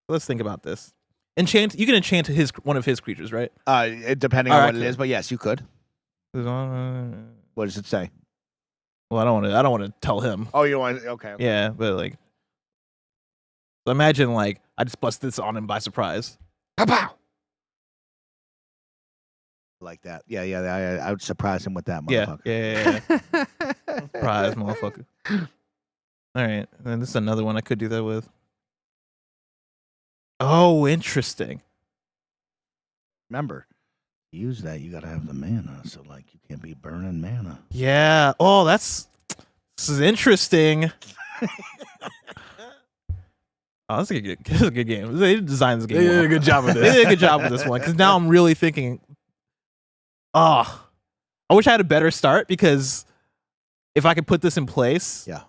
Let's think about this. Enchant. You can enchant one of his creatures, right? Depending on what it is, but yes, you could. What does it say? Well, I don't want to tell him. Oh, you want? Okay. Yeah, but like, so imagine like I just bust this on him by surprise. Pow! Like that. Yeah. I would surprise him with that motherfucker. Yeah. Surprise, motherfucker. All right, and this is another one I could do that with. Oh, interesting. Remember, to use that, you got to have the mana. So, like, you can't be burning mana. Yeah. Oh, this is interesting. Oh, this is a good game. They designed this game. They did well. a good job with They this. did a good job with this one because now I'm really thinking. Oh, I wish I had a better start because if I could put this in place, Yeah.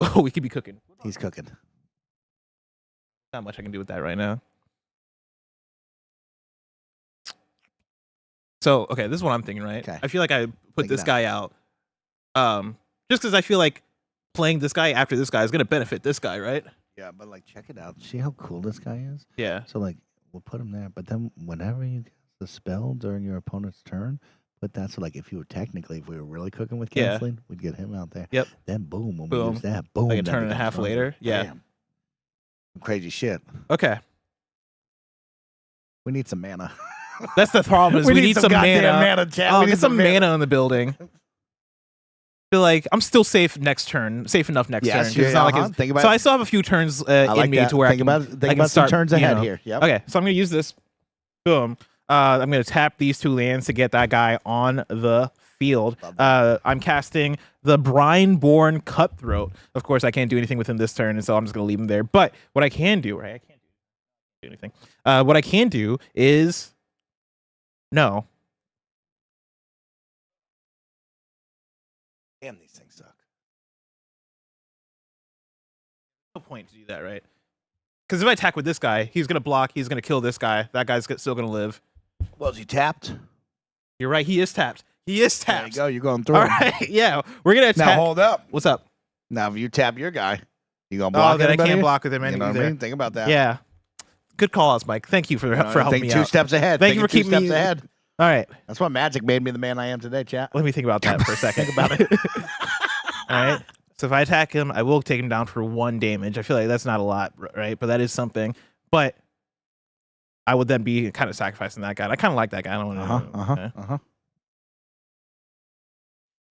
oh, we could be cooking. He's cooking. Not much I can do with that right now. So, okay, this is what I'm thinking, right? Okay. I feel like I put Think this it out. guy out. Just because I feel like playing this guy after this guy is gonna benefit this guy, right? Yeah, but, like, check it out. See how cool this guy is? Yeah. So, like, we'll put him there. But then whenever you cast the spell during your opponent's turn, put that. So, like, if we were really cooking with Yeah. canceling, we'd get him out there. Yep. Then, boom, when we Boom. use that, boom. Like a that turn and a becomes half fun. later. Yeah. Damn. Crazy shit. Okay. We need some mana. That's the problem. Is we need some goddamn mana. chat. Oh, We need get some mana in the building. Feel like I'm still safe next turn. Safe enough next Yes, turn. It's not like uh-huh. it's- Think about so it. I still have a few turns I like in me that. to where think I can, about I think can about start some turns you ahead know. here. Yep. Okay, so I'm gonna use this. Boom. I'm gonna tap these two lands to get that guy on the field. I'm casting the Brineborn Cutthroat. Of course, I can't do anything with him this turn, and so I'm just gonna leave him there. But what I can do, right? I can't do anything. What I can do is no. Damn, these things suck. No point to do that, right? Because if I attack with this guy, he's gonna block. He's gonna kill this guy. That guy's still gonna live. Well, is he tapped? You're right. He is tapped. He is There you tapped. go. You're going through. All him. right. Yeah, we're gonna attack. Now hold up. What's up? Now if you tap your guy, you gonna block Oh, that I anybody? can't block with him You know what I either. mean? Think about that. Yeah. Good call outs, Mike. Thank you for helping think me two out. steps ahead. Thank you Thinking for keeping two me- steps ahead. All right. That's what Magic made me the man I am today, chat. Let me think about that for a second. Think about it. All right. So if I attack him, I will take him down for 1 damage. I feel like that's not a lot, right? But that is something. But I would then be kind of sacrificing that guy. I kind of like that guy. I don't want to.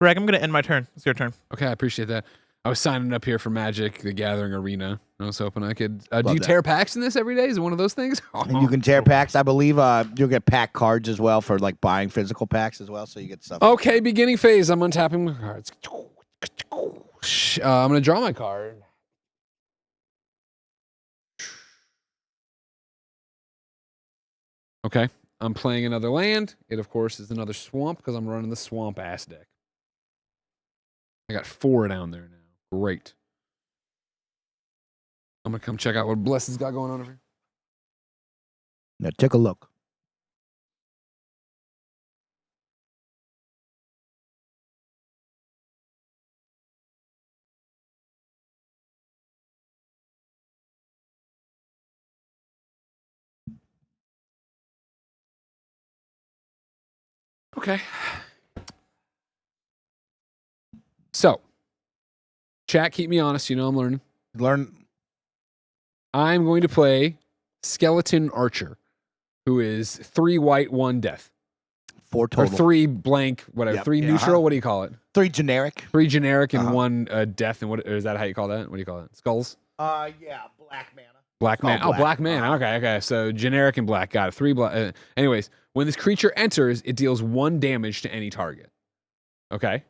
Greg, I'm going to end my turn. It's your turn. Okay, I appreciate that. I was signing up here for Magic, the Gathering Arena. I was hoping I could. Do Love you that. tear packs in this every day? Is it one of those things? And you can tear packs. I believe you'll get pack cards as well for like buying physical packs as well. So you get stuff. Okay, beginning phase. I'm untapping my cards. I'm going to draw my card. Okay, I'm playing another land. It, of course, is another swamp because I'm running the swamp ass deck. I got 4 down there now. Great. I'm going to come check out what Bless has got going on over here. Now take a look. Okay. So, chat, keep me honest. You know I'm learning. I'm going to play Skeleton Archer, who is 3 white, 1 death. 4 Or total. 3 blank, whatever. Yep. 3 neutral. What do you call it? 3 generic. 3 generic and 1 death. And what is that? How you call that? What do you call it? Skulls. Yeah, black mana. Black man. black. Oh, black man. Okay. So generic and black. Got it. 3 black. Anyways, when this creature enters, it deals 1 damage to any target. Okay.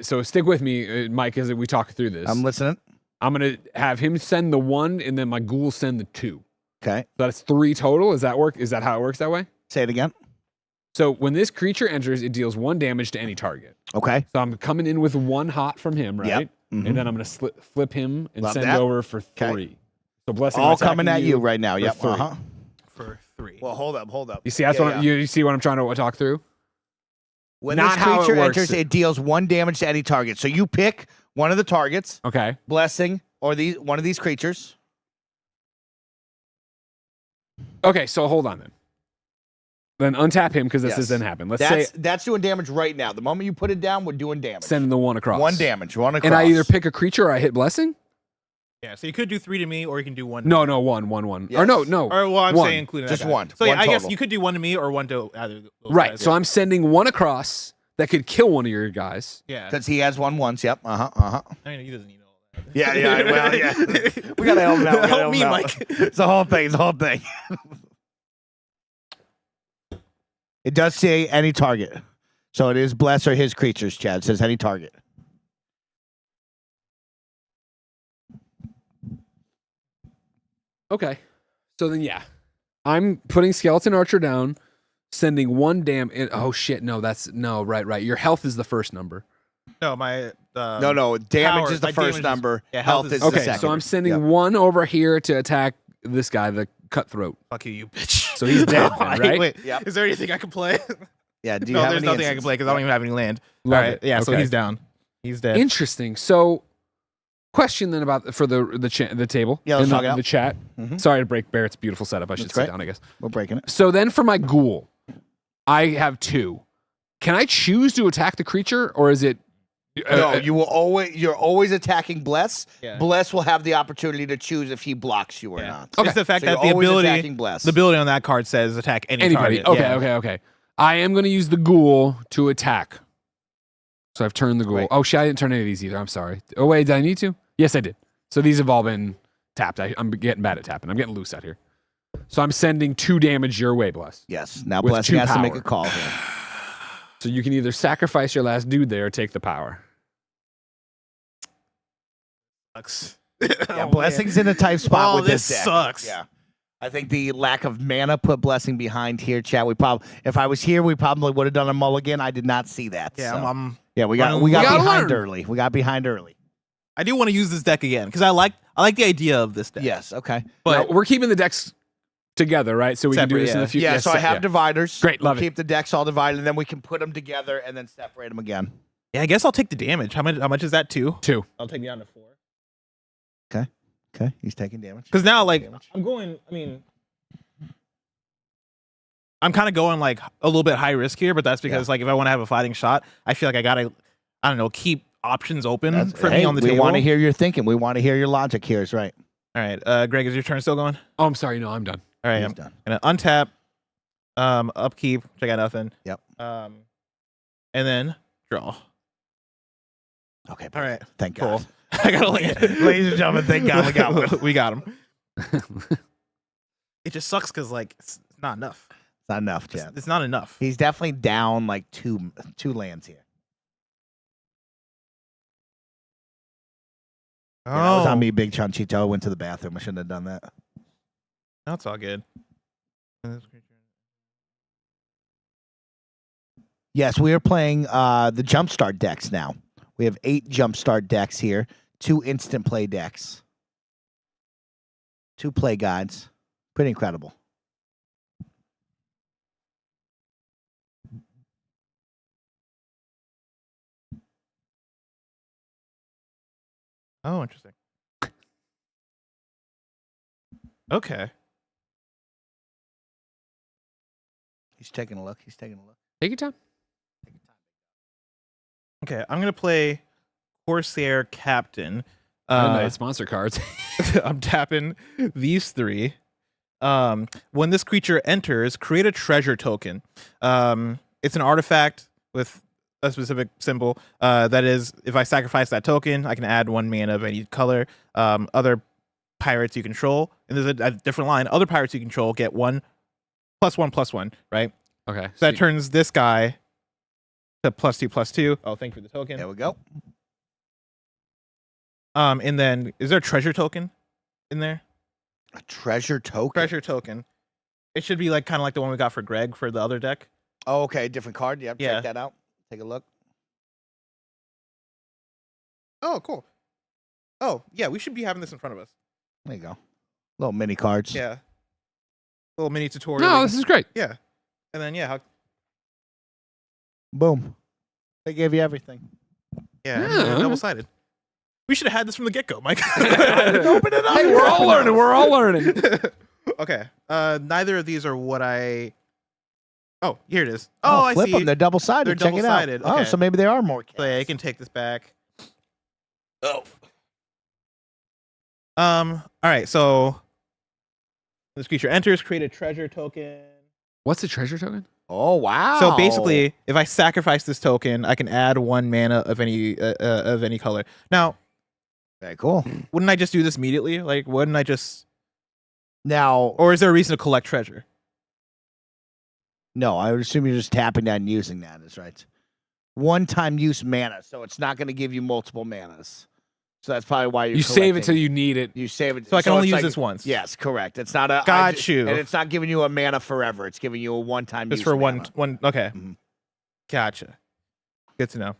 So stick with me, Mike, as we talk through this. I'm listening. I'm gonna have him send the 1, and then my ghoul send the 2. Okay. So that's 3 total. Is that work? Is that how it works that way? Say it again. So when this creature enters, it deals 1 damage to any target. Okay. So I'm coming in with 1 hot from him, right? Yep. Mhm. And then I'm gonna flip him and Love send that. over for 3. So blessing All attacking coming at you right now. for Yep. 3. For 3. Well, hold up. You see, that's what you see what I'm trying to talk through. When Not this how it creature works. enters, it deals 1 damage to any target. So you pick one of the targets, Okay. blessing, or one of these creatures. Okay. So hold on then. Then untap him because this Yes. doesn't happen. Let's say That's doing damage right now. The moment you put it down, we're doing damage. sending the 1 across. 1 damage. 1 across. And I either pick a creature or I hit blessing. Yeah, so you could do 3 to me, or you can do 1. No, 1. Yes. Or no. Or well, I'm 1. saying including Just that guy. 1. So yeah, 1 I guess total. you could do 1 to me or 1 to either. Those Right. guys. So I'm sending 1 across that could kill one of your guys. Yeah. Because he has 1 once. Yep. I mean, he doesn't need all that. Yeah. Well, yeah. We gotta help him out. Help me, Mike. It's the whole thing. It does say any target. So it is bless or his creatures, Chad. It says any target. Okay. So then, yeah. I'm putting Skeleton Archer down, sending 1 oh, shit. No, right. Your health is the first number. No, my No. Damage power- is the my first damage is- number. yeah, health is the Okay, second. so I'm sending Yep. 1 over here to attack this guy, the cutthroat. Fuck you, bitch. So he's dead then, right? Wait, Yep. is there anything I can play? Yeah. Do you No, have there's any nothing I can play because I don't even have any land. Love All right, it. yeah, so Okay. he's down. He's dead. Interesting. So, question then about for the table. Yeah, let's in talk it out. the chat. Mhm. Sorry to break Barrett's beautiful setup. I should That's sit great. down, I guess. We're breaking it. So then for my ghoul, I have 2. Can I choose to attack the creature, or is it? No, you're always attacking Bless. Yeah. Bless will have the opportunity to choose if he blocks you or Yeah. not. Okay. It's the fact So that you're the always ability, attacking Bless. the ability on that card says attack any Anybody? target. Okay, Yeah. okay. I am going to use the ghoul to attack. So I've turned the ghoul. Right. Oh shit! I didn't turn any of these either. I'm sorry. Oh wait, did I need to? Yes, I did. So these have all been tapped. I'm getting bad at tapping. I'm getting loose out here. So I'm sending 2 damage your way, Bless. Yes. Now With Blessing 2 has to make power. a call here. So you can either sacrifice your last dude there or take the power. Sucks. Yeah, Blessing's in a tight spot Oh, with this this deck. sucks. Yeah. I think the lack of mana put Blessing behind here, chat. If I was here, we probably would have done a mulligan. I did not see that. Yeah, so. I'm Yeah, we got We gotta behind learn. early. We got behind early. I do want to use this deck again because I like the idea of this deck. Yes. Okay. But Now, we're keeping the decks together, right? So we can do Separate, this in yeah. the future. Yeah. Yes, so I have dividers. Great, love we'll it. Keep the decks all divided, and then we can put them together and then separate them again. yeah, I guess I'll take the damage. How much is that? 2? 2. I'll take me down to 4. Okay. He's taking damage. Because now, like, Damage. I'm going. I mean, I'm kind of going like a little bit high risk here, but that's because like if I want to have a fighting shot, I feel like I gotta, I don't know, keep options open for me on the we table. want to hear your thinking. We want to hear your logic here. Is right. All right, Greg, is your turn still going? Oh, I'm sorry. No, I'm done. All right, He's I'm done. gonna untap, upkeep, which I got nothing. Yep. And then draw. Okay. All right, Thank cool. God. I got a land. Ladies and gentlemen, thank God we got one. We got him. It just sucks because like it's not enough. It's not enough, Chad. It's not enough. He's definitely down like two lands here. Oh, Yeah, that was on me, Big Chanchito. I went to the bathroom. I shouldn't have done that. That's all good. Yes, we are playing the Jumpstart decks now. We have 8 Jumpstart decks here, 2 instant play decks, 2 play guides. Pretty incredible. Oh, interesting. Okay. He's taking a look. He's taking a look. Take your time. Okay, I'm gonna play Corsair Captain. Nice sponsor cards. I'm tapping these 3. When this creature enters, create a treasure token. It's an artifact with a specific symbol. That is, if I sacrifice that token, I can add 1 mana of any color. Other pirates you control, and there's a different line. Other pirates you control get 1/1/1/1, right? Okay. So that turns this guy to +2/+2. Oh, thank you for the token. There we go. And then is there a treasure token in there? A treasure token. Treasure token. It should be like kind of like the one we got for Greg for the other deck. Oh, okay, different card. Yep, Yeah. check that out. Take a look. Oh, cool. Oh, yeah, we should be having this in front of us. There you go. Little mini cards. Yeah. Little mini tutorial. No, this is great. Yeah. And then yeah, Boom. They gave you everything. Yeah. double sided. We should have had this from the get go, Mike. Open it up. Hey, we're all learning. We're all learning. Okay. Neither of these are what I. Oh, here it is. Oh, I flip see. them. They're double sided. They're Check it out. double-sided. Oh, Okay. so maybe there are more. So yeah, I can take this back. Oh. All right. So this creature enters, create a treasure token. What's the treasure token? Oh wow. So basically, if I sacrifice this token, I can add 1 mana of any color. Now, very cool. wouldn't I just do this immediately? Like, wouldn't I just? Now, Or is there a reason to collect treasure? no, I would assume you're just tapping that and using that. Is right. One-time use mana, so it's not going to give you multiple manas. So that's probably why You save it till you need it. You save it. So I can only it's use like- this once. Yes, correct. It's not a. Got you. And it's not giving you a mana forever. It's giving you a one-time Just use for mana. one. Okay. Mhm. Gotcha. Good to know.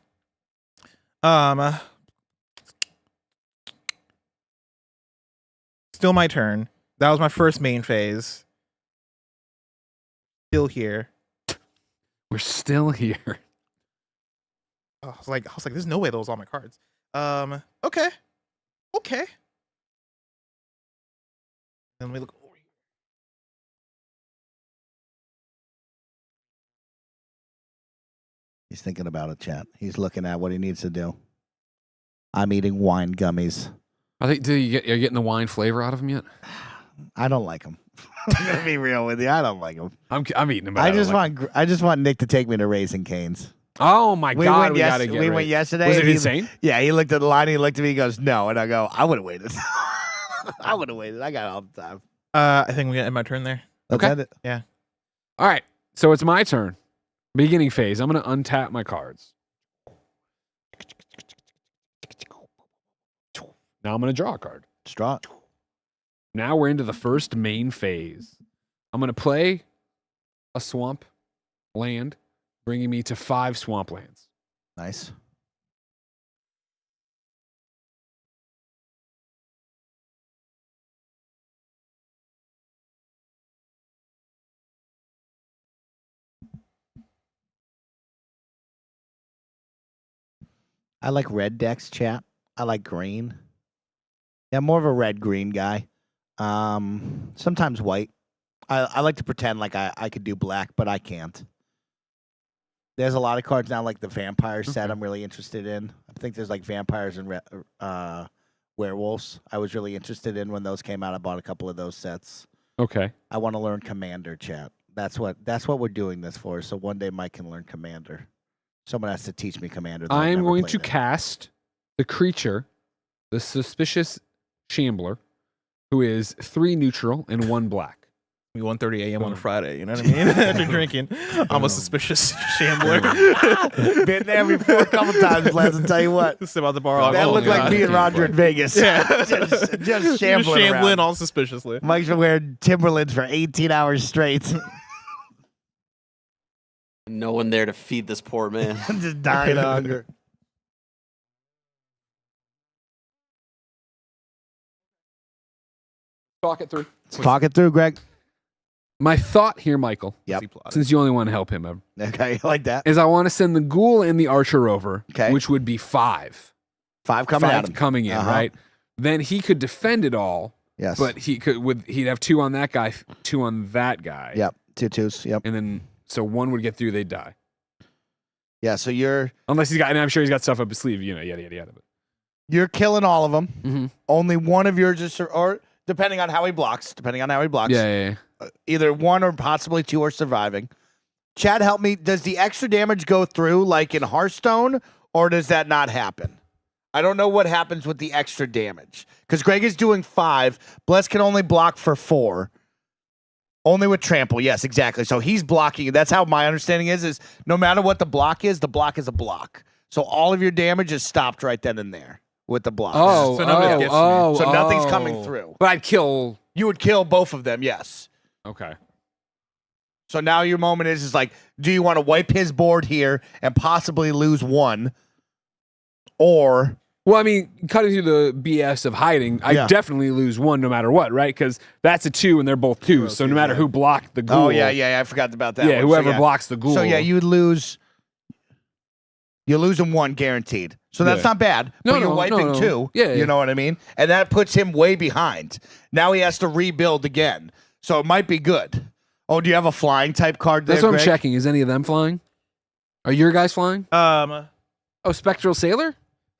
Still my turn. That was my first main phase. Still here. We're still here. Oh, I was like, there's no way those are all my cards. Okay. Then we look over here. He's thinking about it, chat. He's looking at what he needs to do. I'm eating wine gummies. Are you getting the wine flavor out of them yet? I don't like them. I'm gonna be real with you. I don't like them. I'm eating them. I just want Nick to take me to Raising Cane's. Oh my God, we gotta get. We ready. went yesterday. Was it and he- insane? Yeah, he looked at the line. And he looked at me. He goes, "No," and I go, "I would have waited. I would have waited. I got all the time." I think we got end my turn there. Let's Okay. end it. All right, so it's my turn. Beginning phase. I'm gonna untap my cards. Now I'm gonna draw a card. Straw. Now we're into the first main phase. I'm gonna play a swamp land, bringing me to 5 swamplands. Nice. I like red decks, chat. I like green. Yeah, I'm more of a red-green guy. Sometimes white. I like to pretend like I could do black, but I can't. There's a lot of cards now, like the vampire set. Okay. I'm really interested in. I think there's like vampires and werewolves. I was really interested in when those came out. I bought a couple of those sets. Okay. I want to learn Commander, chat. That's what we're doing this for. So one day Mike can learn Commander. Someone has to teach me Commander. I am going to cast the creature, the suspicious shambler, who is 3 neutral and 1 black. 1:30 a.m. on a Friday. You know what I mean? After drinking, I'm a suspicious shambler. Been there before a couple times, lads. I'll tell you what. Just about the bar. That Oh, looked like God. me and Roger in Vegas. Yeah. just shambling around. all suspiciously. Mike's been wearing Timberlands for 18 hours straight. No one there to feed this poor man. I'm just dying of hunger. Talk it through. Talk it through, Greg. My thought here, Michael, Yep. since you only want to help him, Okay, I like that. is I want to send the ghoul and the archer over, Okay. which would be 5. 5 coming at 5 him. coming in, Uh-huh. right? Then he could defend it all, Yes. but he'd have 2 on that guy, 2 on that guy. Yep. 2 2s. Yep. And then so 1 would get through, they'd die. Yeah, so you're Unless he's got, and I'm sure he's got stuff up his sleeve, yada, yada, yada. you're killing all of them. Mm-hmm. Only one of yours is, or depending on how he blocks, Yeah. either one or possibly two are surviving. Chad, help me. Does the extra damage go through like in Hearthstone, or does that not happen? I don't know what happens with the extra damage because Greg is doing 5. Bless can only block for 4. Only with trample. Yes, exactly. So he's blocking. That's how my understanding is no matter what the block is a block. So all of your damage is stopped right then and there with the block. Oh, So nobody gets me. So nothing's coming through. But I'd kill. You would kill both of them, yes. Okay. So now your moment is like, do you want to wipe his board here and possibly lose 1? Or Well, I mean, cutting through the BS of hiding, I definitely lose 1 no matter what, right? Because that's a 2 and they're both 2. So no matter who blocked the ghoul. Oh, yeah, I forgot about that. Yeah, one. whoever blocks the ghoul. So yeah, you'd lose. You're losing 1 guaranteed. So that's not bad. But you're wiping 2. Yeah, You know what I mean? And that puts him way behind. Now he has to rebuild again. So it might be good. Oh, do you have a flying type card there, That's what Greg? I'm checking. Is any of them flying? Are your guys flying? Yeah, Oh, Spectral Sailor?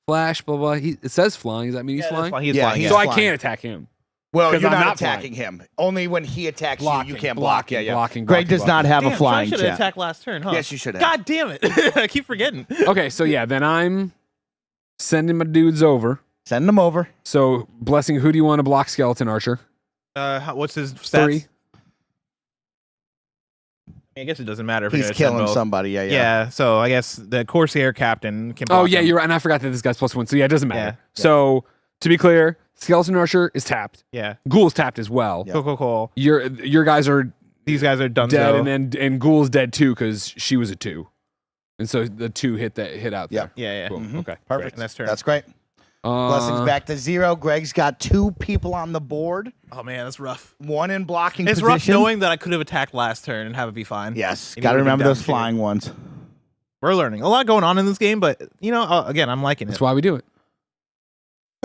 Flash, blah, blah. It says flying. Does that mean he's that's flying? why he's Yeah, flying. he's So I flying. can't attack him. Well, 'Cause you're I'm not not attacking him. Only when he attacks Blocking, you, you can't blocking, block. Yeah. blocking, Greg blocking, does not have Damn, a flying I should have chat. attacked last turn, huh? Yes, you should have. God damn it. I keep forgetting. Okay, so yeah, then I'm sending my dudes over. Send them over. So, Blessing, who do you want to block Skeleton Archer? What's his stats? 3. I guess it doesn't matter if you're He's gonna send killing both. somebody. Yeah. Yeah, so I guess the Corsair captain can Oh, block yeah, him. you're right. And I forgot that this guy's +1. So, yeah, it doesn't matter. Yeah. So, to be clear, Skeleton Archer is tapped. Yeah. Ghoul's tapped as well. Yeah. Cool. Your guys are These guys are done. dead, and Ghoul's dead too because she was a 2. And so the 2 hit out Yep. there. Yeah. Cool. Mhm. Okay. Perfect. Next turn. That's great. Blessings back to 0. Greg's got 2 people on the board. Oh man, that's rough. 1 in blocking It's position. rough knowing that I could have attacked last turn and have it be fine. Yes. And Got to he would've been remember down those too. flying ones. We're learning a lot going on in this game, but again, I'm liking That's it. why we do it.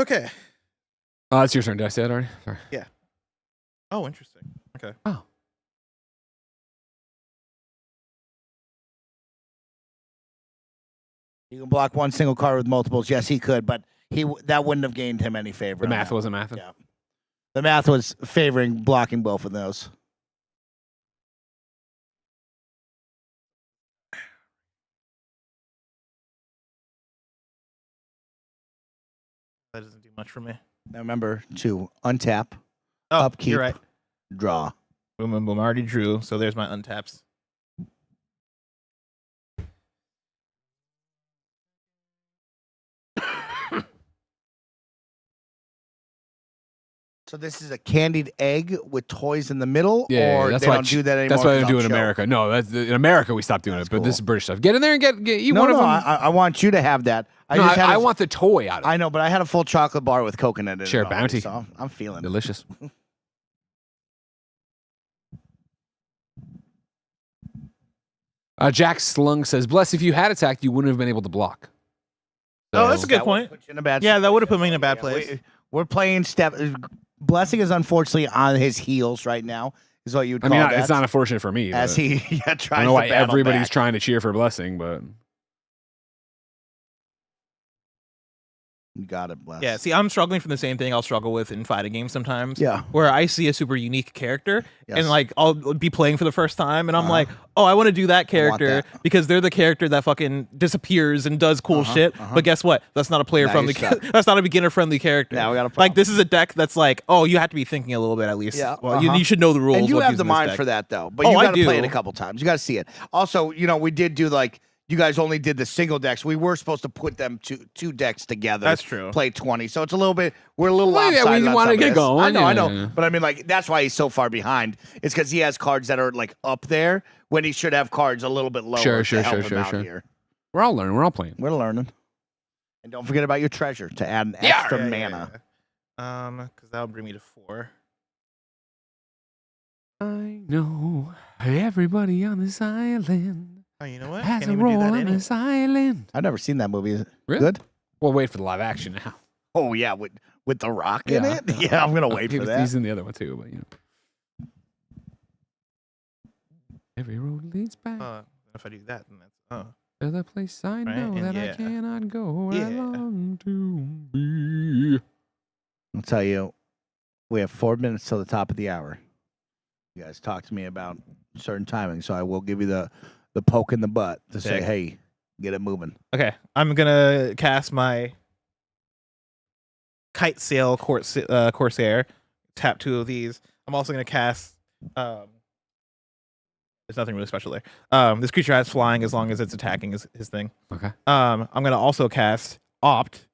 Okay. It's your turn. Did I say that already? Sorry. Oh, interesting. Okay. Oh. You can block 1 single card with multiples. Yes, he could, but that wouldn't have gained him any favor. The on math that. wasn't mathing. Yeah. The math was favoring blocking both of those. That doesn't do much for me. Now remember to untap, Oh, upkeep, you're right. draw. Boom, boom, boom. I already drew, so there's my untaps. So this is a candied egg with toys in the middle, Yeah, or that's they why don't do that anymore. That's why they 'cause do I'll it in choke. America. No, in America we stopped doing That's it, but this is cool. British stuff. Get in there and get eat No, one no, of them. I want you to have that. I want the toy out of it. I know, but I had a full chocolate bar with coconut in it. Share already, bounty. So I'm feeling it. Delicious. Jack Slung says, "Bless, if you had attacked, you wouldn't have been able to block." Oh, that's a good That point. would put you in a bad Yeah, that would have put situation. me in a bad Yeah, place. We're playing step. Blessing is unfortunately on his heels right now. Is what you would I call mean, that. it's not unfortunate for me. as but he I tries don't know to why battle everybody's back. trying to cheer for Blessing, but You got it, Bless. Yeah, see, I'm struggling from the same thing I'll struggle with in fighting games sometimes. Yeah. Where I see a super unique character Yes. and like I'll be playing for the first time and I'm Uh-huh. like, oh, I want to do that I want character that. because they're the character that fucking disappears and does cool shit. But guess what? That's not a player Now friendly. you're stuck. That's not a beginner friendly character. Now we got a Like problem. this is a deck that's like, oh, you have to be thinking a little bit at least. Yeah, Well, you, uh-huh. you should know the rules. And you of have the using this mind deck. for that though. But Oh, you I got to play it do. a couple times. You got to see it. Also, we did do like you guys only did the single decks. We were supposed to put them two decks together. That's true. Play 20. So it's a little bit. We're a little Well, yeah, lopsided we on wanna some of get this. going, I know. yeah. But I mean, like that's why he's so far behind. It's because he has cards that are like up there when he should have cards a little bit lower. Sure, to help him out sure. Here. we're all learning. We're all playing. We're learning. And don't forget about your treasure to add an extra mana. Because that would bring me to 4. I know everybody on this island Oh, you know what? has Can't a even do role that on anyway. this island. I've never seen that movie. Is it Really? good? We'll wait for the live action now. Oh yeah, with the Rock in Yeah. it. Yeah, I'm gonna wait for that. He's in the other one too, but you know. Every road leads back. If I do that, then that's There's a place I Right, know and that I yeah. cannot go. Where I Yeah. long to be. I'll tell you, we have 4 minutes till the top of the hour. You guys talk to me about certain timing, so I will give you the poke in the butt to say, Sick. hey, get it moving. Okay, I'm gonna cast my Kite Sail Corsair. Tap 2 of these. I'm also gonna cast. There's nothing really special there. This creature has flying as long as it's attacking his thing. Okay. I'm gonna also cast Opt.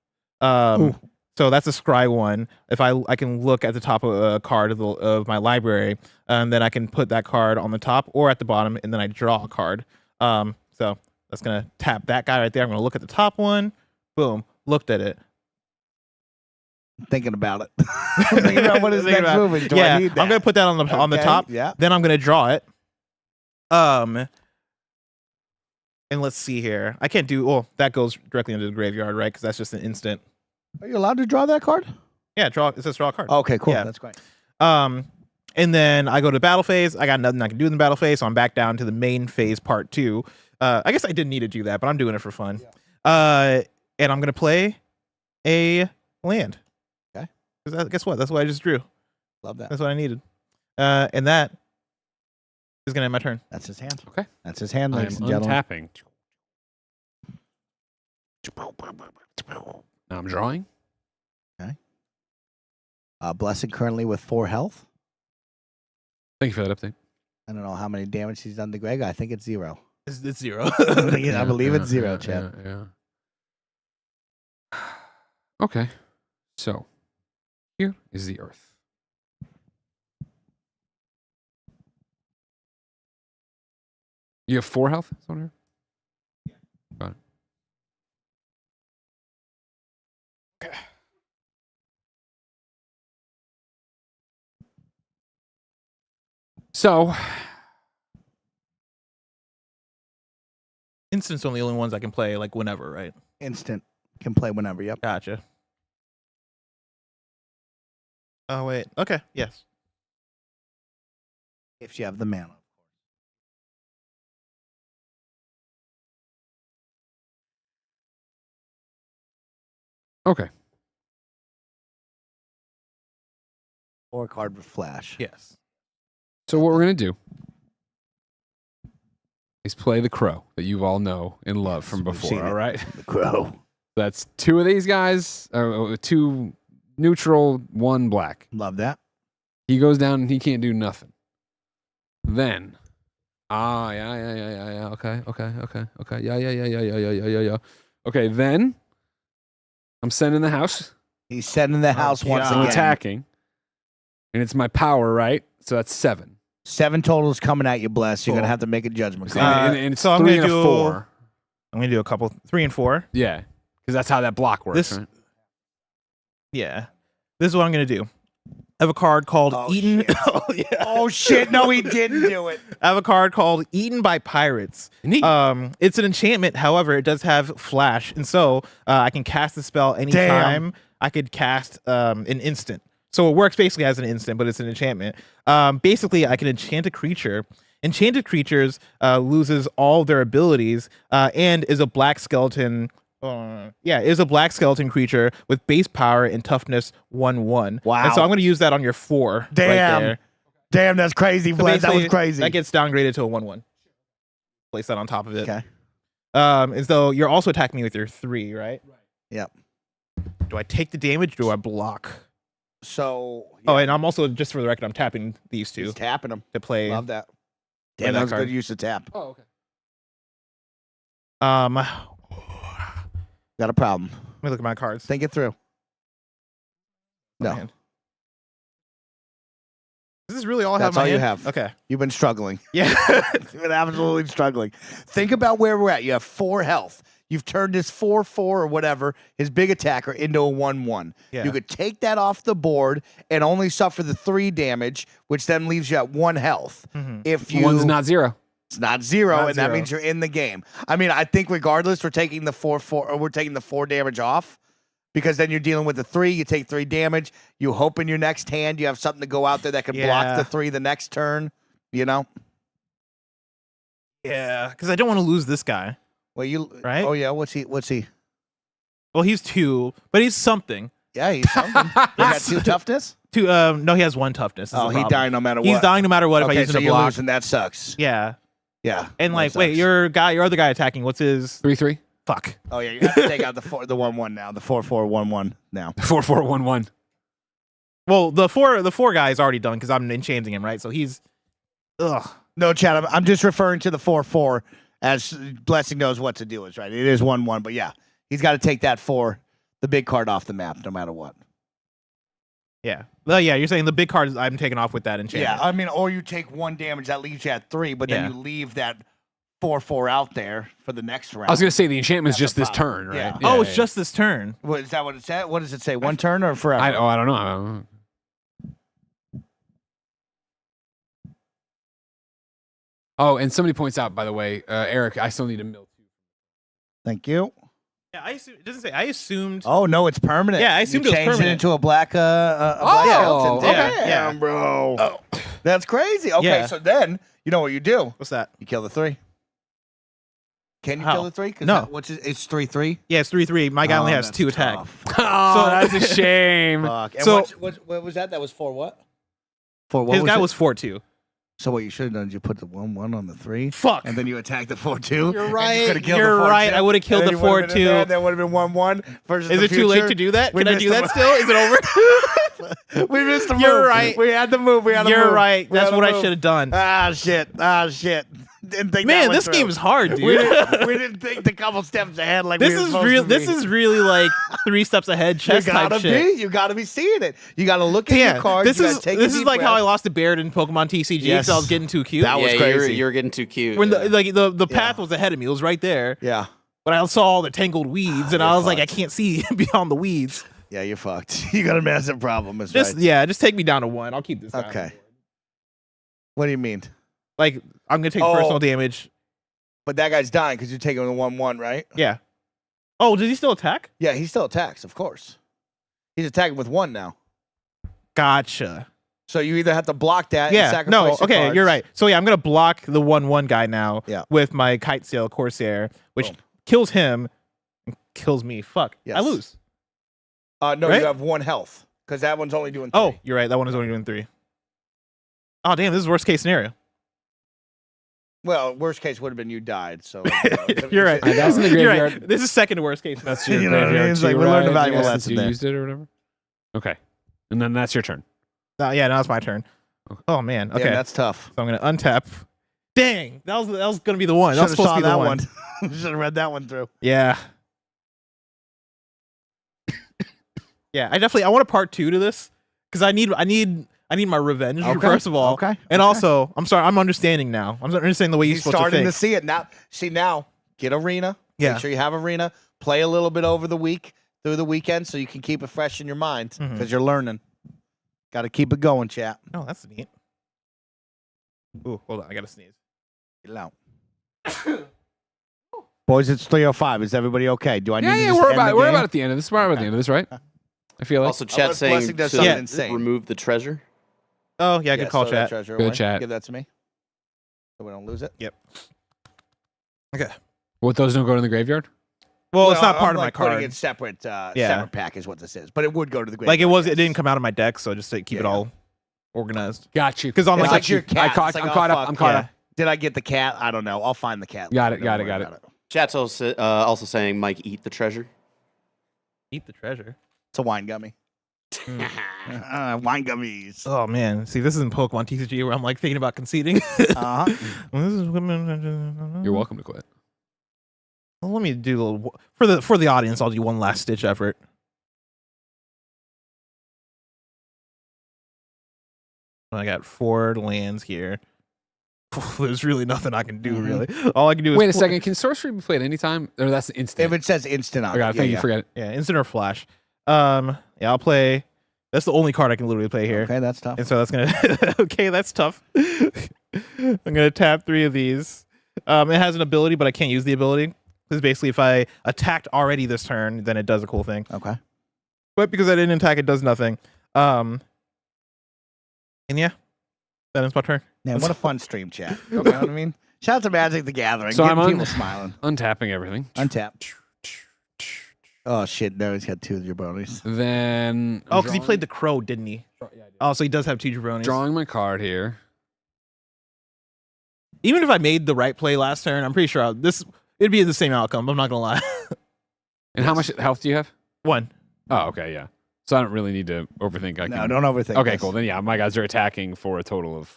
So that's a scry one. If I can look at the top of a card of my library, then I can put that card on the top or at the bottom, and then I draw a card. So that's gonna tap that guy right there. I'm gonna look at the top one. Boom, looked at it. Thinking about it. I'm thinking about what his Thinking next about- move is. Do yeah, I need that? I'm gonna put that on the Okay, top. Yeah. Then I'm gonna draw it. And let's see here. I can't do. Oh, that goes directly into the graveyard, right? Because that's just an instant. Are you allowed to draw that card? Yeah, draw. It says draw a card. Okay, cool. Yeah. That's great. And then I go to battle phase. I got nothing I can do in the battle phase, so I'm back down to the main phase part 2. I guess I didn't need to do that, but I'm doing it for fun. And I'm gonna play a land. Okay. 'Cause guess what? That's what I just drew. Love that. That's what I needed. And that is gonna end my turn. That's his hand. Okay. That's his hand, I'm ladies and gentlemen. untapping. Now I'm drawing. Blessing currently with 4 health. Thank you for that update. I don't know how many damage he's done to Greg. I think it's 0. It's 0. I believe it's 0, Chad. Yeah. Okay. So here is the earth. You have 4 health? Somewhere? Got it. Okay. So Instants are the only ones I can play like whenever, right? Instant. Can play whenever. Yep. Gotcha. Oh wait. Okay. Yes. If you have the mana. okay. 4 card with flash. Yes. So what we're gonna do is play the crow that you all know and love from we've before. seen All it. right. The crow. That's 2 of these guys. 2 neutral, 1 black. Love that. He goes down and he can't do nothing. Then, yeah. Okay. Yeah. Okay, then I'm sending the house. He's setting the house once God. I'm again. attacking, and it's my power, right? So that's 7. 7 totals coming at you, Bless. You're Cool. going to have to make a judgment call. And it's so I'm 3 gonna and a do 4. I'm gonna do a couple 3 and 4. Yeah, because that's how that block works. This- Right? Yeah. This is what I'm gonna do. I have a card called Eaten. Shit. Oh, shit. No, he didn't do it. I have a card called Eaten by Pirates. Neat. It's an enchantment. However, it does have flash, and so I can cast the spell anytime. I could cast an instant. So it works basically as an instant, but it's an enchantment. Basically, I can enchant a creature. Enchanted creatures loses all their abilities and is a black skeleton. Is a black skeleton creature with base power and toughness 1/1. Wow. And so I'm going to use that on your 4 right Damn. there. Damn, that's crazy, So Bless. That was basically, crazy. That gets downgraded to a 1/1. Place that on top of it. Okay. As though you're also attacking me with your 3, right? Yep. Do I take the damage? Or do I block? So, Oh, and I'm also, just for the record, I'm tapping these 2 he's tapping him. to play. Love that. Play Damn, that that was card. good use of tap. Oh, okay. Got a problem. Let me look at my cards. Think it through. No. Man. This is really all I That's have. in my all you hand? have. Okay. You've been struggling. Yeah. You've been absolutely struggling. Think about where we're at. You have 4 health. You've turned his 4/4 or whatever, his big attacker, into a 1/1. Yeah. You could take that off the board and only suffer the 3 damage, which then leaves you at 1 health. Mhm. If you 1's not 0. it's not 0, Not and that 0. means you're in the game. I mean, I think regardless, we're taking the 4/4 or we're taking the 4 damage off. Because then you're dealing with the 3, you take 3 damage. You hope in your next hand you have something to go out there that can block Yeah. the 3 the next turn. You know? Yeah. Because I don't want to lose this guy. Well, Right? Oh yeah. What's he? Well, he's 2, but he's something. Yeah, he's something. He got 2 toughness. 2. No, he has 1 toughness. Oh, he died no matter what. He's dying no matter what if I Okay, use so a you're block. losing. That sucks. Yeah. Yeah. And that like, wait, sucks. your other guy attacking. What's his 3-3. fuck? Oh yeah, you have to take out the 1-1 now. The 4-4-1-1 now. 4-4-1-1. Well, the four guy is already done because I'm enchanting him, right? So he's ugh. No, Chad. I'm just referring to the 4-4 as Blessing knows what to do. Is right. It is 1-1, but yeah, he's got to take that 4, the big card off the map, no matter what. Yeah. Well, yeah, you're saying the big card I'm taking off with that enchantment. Yeah, I mean, or you take 1 damage that leaves you at 3, but then Yeah. you leave that 4-4 out there for the next round. I was gonna say the enchantment's That's just the this problem. turn, right? Yeah. Oh, it's just this turn. What, is that what it said? What does it say? 1 turn or forever? I don't know. Oh, and somebody points out, by the way, Eric, I still need a mill too. Thank you. Yeah, it doesn't say. I assumed. Oh no, it's permanent. Yeah, I assumed you it was changed permanent. it into a black. Black Oh, skeleton. okay. Damn, Yeah. bro. Oh, that's crazy. Okay, Yeah. so then you know what you do? What's that? You kill the 3. Can you How? kill the 3? No. It's 3-3. Yeah, it's 3/3. My guy only has 2 attack. Oh, that's a shame. Fuck. And So- what was that? That was for what? For what? His guy it? was 4/2. So what you should have done is you put the 1-1 on the 3. Fuck. And then you attack the 4-2. You're and right. You coulda killed You're the 4-2, right. I would've killed and the then you would've been in 4-2. there, That would have been 1-1 versus Is the it too late future. to do that? We Can I missed do the that still? Is it over? We missed the move. You're right. We had the move. We had the move. You're right. We That's had what the I move. should have done. Ah, shit. Didn't think that Man, one this through. game is hard, dude. We didn't think the couple steps ahead like we This were is supposed real. to be. This is really like 3 steps ahead You chess type gotta shit. be. You gotta be seeing it. You gotta look at Yeah, your cards. this you is gotta take a this is deep like how I breath. lost to Baird in Pokemon TCG Yes. because I was getting too cute. That was yeah, crazy. You're getting too cute. when the Yeah. path was ahead of me, it was right there. Yeah. But I saw all the tangled weeds, and You're I was like, I fucked. can't see beyond the weeds. Yeah, you're fucked. You got a massive problem. That's Just right. yeah, just take me down to 1. I'll keep this down. Okay. What do you mean? Like I'm gonna take Oh. personal damage. But that guy's dying because you're taking the 1-1, right? Yeah. Oh, does he still attack? Yeah, he still attacks, of course. He's attacking with 1 now. Gotcha. So you either have to block that and Yeah. sacrifice No. your Okay, cards. you're right. So yeah, I'm gonna block the 1/1 guy now. Yeah. With my Kite Sail Corsair, which Boom. kills him, and kills me. Fuck. Yes. I lose. No, Right? you have 1 health because that one's only doing 3. Oh, you're right. That one is only doing 3. Oh damn, this is worst case scenario. Well, worst case would have been you died. So You're right. That's in the You're graveyard. right. This is second to worst case. That's your You know what I mean? graveyard It's too, like we learned a right? valuable Yeah, lesson since you there. used it or whatever. Okay, and then that's your turn. Yeah, now it's my turn. Oh man. Okay. Damn, that's tough. So I'm gonna untap. Dang, that was gonna be the one. That was Should have supposed to saw be the that one. one. Should have read that one through. Yeah. Yeah, I want a part 2 to this because I need my revenge first of all. Okay. And also, I'm sorry, I'm understanding now. I'm understanding the way you're He's supposed to starting think. to see it now. See now, get arena. Yeah. Make sure you have arena. Play a little bit over the week through the weekend so you can keep it fresh in your mind because Mhm. you're learning. Got to keep it going, chat. Oh, that's neat. Ooh, hold on, I gotta sneeze. Get it out. Boys, it's 3:05. Is everybody okay? Do I need to just we're end the about game? at the end of this. We're about at the end of this, right? I feel like Also, Unless chat saying Blessing does to something insane. remove the treasure. Oh yeah, good Yes, call, throw that chat. treasure Good away. chat. Give that to me so we don't lose it. Okay. what those don't go to the graveyard. Well, it's not I'm part of my like putting card. it separate separate pack is what this is, but it would go to the grave. Like it didn't come out of my deck, so just to keep Yeah, it all organized. Got you. 'Cause I'm It's like, like your cat. I caught. It's like, I'm oh, caught up. fuck, I'm caught yeah. up. Did I get the cat? I don't know. I'll find the cat. Got later. it, got Don't it, got worry it. about Chat's also saying, Mike, eat the treasure. Eat the treasure. It's a wine gummy. Wine gummies. Oh man, see, this isn't Pokemon TCG where I'm like thinking about conceding. Uh-huh. This is women. You're welcome to quit. Well, let me do a little for the audience. I'll do one last stitch effort. I got 4 lands here. There's really nothing I can do. Mhm. Really, all I can do is Wait a second. Can sorcery be played anytime? Or that's instant. If it says instant on I got it, it. Thank you. yeah. Forget it. Yeah, instant or flash. Yeah, I'll play. That's the only card I can literally play here. Okay, that's tough. And so that's gonna. Okay, that's tough. I'm gonna tap 3 of these. It has an ability, but I can't use the ability because basically, if I attacked already this turn, then it does a cool thing. Okay. But because I didn't attack, it does nothing. And yeah, that ends my turn. Man, what a fun stream, chat. You know what I mean? Shout out to Magic the Gathering. So Getting I'm people smiling. untapping everything. Untap. Oh shit! No, he's got 2 of your bronies. Then Oh, because he played the crow, didn't he? Oh, so he does have 2 jabronis. drawing my card here. Even if I made the right play last turn, I'm pretty sure it'd be the same outcome. I'm not gonna lie. And how much health do you have? 1. Oh, okay, yeah. So I don't really need to overthink. No, don't overthink. Okay, this. cool. Then yeah, my guys are attacking for a total of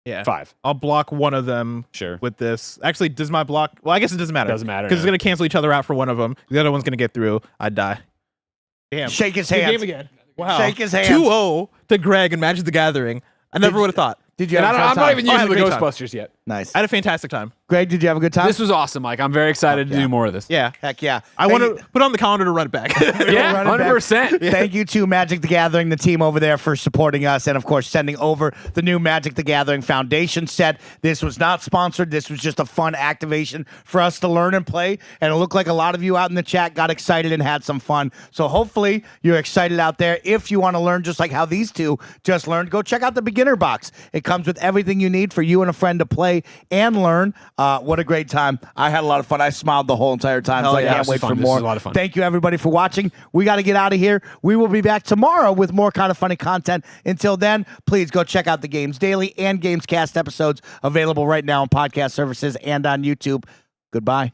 5. I'll block one of them Sure. with this. Actually, does my block? Well, I guess it doesn't matter. Doesn't matter. Because it's gonna cancel each other out for one of them. The other one's gonna get through. I'd die. Damn. Shake his Good hands. game again. Wow. Shake his hands. 2-0 to Greg and Magic the Gathering. I never would have thought. Did you And have a I'm fun not time? even I using had the a great time. Ghostbusters yet. Nice. I had a fantastic time. Greg, did you have a good time? This was awesome, Mike. I'm very excited to do more of this. Yeah. Heck yeah. I want to put on the calendar to run it back. Yeah, Run it back. 100%. Thank you to Magic the Gathering, the team over there, for supporting us, and of course sending over the new Magic the Gathering Foundation set. This was not sponsored. This was just a fun activation for us to learn and play, and it looked like a lot of you out in the chat got excited and had some fun. So hopefully you're excited out there. If you want to learn just like how these two just learned, go check out the beginner box. It comes with everything you need for you and a friend to play and learn. What a great time. I had a lot of fun. I smiled the whole entire time, so I yeah, can't this was wait fun. for This more. was a lot of fun. Thank you, everybody, for watching. We got to get out of here. We will be back tomorrow with more kind of funny content. Until then, please go check out the Games Daily and Gamescast episodes available right now on podcast services and on YouTube. Goodbye.